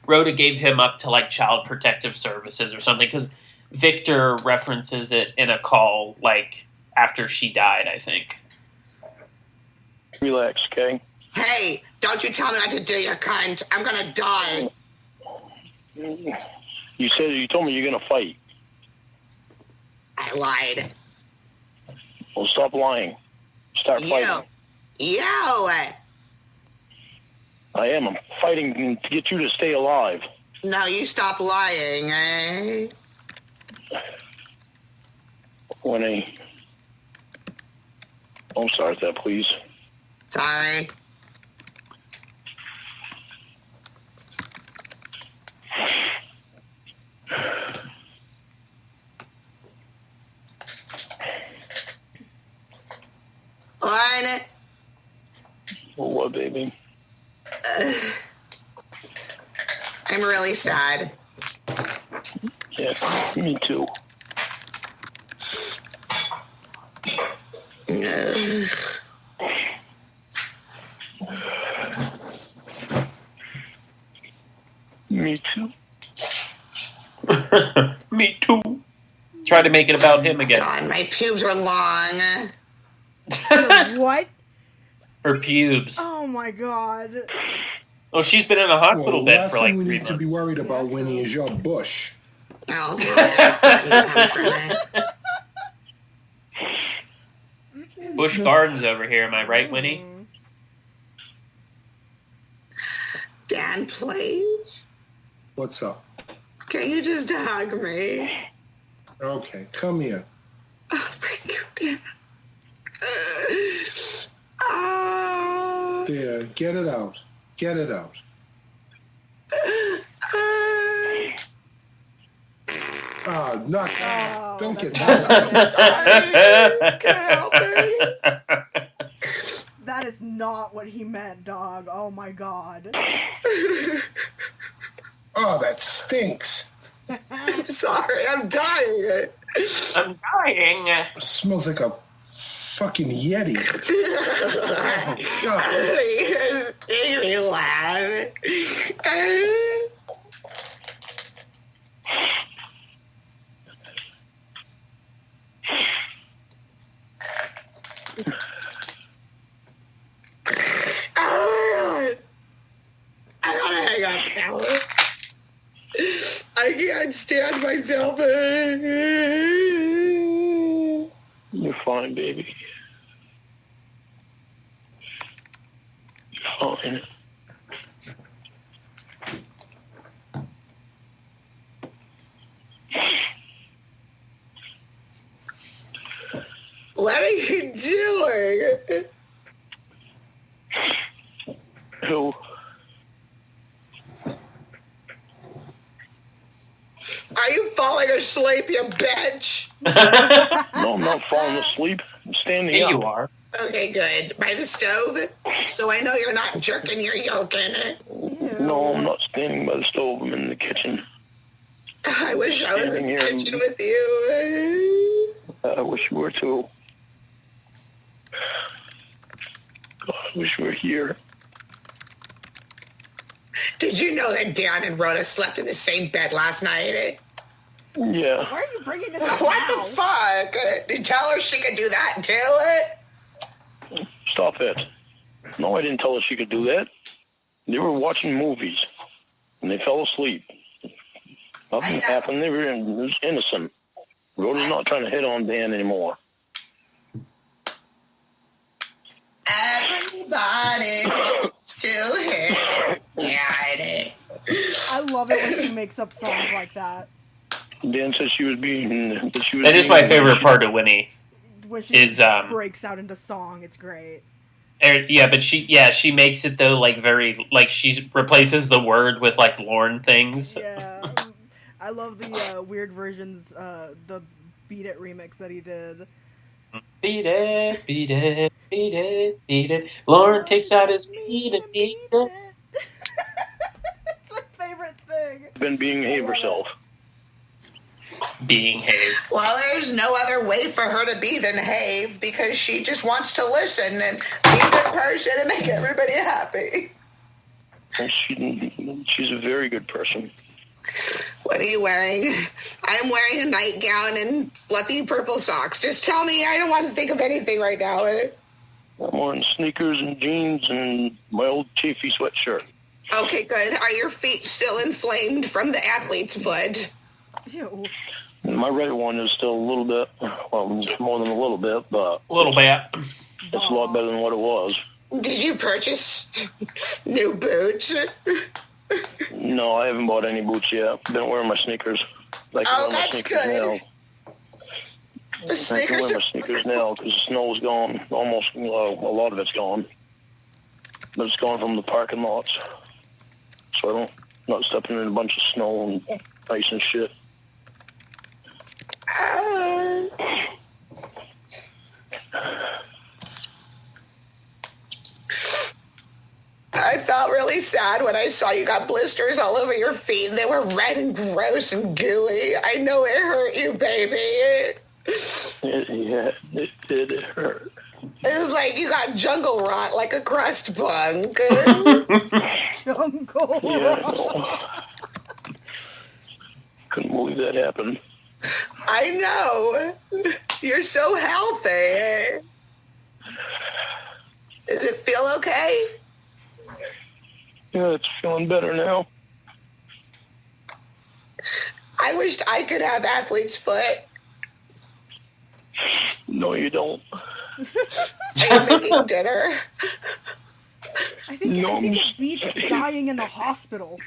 Rhoda gave him up to like Child Protective Services or something because Victor references it in a call like after she died, I think. Relax, okay? Hey, don't you tell me what to do, you cunt. I'm gonna die. You told me you're gonna fight. I lied. Well, stop lying. Start fighting. You. I am. I'm fighting to get you to stay alive. No, you stop lying, eh? Don't start that, please. Sorry. Lorne. Well, what, baby? I'm really sad. Yeah, me too. Me too. Me too. Try to make it about him again. God, my pubes are long. What? Her pubes. Oh my god. Oh, she's been in a hospital Well, bed last for like thing we 3 need months. to be worried about, Winnie, is your bush. Oh, Busch Gardens over here, am I right, Winnie? Dan, please. What's up? Can you just hug me? Okay, come here. Oh, thank you, Dan. Oh. There, get it out. Get it out. Not that. Don't get that. That is not what he meant, dog. Oh my god. Oh, that stinks. I'm sorry, I'm dying. I'm dying. It smells like a fucking Yeti. Oh, God. Make me laugh. Oh my god. I gotta hang up now. I can't stand myself. You're fine, baby. You're fine. What are you doing? Who? Are you falling asleep, you bitch? No, I'm not falling asleep. I'm standing Here up. you are. Okay, good. By the stove? So I know you're not jerking your yolk in it. No, I'm not standing by the stove. I'm in the kitchen. I wish I was in Standing the here. kitchen with you. I wish you were too. God, I wish you were here. Did you know that Dan and Rhoda slept in the same bed last night? Yeah. Why are you bringing this up What now? the fuck? Did you tell her she could do that too? Stop it. No, I didn't tell her she could do that. They were watching movies, and they fell asleep. Nothing happened. It was innocent. Rhoda's not trying to hit on Dan anymore. Everybody to hit. Yeah, I did. I love it when he makes up songs like that. Dan said she was being... That is my favorite part of Winnie. When she Is, breaks out into song, it's great. Yeah, but she makes it though like very like she replaces the word with like Lorne things. Yeah. I love the weird versions, the Beat It remix that he did. Beat it, beat it, beat it, beat it. Lorne takes out his beat and beat it. It's my favorite thing. Been behave herself. being Have. Well, there's no other way for her to be than Have because she just wants to listen and be a good person and make everybody happy. She's a very good person. What are you wearing? I'm wearing a nightgown and fluffy purple socks. Just tell me. I don't want to think of anything right now. I'm wearing sneakers and jeans and my old chafy sweatshirt. Okay, good. Are your feet still inflamed from the athlete's foot? Ew. My right one is still a little bit, well, more than a little bit, but A little bit. it's a lot better than what it was. Did you purchase new boots? No, I haven't bought any boots yet. I've been wearing my sneakers. I can wear my that's sneakers good. now. The I can sneakers wear my are sneakers now because the snow's gone. Almost, well, a lot of it's gone. But it's gone from the parking lots. So I'm not stepping in a bunch of snow and ice and shit. I felt really sad when I saw you got blisters all over your feet. They were red and gross and gooey. I know it hurt you, baby. It did hurt. It was like you got jungle rot like a crust bug. Jungle. Yeah, I know. Couldn't believe that happened. I know. You're so healthy. Does it feel okay? Yeah, it's feeling better now. I wished I could have athlete's foot. No, you don't. Are you making dinner? I think it beats dying in the hospital.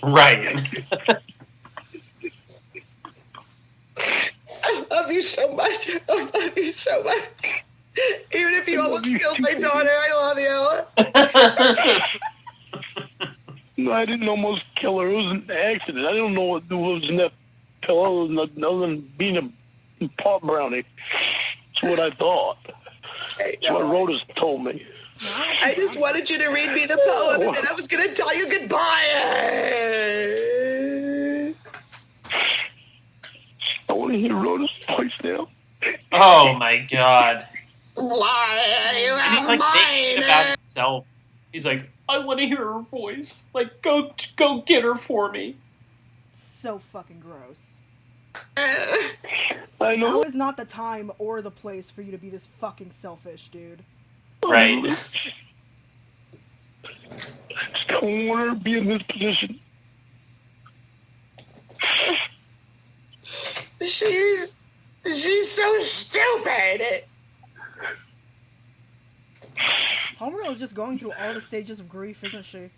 Right. I love you so much. I love you so much. Even if you almost killed my daughter, I love you. No, I didn't almost kill her. It was an accident. I don't know what was in that pillow other than being a pot brownie. That's what I thought. That's what Rhoda told me. I just wanted you to read me the poem, and then I was going to tell you goodbye. I want to hear Rhoda's voice now. Oh my god. Why? You And he's have like thinking mine. about himself. He's like, I want to hear her voice. Like, go get her for me. So fucking gross. I Now know. is not the time or the place for you to be this fucking selfish, dude. Right. Just don't want her to be in this position. She's so stupid. Homegirl is just going through all the stages of grief, isn't she?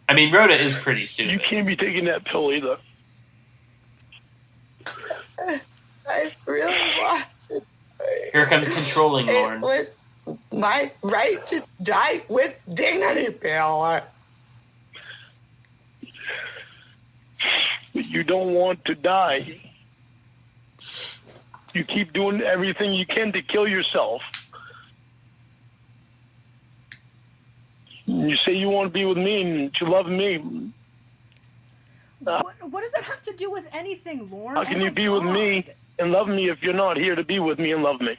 I mean, Rhoda is pretty stupid. You can't be taking that pill either. I really want to. Here comes controlling It Lorne. was my right to die with dignity, Bill. You don't want to die. You keep doing everything you can to kill yourself. You say you want to be with me and you love me. What does that have to do with anything, Lorne? How can you be with me and love me if you're not here to be with me and love me?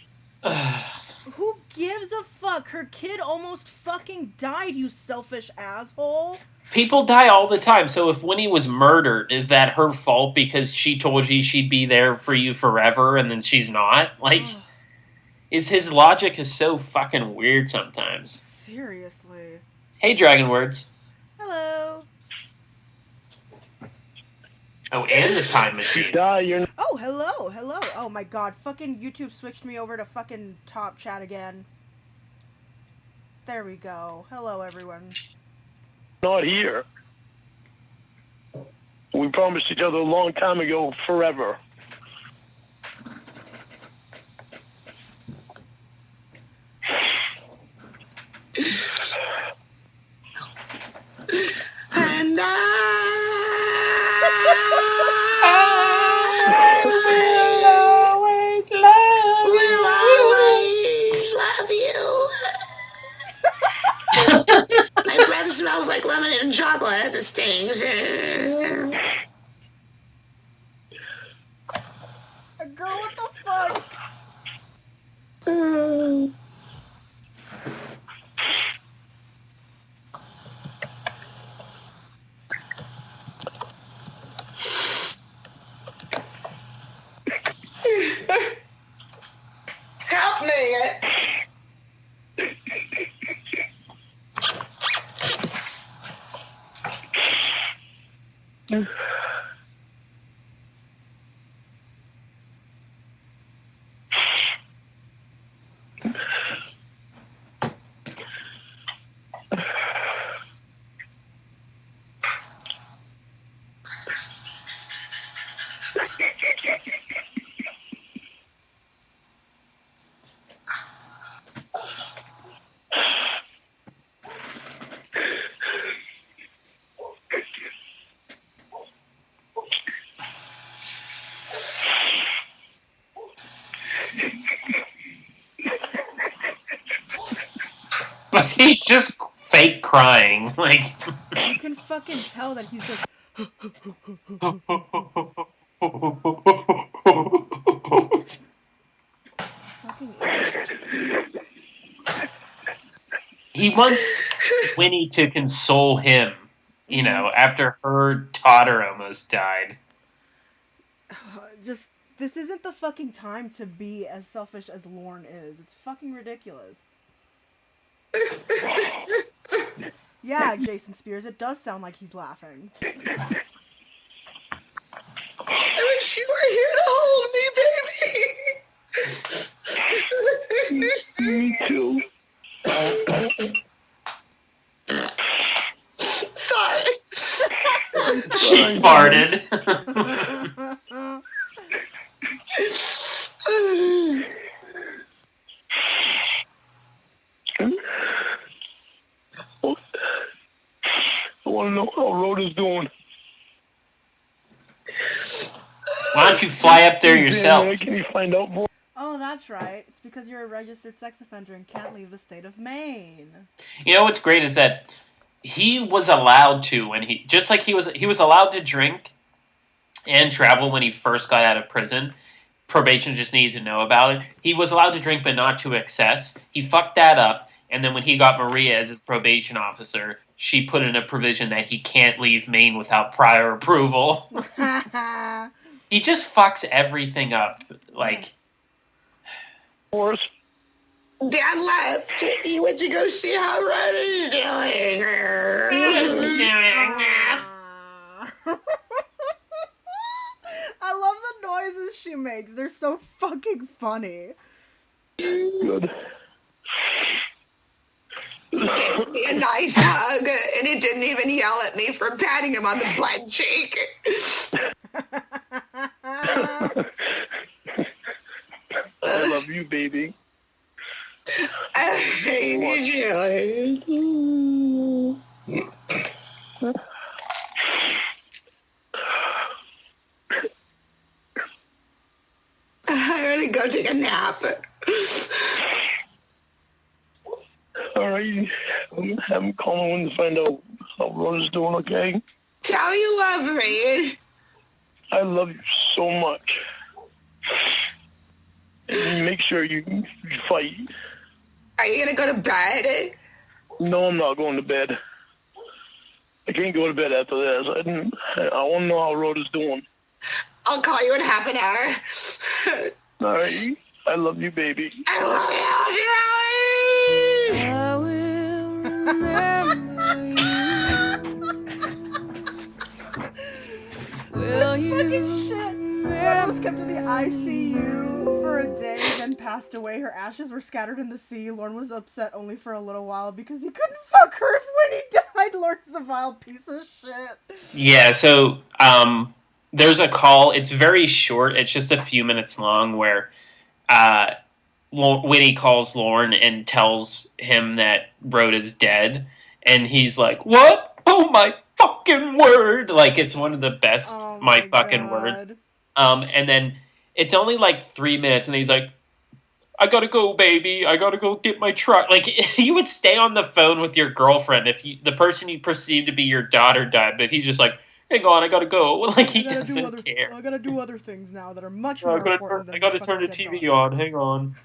Who gives a fuck? Her kid almost fucking died, you selfish asshole. People die all the time, so if Winnie was murdered, is that her fault because she told you she'd be there for you forever and then she's not? Like, his logic is so fucking weird sometimes. Seriously. Hey, Dragon Words. Hello. Oh, and the time If you machine. die, you're Oh, hello. Oh my god, fucking YouTube switched me over to fucking top chat again. There we go. Hello, everyone. not here. We promised each other a long time ago, forever. And I will always love you. My breath smells like lemon and chocolate. It stings. fuck? Help me. He's just fake crying. Like You can fucking tell that he's just. Fucking idiot. He wants Winnie to console him, you know, after her daughter almost died. Just, this isn't the fucking time to be as selfish as Lorne is. It's fucking ridiculous. Yeah, Jason Spears, it does sound like he's laughing. I wish you were here to hold me, baby. Me too. Sorry. She farted. I want to know how Rhoda's doing. Why don't you fly up there yourself? Can you find out more? Oh, that's right. It's because you're a registered sex offender and can't leave the state of Maine. You know what's great is that he was allowed to when he just like he was allowed to drink and travel when he first got out of prison. Probation just needed to know about it. He was allowed to drink, but not to excess. He fucked that up, and then when he got Maria as his probation officer, she put in a provision that he can't leave Maine without prior approval. He just fucks everything up. Like, Yes. Boris? Dad left. He went to go see how Rhoda's doing. I love the noises she makes. They're so fucking funny. Good. He gave me a nice hug, and he didn't even yell at me for patting him on the butt cheek. I love you, baby. I hate you. I'm gonna go take a nap. All right. Have him call in to find out how Rhoda's doing, okay? Tell me you love me. I love you so much. And make sure you fight. Are you gonna go to bed? No, I'm not going to bed. I can't go to bed after this. I want to know how Rhoda's doing. I'll call you in half an hour. All right. I love you, baby. I love you, Joey. I will remember you. Will This you fucking shit. Rhoda was kept in the ICU for a day, then passed away. Her ashes were scattered in the sea. Lorne was upset only for a little while because he couldn't fuck her when he died. Lorne's a vile piece of shit. yeah, so there's a call. It's very short. It's just a few minutes long where Winnie calls Lorne and tells him that Rhoda's dead. And he's like, what? Oh, my fucking word. Like, it's one of the best Oh my my fucking God. words. And then it's only like 3 minutes, and he's like, I gotta go, baby. I gotta go get my truck. Like, you would stay on the phone with your girlfriend if the person you perceive to be your daughter died, but he's just like, hang on, I gotta go. Like, he I gotta do doesn't care. I gotta do other things now that are much I more gotta important than I gotta my turn the fucking dead TV dog. on. Hang on.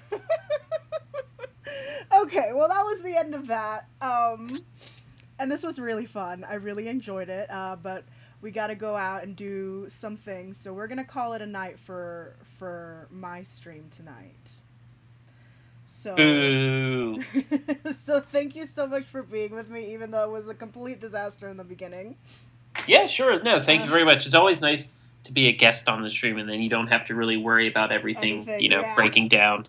Okay, well, that was the end of that. And this was really fun. I really enjoyed it. But we got to go out and do some things, so we're gonna call it a night for my stream tonight. So, Boo. so thank you so much for being with me, even though it was a complete disaster in the beginning. Yeah, sure. No, thank you very much. It's always nice to be a guest on the stream, and then you don't have to really worry about everything, yeah. breaking down.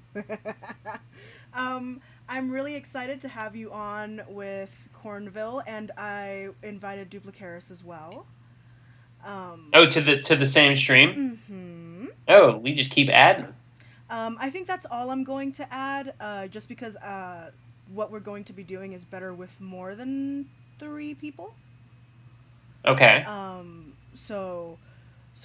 I'm really excited to have you on with Cornville, and I invited Duplicaris as well. To the same stream? Mm-hmm. Oh, we just keep adding. I think that's all I'm going to add, just because what we're going to be doing is better with more than 3 people. Okay. So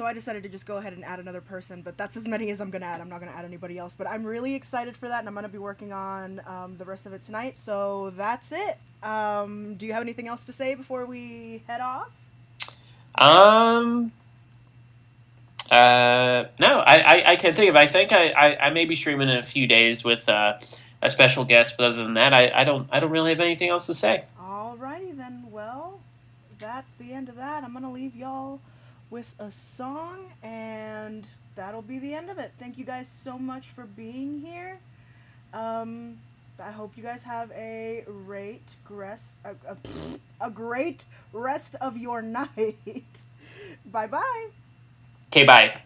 I decided to just go ahead and add another person, but that's as many as I'm going to add. I'm not going to add anybody else, but I'm really excited for that, and I'm going to be working on the rest of it tonight, so that's it. Do you have anything else to say before we head off? No, I can't think of. I think I may be streaming in a few days with a special guest, but other than that, I don't really have anything else to say. Alrighty then. Well, that's the end of that. I'm gonna leave y'all with a song, and that'll be the end of it. Thank you guys so much for being here. I hope you guys have a great rest of your night. Bye bye. Okay, bye.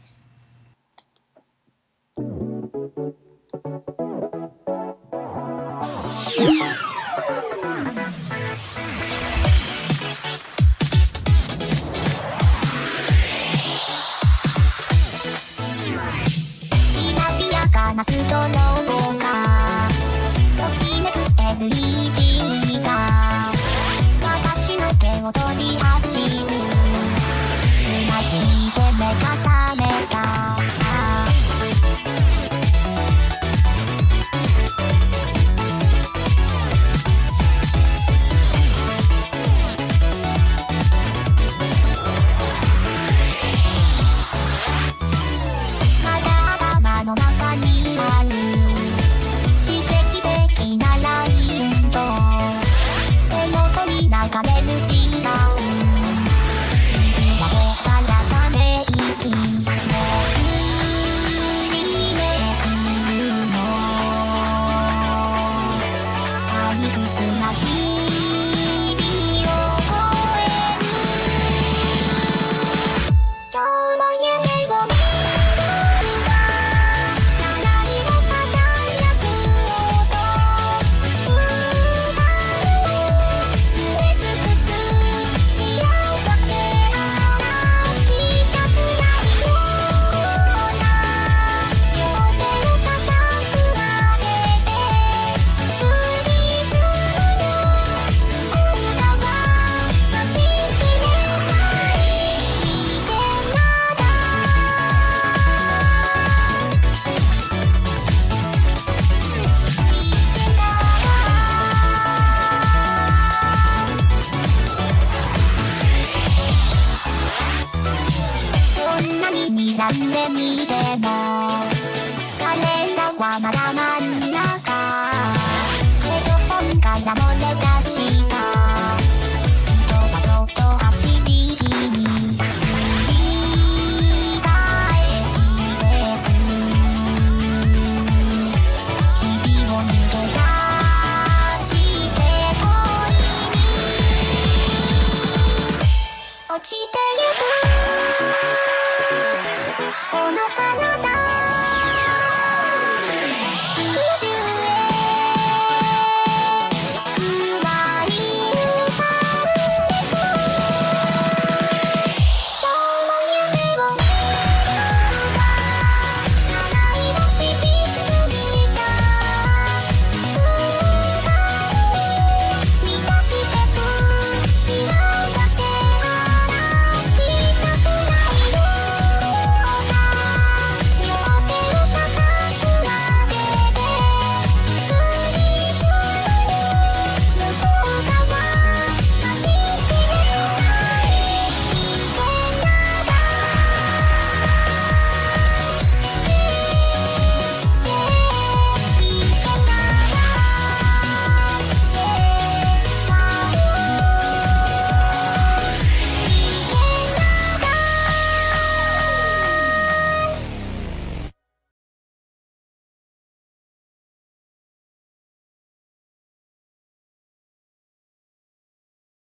何で見ても彼らはまだまだ